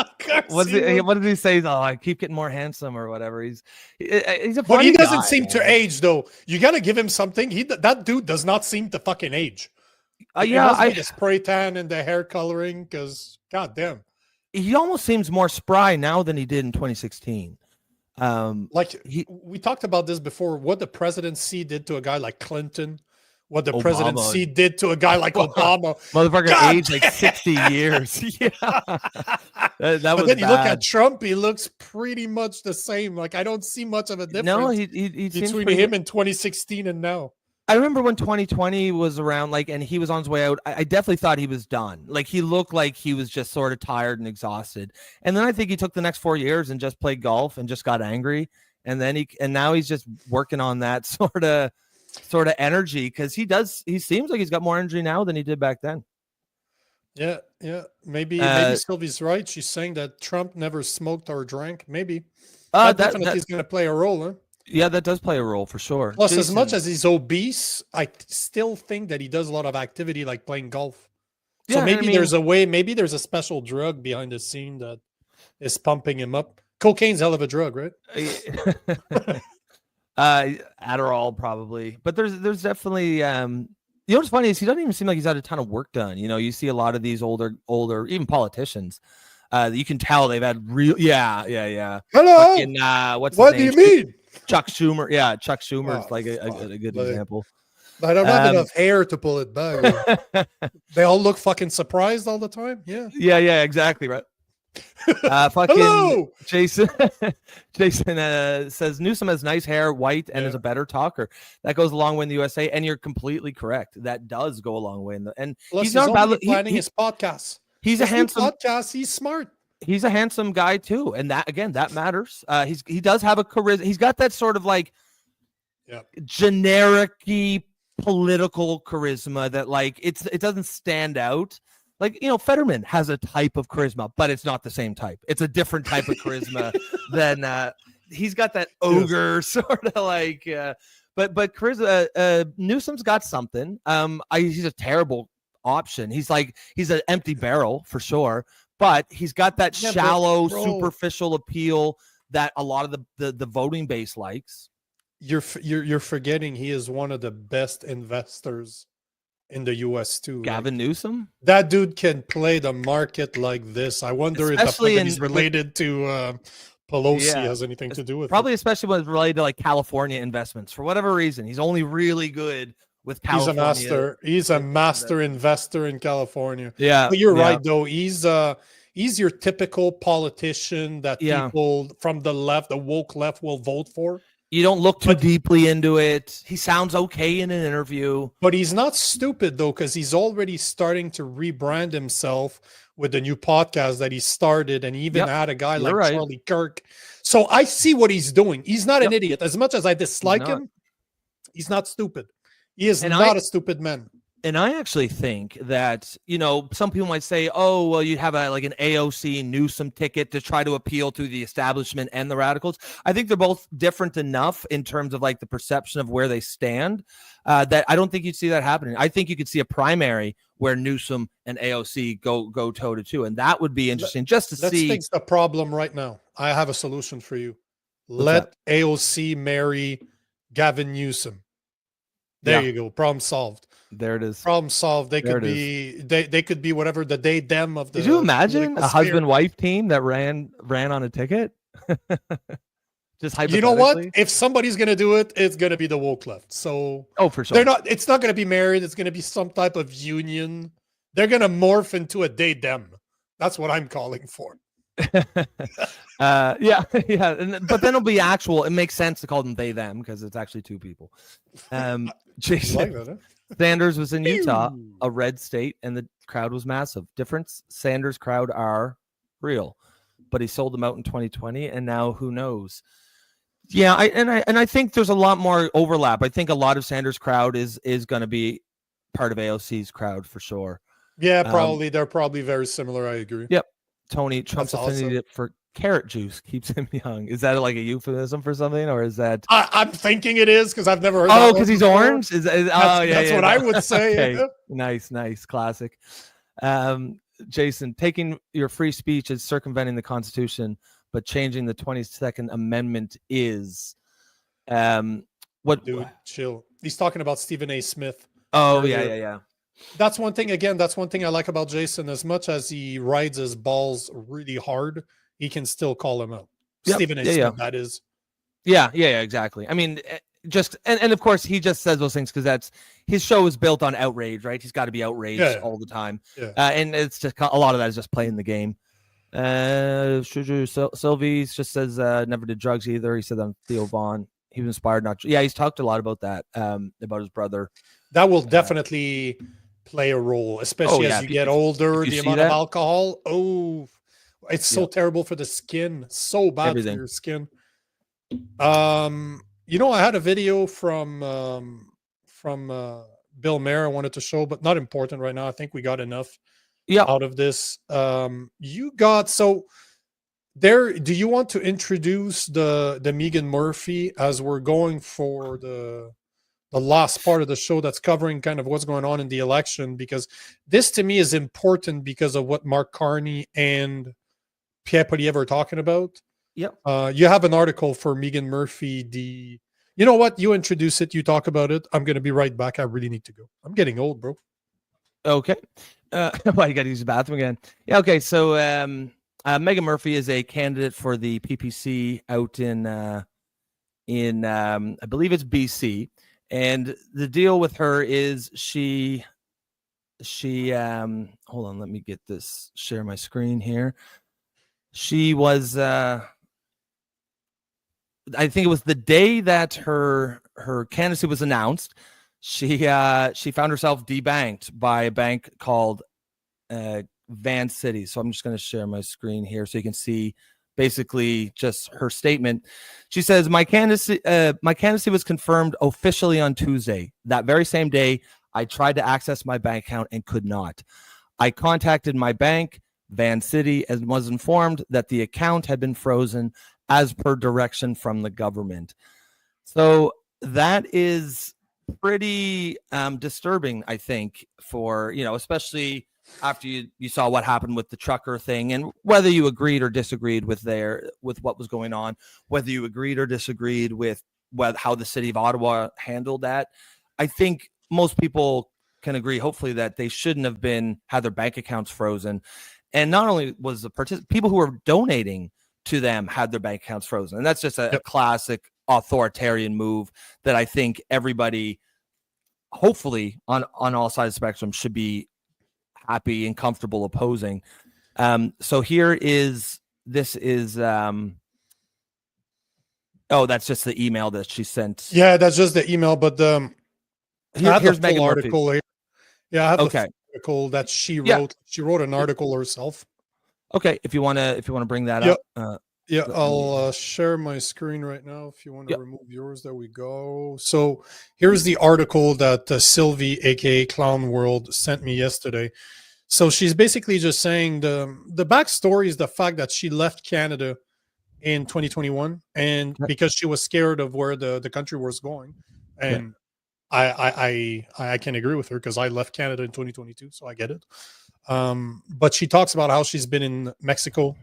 What did he say? Oh, I keep getting more handsome or whatever. He's a funny But he doesn't guy, seem to age, though. You got to give him something. That dude does not seem to fucking age. The spray tan and the hair coloring, because goddamn, he almost seems more spry now than he did in 2016. We talked about this before. What the presidency did to a guy like Clinton. What the presidency did to a guy like Obama. Motherfucker aged like 60 years. Yeah. But then you look at Trump, he looks pretty much the same. Like, I don't see much of a difference between him in 2016 and now. I remember when 2020 was around, like, and he was on his way out, I definitely thought he was done. Like, he looked like he was just sort of tired and exhausted. And then I think he took the next 4 years and just played golf and just got angry. And then now he's just working on that sort of energy, because he seems like he's got more energy now than he did back then. Yeah. Maybe Sylvie's right. She's saying that Trump never smoked or drank. Maybe that definitely is going to play a role, huh? Yeah, that does play a role for sure. Plus, as much as he's obese, I still think that he does a lot of activity like playing golf. So there's a way, maybe there's a special drug behind the scene that is pumping him up. Cocaine's a hell of a drug, right? Adderall probably, but there's definitely what's funny is he doesn't even seem like he's had a ton of work done. You see a lot of these older even politicians, you can tell they've had real hello, fucking, what do you mean? Chuck Schumer. Yeah, Chuck Schumer is like a good example. I don't have enough hair to pull it back. They all look fucking surprised all the time. Yeah. Yeah, exactly right. Fucking Hello! Jason says Newsom has nice hair, white, and is a better talker. That goes a long way in the USA, and you're completely correct. That does go a long way and plus, he's not planning his podcast. He's a handsome podcast. He's smart. He's a handsome guy too, and that matters. He does have a charisma. He's got that sort of like generic-y political charisma that like it doesn't stand out. Like, Fetterman has a type of charisma, but it's not the same type. It's a different type of charisma than he's got that ogre sort of like. But charisma. Newsom's got something. He's a terrible option. He's an empty barrel for sure, but he's got that shallow, superficial appeal that a lot of the voting base likes. You're forgetting he is one of the best investors in the US too. Gavin Newsom? That dude can play the market like this. I wonder if the fact that he's related to Pelosi has anything to do with probably it. Especially when it's related to like California investments. For whatever reason, he's only really good with California. He's a master investor in California. Yeah. But you're right though. He's your typical politician that people from the left, the woke left, will vote for. You don't look too deeply into it. He sounds okay in an interview. But he's not stupid, though, because he's already starting to rebrand himself with the new podcast that he started. And he even had a guy like Charlie Kirk. So I see what he's doing. He's not an idiot. As much as I dislike him, he's not stupid. He is not a stupid man. And I actually think that, some people might say, oh, well, you have an AOC Newsom ticket to try to appeal to the establishment and the radicals. I think they're both different enough in terms of like the perception of where they stand that I don't think you'd see that happening. I think you could see a primary where Newsom and AOC go toe to toe. And that would be interesting just to see. Let's fix the problem right now. I have a solution for you. Let AOC marry Gavin Newsom. There you go. Problem solved. There it is. Problem solved. They could be whatever the they them of the. Did you imagine a husband-wife team that ran on a ticket? Just hypothetically. You know what? If somebody's gonna do it, it's gonna be the woke left. So for sure. It's not gonna be married. It's gonna be some type of union. They're gonna morph into a they them. That's what I'm calling for. But then it'll be actual. It makes sense to call them they them because it's actually two people. Jason like that, huh? Sanders was in Utah, a red state, and the crowd was massive. Difference: Sanders crowd are real, but he sold them out in 2020, and now who knows? Yeah, I think there's a lot more overlap. I think a lot of Sanders crowd is going to be part of AOC's crowd for sure. Yeah, probably they're probably very similar. I agree. Yep. Tony, Trump's affinity for carrot juice keeps him young. Is that like a euphemism for something, or is that? I'm thinking it is because I've never heard. Oh, because he's orange. That's what I would say. Okay. Nice, classic. Jason, taking your free speech is circumventing the Constitution, but changing the 22nd Amendment is. What? Dude, chill. He's talking about Stephen A. Smith. Oh yeah. That's one thing. Again, that's one thing I like about Jason. As much as he rides his balls really hard, he can still call him out. Stephen A. Smith, that is. Yeah, exactly. I mean, and of course he just says those things because that's his show is built on outrage, right? He's got to be outraged all the time, and it's just a lot of that is just playing the game. Sylvie just says never did drugs either. He said on Theo Vaughn. He was inspired not. Yeah, he's talked a lot about that, about his brother. That will definitely play a role, especially as you get older. The amount of alcohol. Oh, it's so terrible for the skin. So bad for your skin. I had a video from Bill Maher I wanted to show, but not important right now. I think we got enough out of this. Do you want to introduce the Meghan Murphy as we're going for the last part of the show that's covering kind of what's going on in the election? Because this to me is important because of what Mark Carney and Pierre Poilievre are talking about. Yep. You have an article for Meghan Murphy. You know what? You introduce it. You talk about it. I'm going to be right back. I really need to go. I'm getting old, bro. Okay. You got to use the bathroom again. Yeah. Okay. So Meghan Murphy is a candidate for the PPC out in in I believe it's BC, and the deal with her is she hold on, let me get this, share my screen here. She was I think it was the day that her candidacy was announced. She found herself debanked by a bank called Van City. So I'm just going to share my screen here so you can see basically just her statement. She says, my candidacy was confirmed officially on Tuesday. That very same day, I tried to access my bank account and could not. I contacted my bank, Van City, and was informed that the account had been frozen as per direction from the government. So that is pretty disturbing, I think, for, especially after you saw what happened with the trucker thing, and whether you agreed or disagreed with what was going on, whether you agreed or disagreed with how the city of Ottawa handled that. I think most people can agree, hopefully, that they shouldn't have had their bank accounts frozen. And not only was the people who were donating to them had their bank accounts frozen. And that's just a classic authoritarian move that I think everybody, hopefully on all sides of the spectrum, should be happy and comfortable opposing. So this is that's just the email that she sent. Yeah, that's just the email, but here's Meghan article Murphy. here. Yeah, I have the article that she wrote. Yeah. She wrote an article herself. Okay, if you want to bring that up. I'll share my screen right now if you want to remove yours. There we go. So here's the article that Sylvie, aka Clown World, sent me yesterday. So she's basically just saying the backstory is the fact that she left Canada in 2021, and because she was scared of where the country was going. And I can agree with her, because I left Canada in 2022, so I get it. But she talks about how she's been in Mexico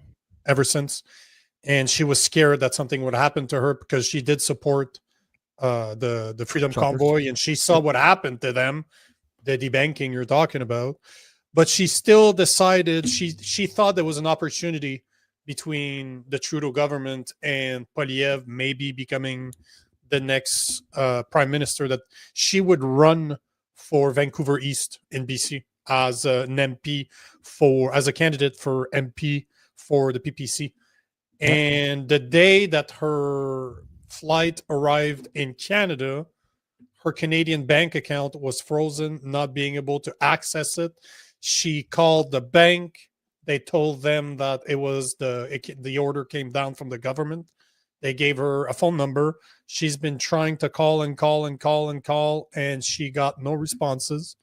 ever since, and she was scared that something would happen to her because she did support the Freedom Convoy, and she saw what happened to them, the debanking you're talking about. But she still decided she thought there was an opportunity between the Trudeau government and Poilievre maybe becoming the next prime minister, that she would run for Vancouver East in BC as an MP as a candidate for MP for the PPC. And the day that her flight arrived in Canada, her Canadian bank account was frozen, not being able to access it. She called the bank. They told them that it was the order came down from the government. They gave her a phone number. She's been trying to call and call and call and call, and she got no responses.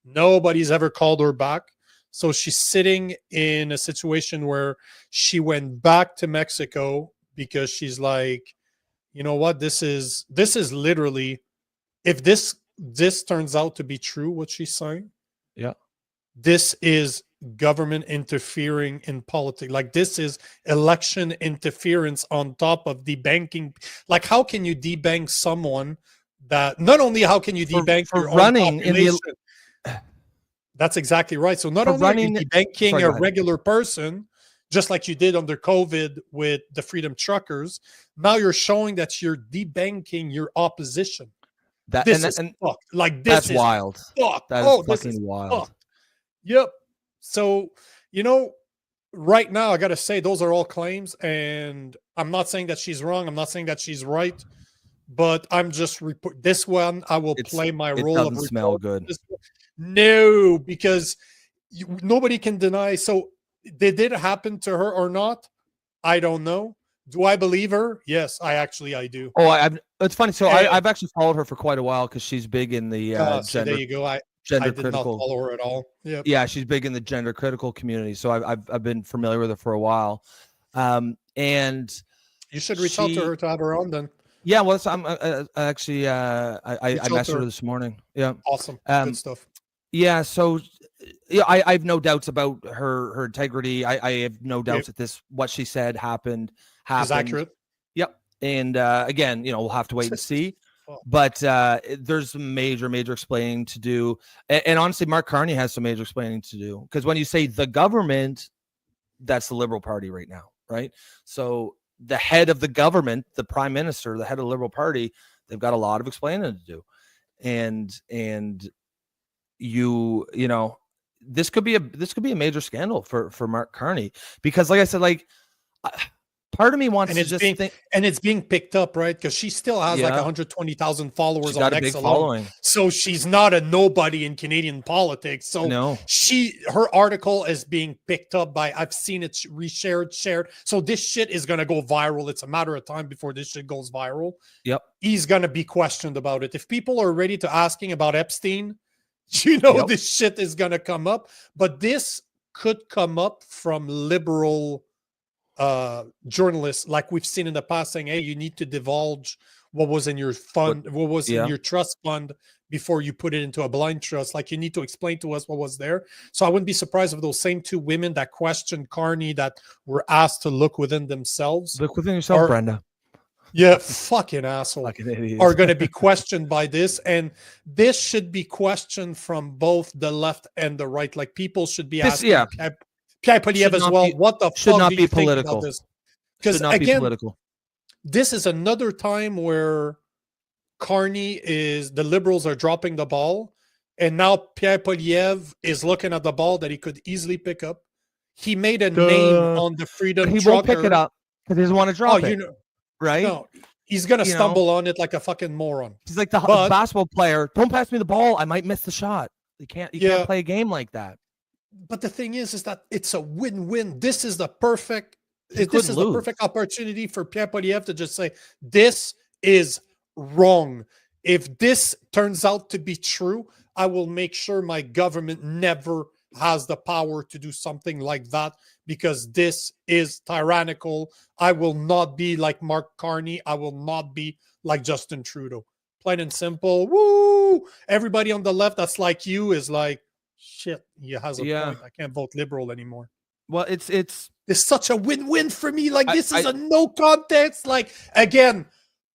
Nobody's ever called her back. So she's sitting in a situation where she went back to Mexico because she's like, you know what? This is literally, if this turns out to be true, what she's saying, this is government interfering in politics. Like, this is election interference on top of debanking. Like, how can you debank someone that, not only how can you debank for your running own population, that's exactly right. So not only are you debanking a regular person, just like you did under COVID with the Freedom Truckers, now you're showing that you're debanking your opposition. This is fucked. Like, this that's is wild. Fucked. That is fucking wild. Fucked. Yep. So, right now, I got to say, those are all claims, and I'm not saying that she's wrong. I'm not saying that she's right, but I'm just this one. I will play my role. It doesn't smell good. No, because nobody can deny. So, did it happen to her or not? I don't know. Do I believe her? Yes, I do. Oh, it's funny. So I've actually followed her for quite a while because she's big in the gender. There you go. I did not follow her at all. Yep. Yeah, she's big in the gender critical community. So I've been familiar with her for a while. And you should reach out to her to have her on then. Yeah, well, I messaged her this morning. Yeah, awesome, good stuff. Yeah, so I have no doubts about her integrity. I have no doubts that what she said happened. Is accurate. Yep. And again, we'll have to wait and see. But there's some major explaining to do. And honestly, Mark Carney has some major explaining to do. Because when you say the government, that's the Liberal Party right now, right? So the head of the government, the prime minister, the head of the Liberal Party, they've got a lot of explaining to do. And you know, this could be a major scandal for Mark Carney, because like I said, like part of me wants to just think, and it's being picked up, right? Because she still has like 120,000 followers on X alone. So she's not a nobody in Canadian politics. So her article is being picked up by, I've seen it reshared, shared. So this shit is gonna go viral. It's a matter of time before this shit goes viral. Yep. He's gonna be questioned about it. If people are ready to asking about Epstein, you know, this shit is gonna come up. But this could come up from liberal journalists, like we've seen in the past, saying, hey, you need to divulge what was in your fund, what was in your trust fund before you put it into a blind trust. Like, you need to explain to us what was there. So I wouldn't be surprised if those same two women that questioned Carney, that were asked to look within themselves. Look within yourself, Brenda. Yeah, fucking asshole. Are going to be questioned by this. And this should be questioned from both the left and the right. Like, people should be asking Pierre Poilievre as well. What the fuck do you think about this? Because again, this is another time where Carney the Liberals are dropping the ball, and now Pierre Poilievre is looking at the ball that he could easily pick up. He made a name on the Freedom He won't pick it up because he doesn't want to drop it. Right? No, he's gonna stumble on it like a fucking moron. He's like the basketball player. Don't pass me the ball. I might miss the shot. You can't play a game like that. But the thing is that it's a win-win. This is the perfect the perfect opportunity for Pierre Poilievre to just say, this is wrong. If this turns out to be true, I will make sure my government never has the power to do something like that, because this is tyrannical. I will not be like Mark Carney. I will not be like Justin Trudeau. Plain and simple. Woo! Everybody on the left that's like you is like, shit, he has a point. I can't vote Liberal anymore. Well, it's such a win-win for me. Like, this is a no contest. Like, again,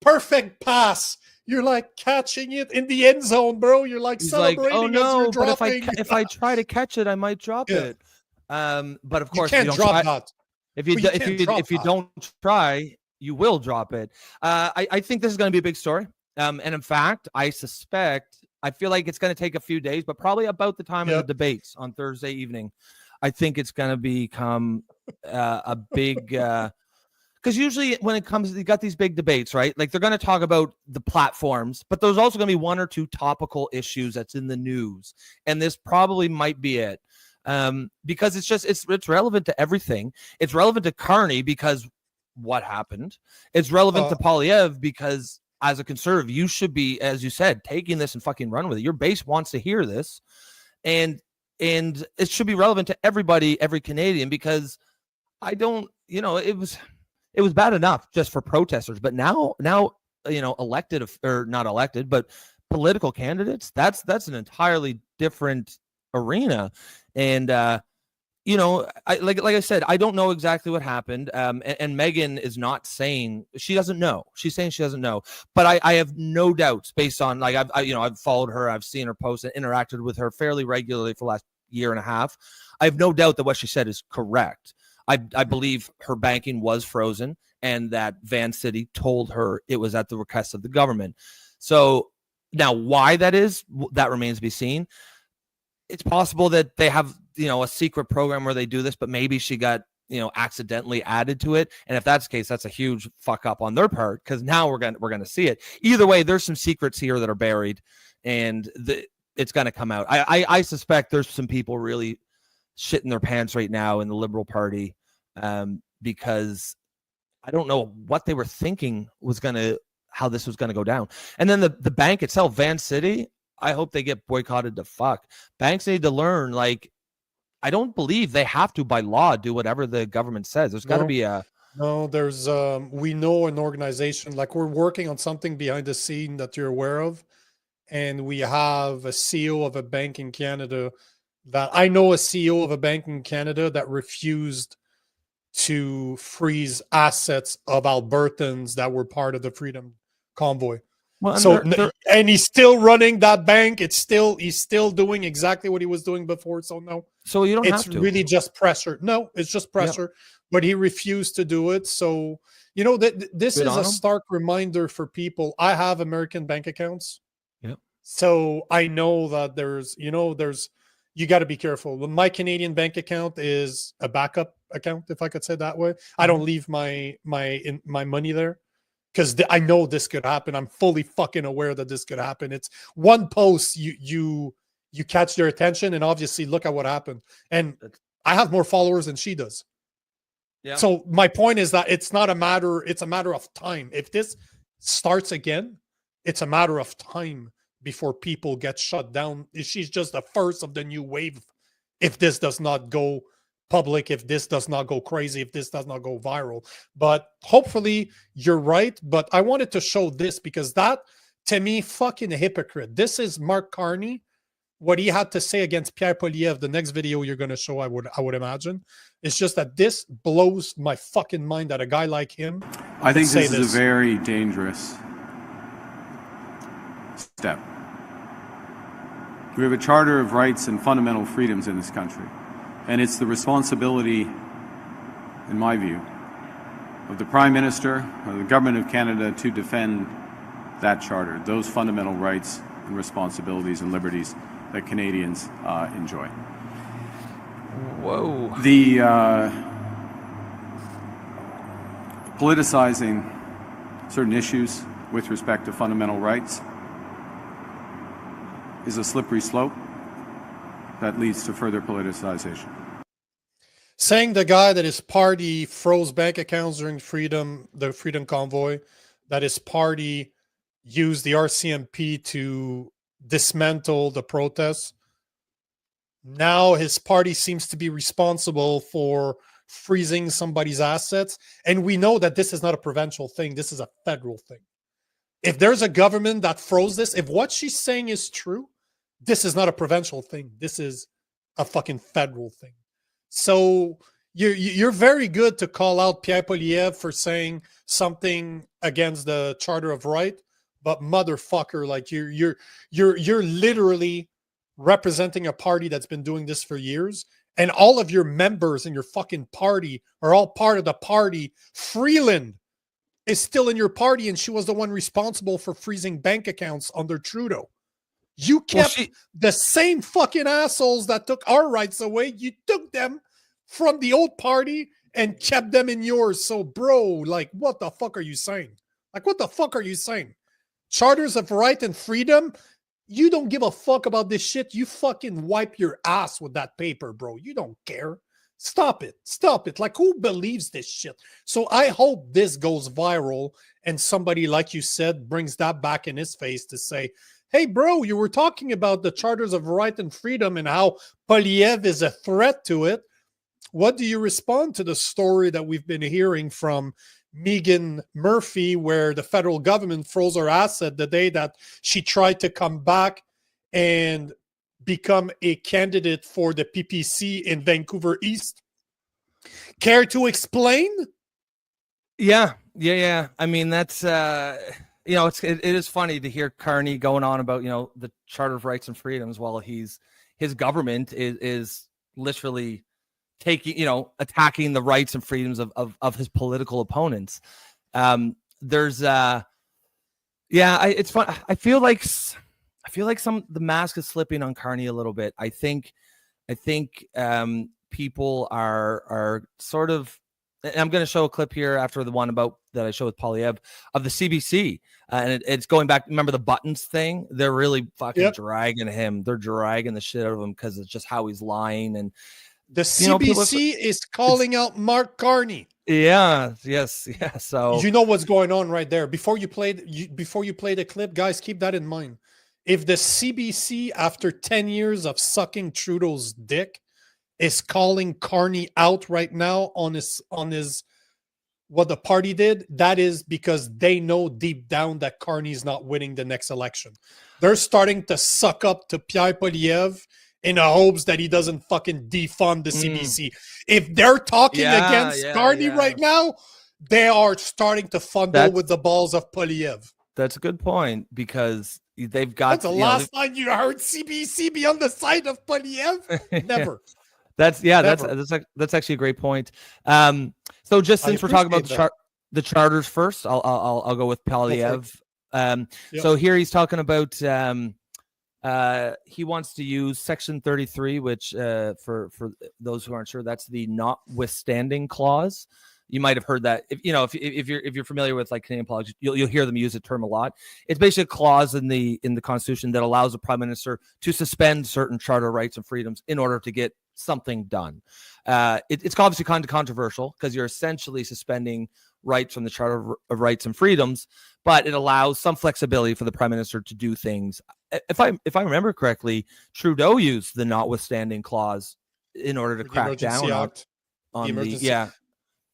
perfect pass. You're like catching it in the end zone, bro. You're like celebrating. Like, oh no, but if I try to catch it, I might drop it. But of course, you can't drop that. If you don't try, you will drop it. I think this is going to be a big story. And in fact, I feel like it's going to take a few days, but probably about the time of the debates on Thursday evening, I think it's going to become a big, because usually when it comes, you got these big debates, right? Like, they're going to talk about the platforms, but there's also going to be one or two topical issues that's in the news. And this probably might be it. Because it's relevant to everything. It's relevant to Carney because what happened. It's relevant to Poilievre because, as a conservative, you should be, as you said, taking this and fucking run with it. Your base wants to hear this, and it should be relevant to everybody, every Canadian, because I don't, it was bad enough just for protesters, but now, elected or not elected, but political candidates, that's an entirely different arena. And like I said, I don't know exactly what happened. And Meghan is not saying she doesn't know. She's saying she doesn't know. But I have no doubts based on, like, I've followed her, I've seen her post and interacted with her fairly regularly for the last year and a half. I have no doubt that what she said is correct. I believe her banking was frozen and that Van City told her it was at the request of the government. So now why that is, that remains to be seen. It's possible that they have, a secret program where they do this, but maybe she got, accidentally added to it. And if that's the case, that's a huge fuck up on their part, because now we're going to see it. Either way, there's some secrets here that are buried, and it's going to come out. I suspect there's some people really shitting their pants right now in the Liberal Party, because I don't know what they were thinking how this was going to go down. And then the bank itself, Van City, I hope they get boycotted to fuck. Banks need to learn, like, I don't believe they have to, by law, do whatever the government says. There's got to be there's we know an organization, like, we're working on something behind the scene that you're aware of, and we have a CEO of a bank in Canada that I know, a CEO of a bank in Canada that refused to freeze assets of Albertans that were part of the Freedom Convoy. Well, and he's still running that bank. He's still doing exactly what he was doing before. So no. So you don't have to. It's really just pressure. No, it's just pressure. But he refused to do it. So You know, this Good is on a 'em. stark reminder for people. I have American bank accounts. Yep. So I know that you got to be careful. My Canadian bank account is a backup account, if I could say it that way. I don't leave my money there because I know this could happen. I'm fully fucking aware that this could happen. It's one post you catch their attention, and obviously look at what happened. And I have more followers than she does. Yeah. So my point is that it's a matter of time. If this starts again, it's a matter of time before people get shut down. She's just the first of the new wave. If this does not go public, if this does not go crazy, if this does not go viral. But hopefully you're right. But I wanted to show this because that, to me, fucking hypocrite. This is Mark Carney, what he had to say against Pierre Poilievre. The next video you're going to show, I would imagine. It's just that this blows my fucking mind that a guy like him. I think this is a very dangerous step. We have a Charter of Rights and fundamental freedoms in this country, and it's the responsibility, in my view, of the Prime Minister, of the Government of Canada to defend that charter, those fundamental rights and responsibilities and liberties that Canadians enjoy. Whoa. The politicizing certain issues with respect to fundamental rights is a slippery slope that leads to further politicization. Saying the guy that his party froze bank accounts during the Freedom Convoy, that his party used the RCMP to dismantle the protests. Now his party seems to be responsible for freezing somebody's assets. And we know that this is not a provincial thing. This is a federal thing. If there's a government that froze this, if what she's saying is true, this is not a provincial thing. This is a fucking federal thing. So you're very good to call out Pierre Poilievre for saying something against the Charter of Right, but motherfucker, like you're literally representing a party that's been doing this for years, and all of your members in your fucking party are all part of the party. Freeland is still in your party, and she was the one responsible for freezing bank accounts under Trudeau. You kept the same fucking assholes that took our rights away. You took them from the old party and kept them in yours. So, bro, like, what the fuck are you saying? Like, what the fuck are you saying? Charters of right and freedom? You don't give a fuck about this shit. You fucking wipe your ass with that paper, bro. You don't care. Stop it. Stop it. Like, who believes this shit? So I hope this goes viral and somebody, like you said, brings that back in his face to say, hey, bro, you were talking about the Charters of Right and Freedom and how Poilievre is a threat to it. What do you respond to the story that we've been hearing from Meghan Murphy, where the federal government froze her asset the day that she tried to come back and become a candidate for the PPC in Vancouver East? Care to explain? Yeah. I mean, that's it is funny to hear Carney going on about the Charter of Rights and Freedoms while his government is literally attacking the rights and freedoms of his political opponents. It's fun. I feel like the mask is slipping on Carney a little bit. I think people are sort of, and I'm going to show a clip here after the one about that I showed with Poilievre of the CBC, and it's going back. Remember the buttons thing? They're really fucking dragging him. They're dragging the shit out of him because it's just how he's lying. And the CBC is calling out Mark Carney. Yeah. So you know what's going on right there. Before you play the clip, guys, keep that in mind. If the CBC, after 10 years of sucking Trudeau's dick, is calling Carney out right now on his what the party did, that is because they know deep down that Carney's not winning the next election. They're starting to suck up to Pierre Poilievre in the hopes that he doesn't fucking defund the CBC. If they're talking against Carney right now, they are starting to fundle with the balls of Poilievre. That's a good point, because they've got... That's the last time you heard CBC be on the side of Poilievre? Never. That's actually a great point. So just since we're talking about the charters first. I'll go with Polyev. So here he's talking about he wants to use Section 33, which for those who aren't sure, that's the notwithstanding clause. You might have heard that. If you're familiar with like Canadian politics, you'll hear them use the term a lot. It's basically a clause in the Constitution that allows the Prime Minister to suspend certain charter rights and freedoms in order to get something done. It's obviously kind of controversial because you're essentially suspending rights from the Charter of Rights and Freedoms, but it allows some flexibility for the Prime Minister to do things. If I remember correctly, Trudeau used the notwithstanding clause in order to crack down on the emergency.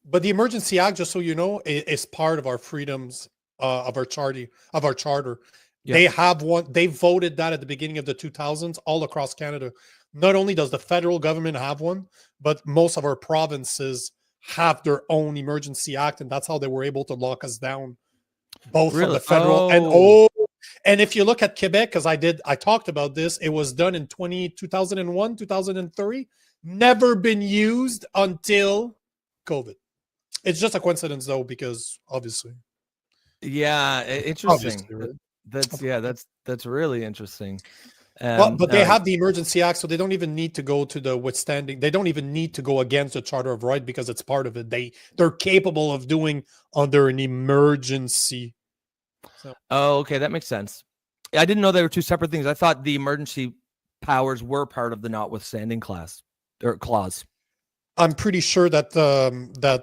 But the Emergency Act, just so you know, is part of our freedoms of our charter. Yeah. They have one. They voted that at the beginning of the 2000s all across Canada. Not only does the federal government have one, but most of our provinces have their own Emergency Act, and that's how they were able to lock us down, both from the federal and if you look at Quebec, because I talked about this, it was done in 2001, 2003, never been used until COVID. It's just a coincidence, though, because obviously. Yeah, interesting. Right? That's really interesting. But they have the Emergency Act, so they don't even need to go to the withstanding. They don't even need to go against the Charter of Rights because it's part of it. They're capable of doing under an emergency. So. Oh, okay, that makes sense. I didn't know they were two separate things. I thought the emergency powers were part of the notwithstanding clause. I'm pretty sure that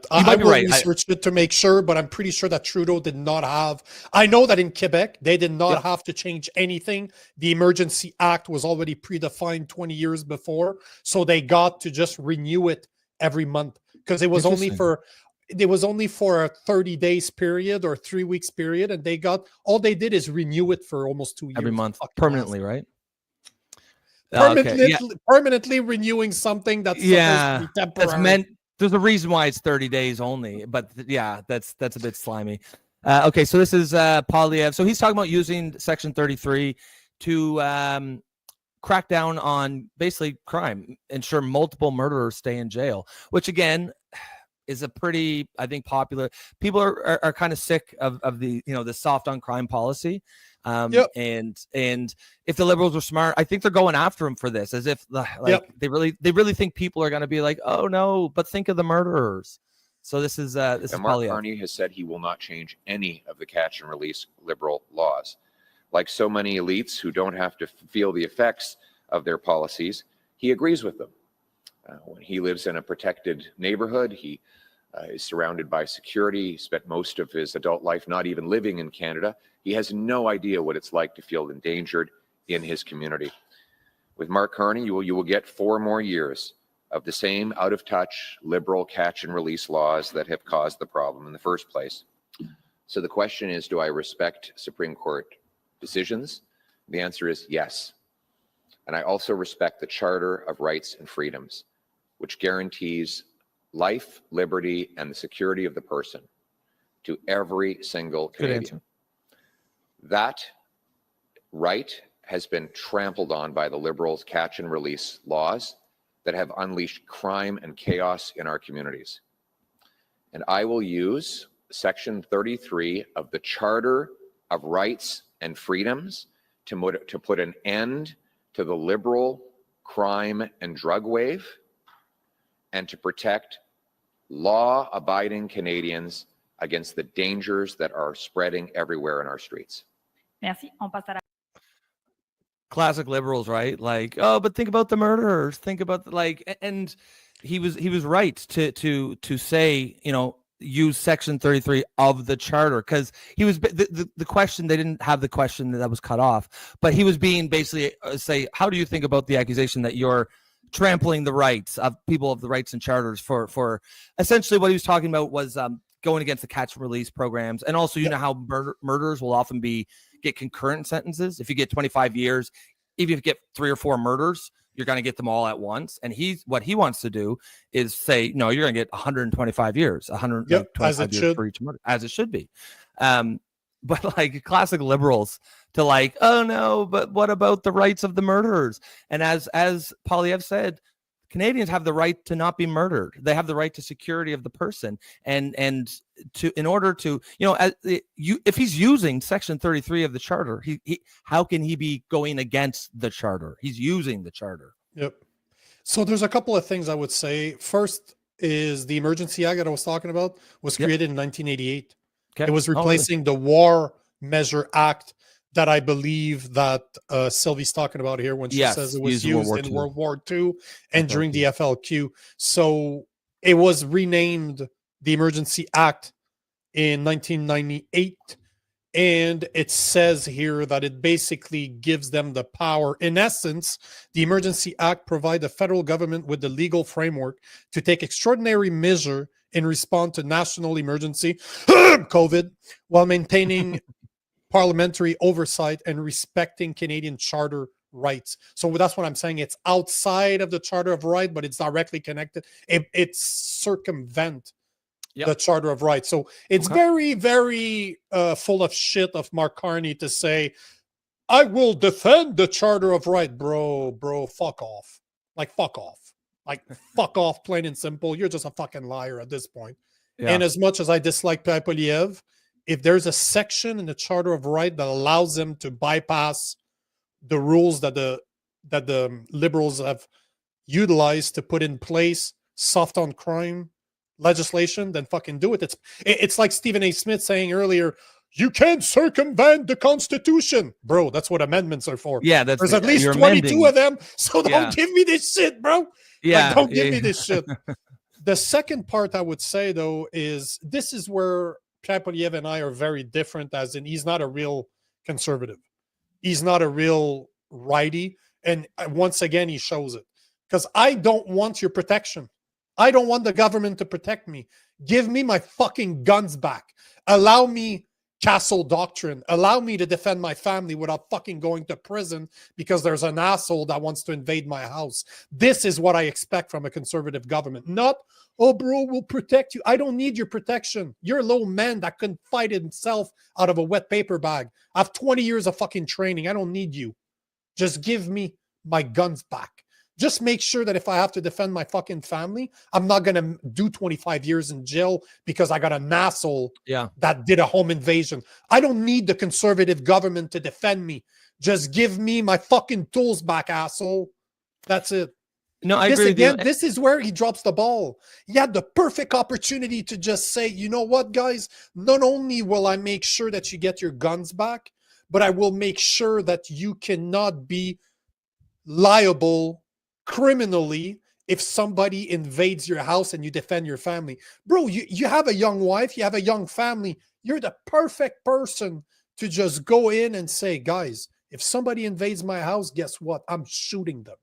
I will research it to make sure, but I'm pretty sure that Trudeau did not have. I know that in Quebec they did not have to change anything. The Emergency Act was already predefined 20 years before, so they got to just renew it every month because it was only for a 30 days period or 3 weeks period, and all they did is renew it for almost 2 years every month permanently, right? Permanently renewing something that's supposed to be temporary. That's meant. There's a reason why it's 30 days only, but that's a bit slimy. Okay, so this is Polyev. So he's talking about using Section 33 to crack down on basically crime, ensure multiple murderers stay in jail, which again is a pretty, I think, popular. People are kind of sick of the the soft on crime policy. And if the Liberals were smart, I think they're going after him for this, as if they really think people are going to be like, oh no, but think of the murderers. So this is Mark Carney has said he will not change any of the catch and release Liberal laws. Like so many elites who don't have to feel the effects of their policies, he agrees with them. When he lives in a protected neighborhood, he is surrounded by security. He spent most of his adult life not even living in Canada. He has no idea what it's like to feel endangered in his community. With Mark Carney, you will get 4 more years of the same out-of-touch Liberal catch and release laws that have caused the problem in the first place. So the question is, do I respect Supreme Court decisions? The answer is yes. And I also respect the Charter of Rights and Freedoms, which guarantees life, liberty, and the security of the person to every single Canadian. That right has been trampled on by the Liberals' catch and release laws that have unleashed crime and chaos in our communities. And I will use Section 33 of the Charter of Rights and Freedoms to put an end to the Liberal crime and drug wave and to protect law-abiding Canadians against the dangers that are spreading everywhere in our streets. Merci. On passera. Classic Liberals, right? Like, oh, but think about the murderers. Think about and he was right to say, use Section 33 of the Charter, because he was the question. They didn't have the question that was cut off, but he was being basically say, how do you think about the accusation that you're trampling the rights of people of the rights and charters for essentially what he was talking about was going against the catch and release programs. And also, you know how murderers will often get concurrent sentences. If you get 25 years, even if you get 3 or 4 murders, you're going to get them all at once. And what he wants to do is say, no, you're going to get 125 years, 125 years for each murder, as it should be. But like classic Liberals to oh no, but what about the rights of the murderers? And as Polyev said, Canadians have the right to not be murdered. They have the right to security of the person, and in order to, if he's using Section 33 of the Charter, he how can he be going against the Charter? He's using the Charter. Yep. So there's a couple of things I would say. First is the Emergency Act that I was talking about was created in 1988. Okay. It was replacing the War Measure Act that I believe that Sylvie's talking about here when she says it was used in World War II and during the FLQ. So it was renamed the Emergency Act in 1998. And it says here that it basically gives them the power. In essence, the Emergency Act provides the federal government with the legal framework to take extraordinary measure in response to national emergency, COVID, while maintaining parliamentary oversight and respecting Canadian charter rights. So that's what I'm saying. It's outside of the Charter of Rights, but it's directly connected. It's circumvent the Charter of Rights. So it's very, very full of shit of Mark Carney to say, I will defend the Charter of Rights. Bro, fuck off. Like, fuck off. Like, fuck off, plain and simple. You're just a fucking liar at this point. Yeah. And as much as I dislike Pierre Poilievre, if there's a section in the Charter of Rights that allows them to bypass the rules that the Liberals have utilized to put in place soft on crime legislation, then fucking do it. It's like Stephen A. Smith saying earlier, you can't circumvent the Constitution. Bro, that's what amendments are for. Yeah, there's at least 22 of them, so don't give me this shit, bro. Yeah, don't give me this shit. The second part I would say, though, is this is where Pierre Poilievre and I are very different, as in he's not a real conservative. He's not a real righty. And once again, he shows it. Because I don't want your protection. I don't want the government to protect me. Give me my fucking guns back. Allow me castle doctrine. Allow me to defend my family without fucking going to prison because there's an asshole that wants to invade my house. This is what I expect from a conservative government. Not, oh, bro, we'll protect you. I don't need your protection. You're a little man that couldn't fight himself out of a wet paper bag. I have 20 years of fucking training. I don't need you. Just give me my guns back. Just make sure that if I have to defend my fucking family, I'm not going to do 25 years in jail because I got an asshole that did a home invasion. I don't need the conservative government to defend me. Just give me my fucking tools back, asshole. That's it. No, I agree with you. This is where he drops the ball. He had the perfect opportunity to just say, you know what, guys? Not only will I make sure that you get your guns back, but I will make sure that you cannot be liable criminally if somebody invades your house and you defend your family. Bro, you have a young wife, you have a young family. You're the perfect person to just go in and say, guys, if somebody invades my house, guess what? I'm shooting them.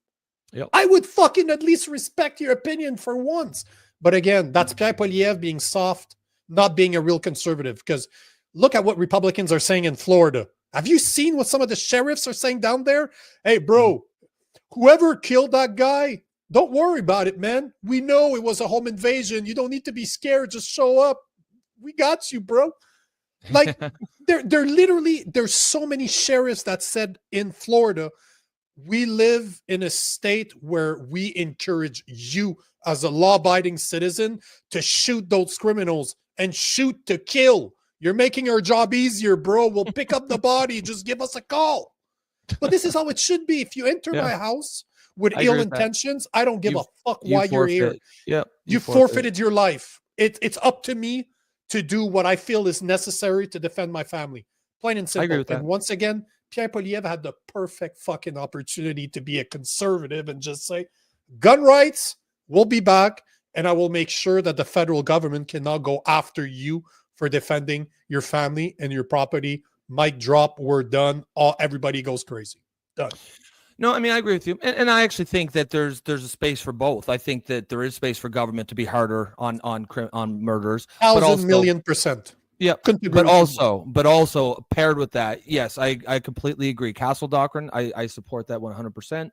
Yep. I would fucking at least respect your opinion for once. But again, that's Pierre Poilievre being soft, not being a real conservative. Because look at what Republicans are saying in Florida. Have you seen what some of the sheriffs are saying down there? Hey, bro, whoever killed that guy, don't worry about it, man. We know it was a home invasion. You don't need to be scared. Just show up. We got you, bro. Like, they're literally, there's so many sheriffs that said in Florida, we live in a state where we encourage you as a law-abiding citizen to shoot those criminals and shoot to kill. You're making our job easier, bro. We'll pick up the body. Just give us a call. But this is how it should be. If you enter my house with ill intentions, I don't give a fuck why you're here. Yeah, you forfeited your life. It's up to me to do what I feel is necessary to defend my family. Plain and simple. I agree with that. And once again, Pierre Poilievre had the perfect fucking opportunity to be a conservative and just say, gun rights, we'll be back, and I will make sure that the federal government cannot go after you for defending your family and your property. Mic drop, we're done. Everybody goes crazy. Done. No, I mean, I agree with you. And I actually think that there's a space for both. I think that there is space for government to be harder on murders. 1,000,000,000%. Yeah, but also paired with that, yes, I completely agree. Castle doctrine, I support that 100%.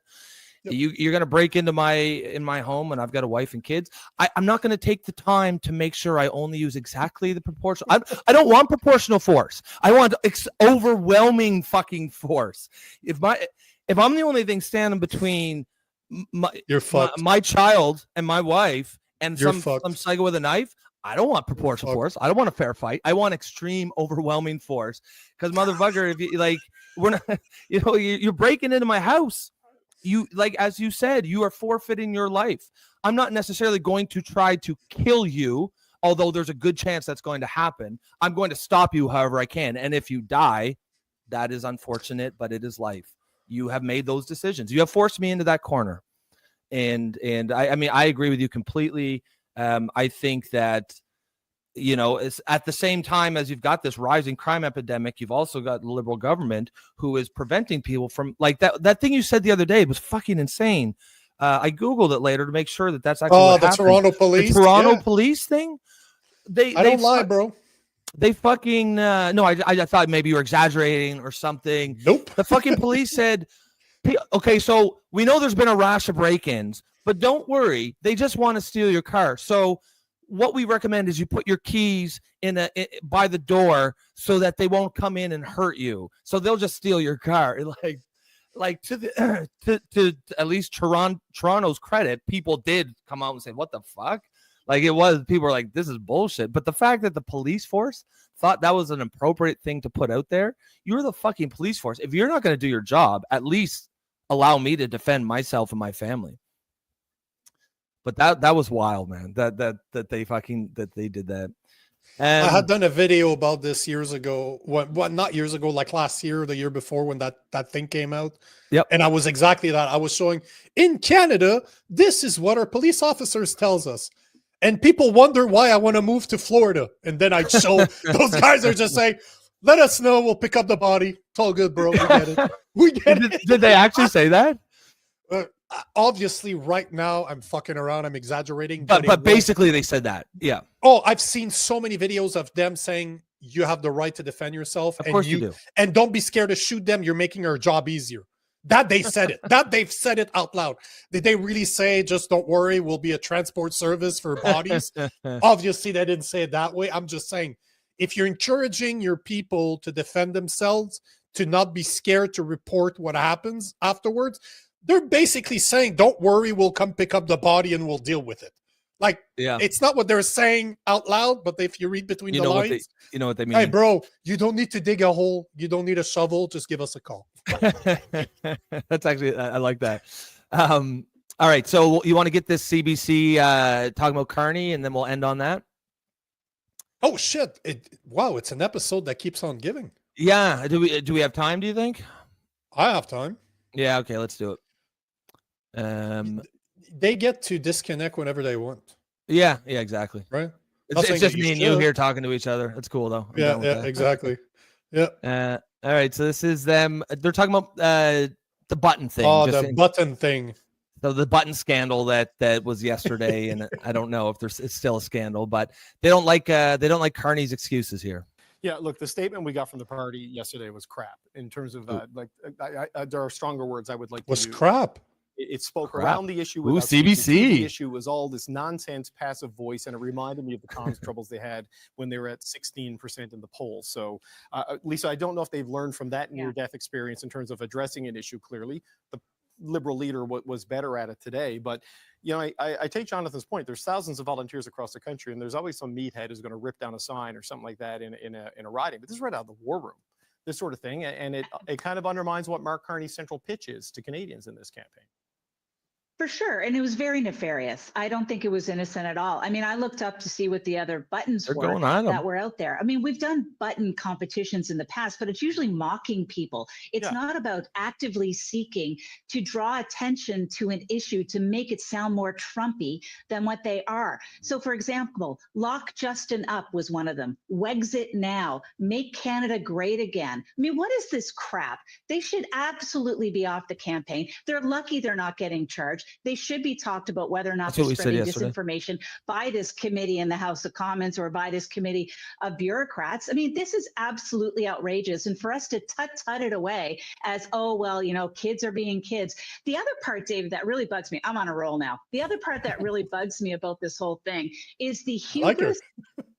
Yep. You're going to break into my home and I've got a wife and kids. I'm not going to take the time to make sure I only use exactly the proportional. I don't want proportional force. I want overwhelming fucking force. If I'm the only thing standing between my child and my wife and some psycho with a knife. I don't want proportional force. I don't want a fair fight. I want extreme, overwhelming force. Because motherfucker, if you like, we're not, you're breaking into my house. You like, as you said, you are forfeiting your life. I'm not necessarily going to try to kill you, although there's a good chance that's going to happen. I'm going to stop you however I can. And if you die, that is unfortunate, but it is life. You have made those decisions. You have forced me into that corner. And I mean, I agree with you completely. I think that, it's at the same time as you've got this rising crime epidemic, you've also got the liberal government who is preventing people from like that thing you said the other day was fucking insane. I Googled it later to make sure that that's actually what happened. Toronto police. The Toronto police thing. I don't lie, bro. They fucking no. I thought maybe you were exaggerating or something. Nope. The fucking police said, okay, so we know there's been a rash of break-ins, but don't worry, they just want to steal your car. So what we recommend is you put your keys by the door so that they won't come in and hurt you. So they'll just steal your car. Like to at least Toronto's credit, people did come out and say, "What the fuck?" Like people were like, "This is bullshit." But the fact that the police force thought that was an appropriate thing to put out there, you're the fucking police force. If you're not going to do your job, at least allow me to defend myself and my family. But that was wild, man. That they did that. I had done a video about this years ago. Not years ago, like last year or the year before when that thing came out. Yep. And I was exactly that. I was showing in Canada, this is what our police officers tells us. And people wonder why I want to move to Florida. And then I show those guys are just saying, let us know. We'll pick up the body. It's all good, bro. We get it. We get it. Did they actually say that? Obviously, right now, I'm fucking around. I'm exaggerating. But basically, they said that. Yeah. Oh, I've seen so many videos of them saying you have the right to defend yourself. Of course you do. And don't be scared to shoot them. You're making our job easier. That they said it. That they've said it out loud. Did they really say, just don't worry, we'll be a transport service for bodies? Obviously, they didn't say it that way. I'm just saying, if you're encouraging your people to defend themselves, to not be scared to report what happens afterwards, they're basically saying, don't worry, we'll come pick up the body and we'll deal with it. Like, it's not what they're saying out loud, but if you read between the lines, you know what they mean. Hey, bro, you don't need to dig a hole. You don't need a shovel. Just give us a call. That's actually, I like that. All right. So you want to get this CBC talking about Carney, and then we'll end on that? Oh, shit. Wow, it's an episode that keeps on giving. Yeah. Do we have time, do you think? I have time. Yeah, okay, let's do it. They get to disconnect whenever they want. Yeah, exactly. Right? It's just me and you here talking to each other. It's cool, though. Yeah, exactly. Yeah. All right, so this is them. They're talking about the button thing. Oh, button thing. So the button scandal that was yesterday, and I don't know if it's still a scandal, but they don't like Carney's excuses here. Yeah, look, the statement we got from the party yesterday was crap in terms of there are stronger words I would like to use. Crap. It spoke around the issue. CBC. The issue was all this nonsense, passive voice, and it reminded me of the comms troubles they had when they were at 16% in the polls. So, Lisa, I don't know if they've learned from that near-death experience in terms of addressing an issue clearly. The Liberal leader was better at it today, but I take Jonathan's point. There's thousands of volunteers across the country, and there's always some meathead who's going to rip down a sign or something like that in a riding. But this is right out of the war room, this sort of thing, and it kind of undermines what Mark Carney's central pitch is to Canadians in this campaign. For sure. And it was very nefarious. I don't think it was innocent at all. I mean, I looked up to see what the other buttons were that were out there. I mean, we've done button competitions in the past, but it's usually mocking people. It's not about actively seeking to draw attention to an issue to make it sound more Trumpy than what they are. So, for example, Lock Justin Up was one of them. Wexit Now. Make Canada Great Again. I mean, what is this crap? They should absolutely be off the campaign. They're lucky they're not getting charged. They should be talked about whether or not they're spreading disinformation by this committee in the House of Commons or by this committee of bureaucrats. I mean, this is absolutely outrageous. And for us to tut it away as, oh, well, kids are being kids. The other part, David, that really bugs me, I'm on a roll now. The other part that really bugs me about this whole thing is the hubris,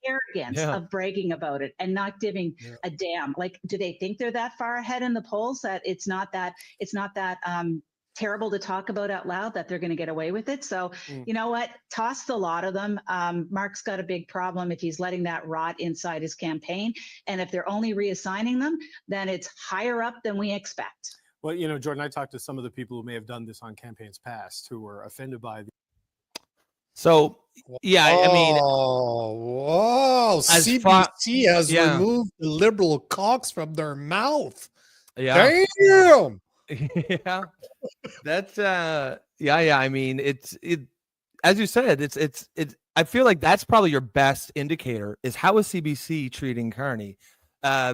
arrogance of bragging about it and not giving a damn. Like, do they think they're that far ahead in the polls that it's not that terrible to talk about out loud that they're going to get away with it. So, you know what? Toss the lot of them. Mark's got a big problem if he's letting that rot inside his campaign. And if they're only reassigning them, then it's higher up than we expect. Well, you know, Jordan, I talked to some of the people who may have done this on campaigns past who were offended by the. So, yeah, I mean, whoa, CBC has removed the liberal cocks from their mouth. Yeah. Damn. Yeah, that's yeah. I mean, it as you said, it's. I feel like that's probably your best indicator is how is CBC treating Carney,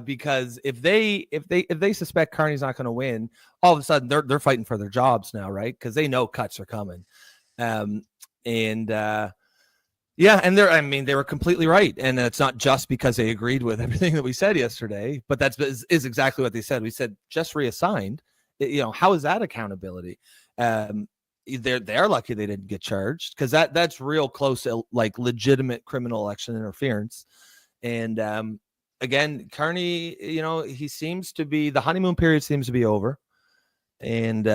because if they suspect Carney's not going to win, all of a sudden they're fighting for their jobs now, right? Because they know cuts are coming, and yeah, and they were completely right, and it's not just because they agreed with everything that we said yesterday, but that is exactly what they said. We said just reassigned. You know, how is that accountability? They're lucky they didn't get charged because that's real close to like legitimate criminal election interference. And again, Carney, you know, he seems to be, the honeymoon period seems to be over. And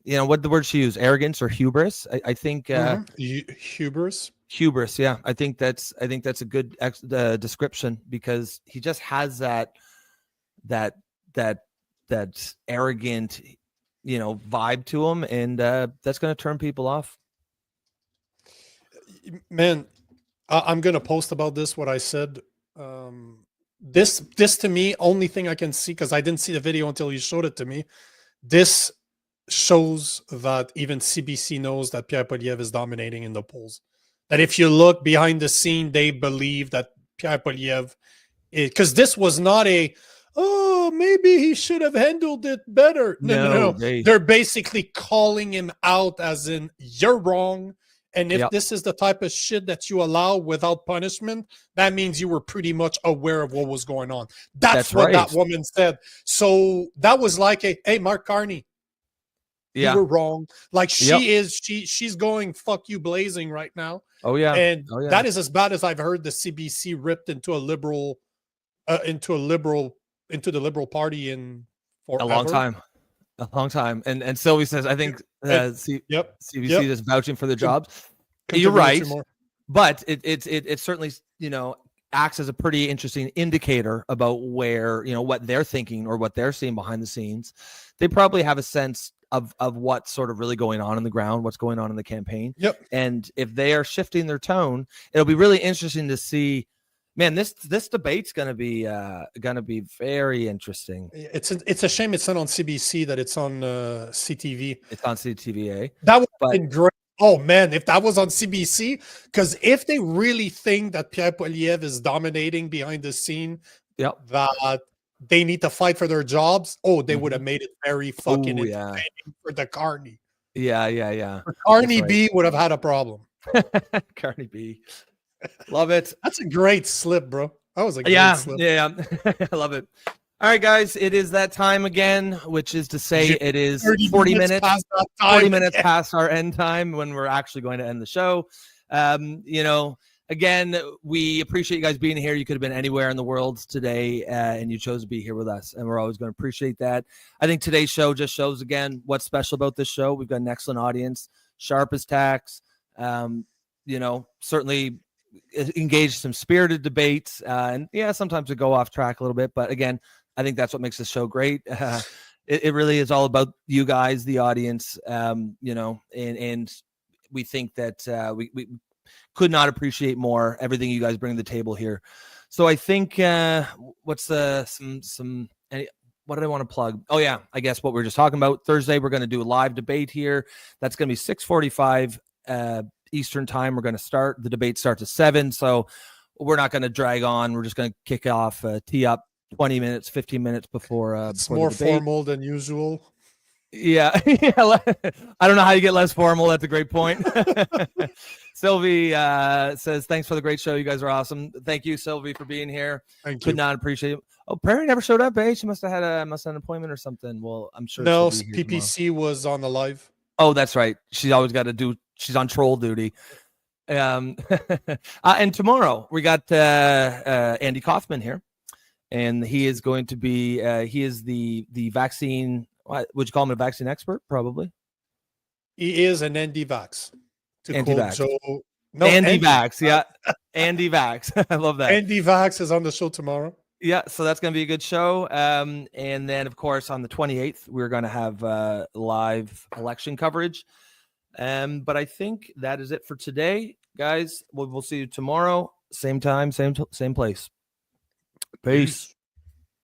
you know what the word she used, arrogance or hubris. I think hubris. Hubris, yeah. I think that's a good description because he just has that arrogant, you know, vibe to him, and that's going to turn people off. Man, I'm going to post about this, what I said. This to me, only thing I can see, because I didn't see the video until you showed it to me, this shows that even CBC knows that Pierre Poilievre is dominating in the polls. That if you look behind the scene, they believe that Pierre Poilievre, because this was not a, oh, maybe he should have handled it better. No. They're basically calling him out as in, you're wrong. And if this is the type of shit that you allow without punishment, that means you were pretty much aware of what was going on. That's what that woman said. So that was like hey, Mark Carney, you were wrong. Like she's going fuck you blazing right now. Oh yeah. And that is as bad as I've heard the CBC ripped into the Liberal Party in forever. A long time. And Sylvie says, I think CBC is vouching for the jobs. You're right, but it certainly, you know, acts as a pretty interesting indicator about where, you know, what they're thinking or what they're seeing behind the scenes. They probably have a sense of what's sort of really going on in the ground, what's going on in the campaign. And if they are shifting their tone, it'll be really interesting to see. Man, this debate's gonna be very interesting. It's a shame it's not on CBC, that it's on CTV. It's on CTVA. That would have been great. Oh man, if that was on CBC, because if they really think that Pierre Poilievre is dominating behind the scene, that they need to fight for their jobs, they would have made it very fucking entertaining for the Carney. Yeah. For Carney B would have had a problem. Carney B. Love it. That's a great slip, bro. That was a great slip. Yeah. I love it. All right, guys, it is that time again, which is to say it is 40 minutes past our end time when we're actually going to end the show. You know, again, we appreciate you guys being here. You could have been anywhere in the world today, and you chose to be here with us, and we're always going to appreciate that. I think today's show just shows, again, what's special about this show. We've got an excellent audience, sharp as tacks, you know, certainly engage some spirited debates, and sometimes we go off track a little bit, but again, I think that's what makes the show great. It really is all about you guys, the audience, you know, and we think that we could not appreciate more everything you guys bring to the table here. So I think what did I want to plug? Oh yeah, I guess what we were just talking about. Thursday we're going to do a live debate here. That's going to be 6:45 Eastern time. We're going to start. The debate starts at 7, so we're not going to drag on. We're just going to kick off, tee up 20 minutes, 15 minutes before. It's more formal than usual. Yeah. I don't know how you get less formal. That's a great point. Sylvie says, thanks for the great show. You guys are awesome. Thank you, Sylvie, for being here. Could not appreciate it. Oh, Perry never showed up, eh? She must have had an appointment or something. Well, I'm sure. No, PPC was on the live. Oh, that's right. She's always got to do. She's on troll duty. And tomorrow we got Andy Kaufman here, and he is going to be he is the vaccine Would you call him a vaccine expert? Probably. He is an anti-vax. Anti-vax. Anti-vax, yeah. Anti-vax. I love that. Anti-vax is on the show tomorrow. Yeah, so that's going to be a good show. And then, of course, on the 28th, we're going to have live election coverage. But I think that is it for today, guys. We'll see you tomorrow. Same time, same place. Peace.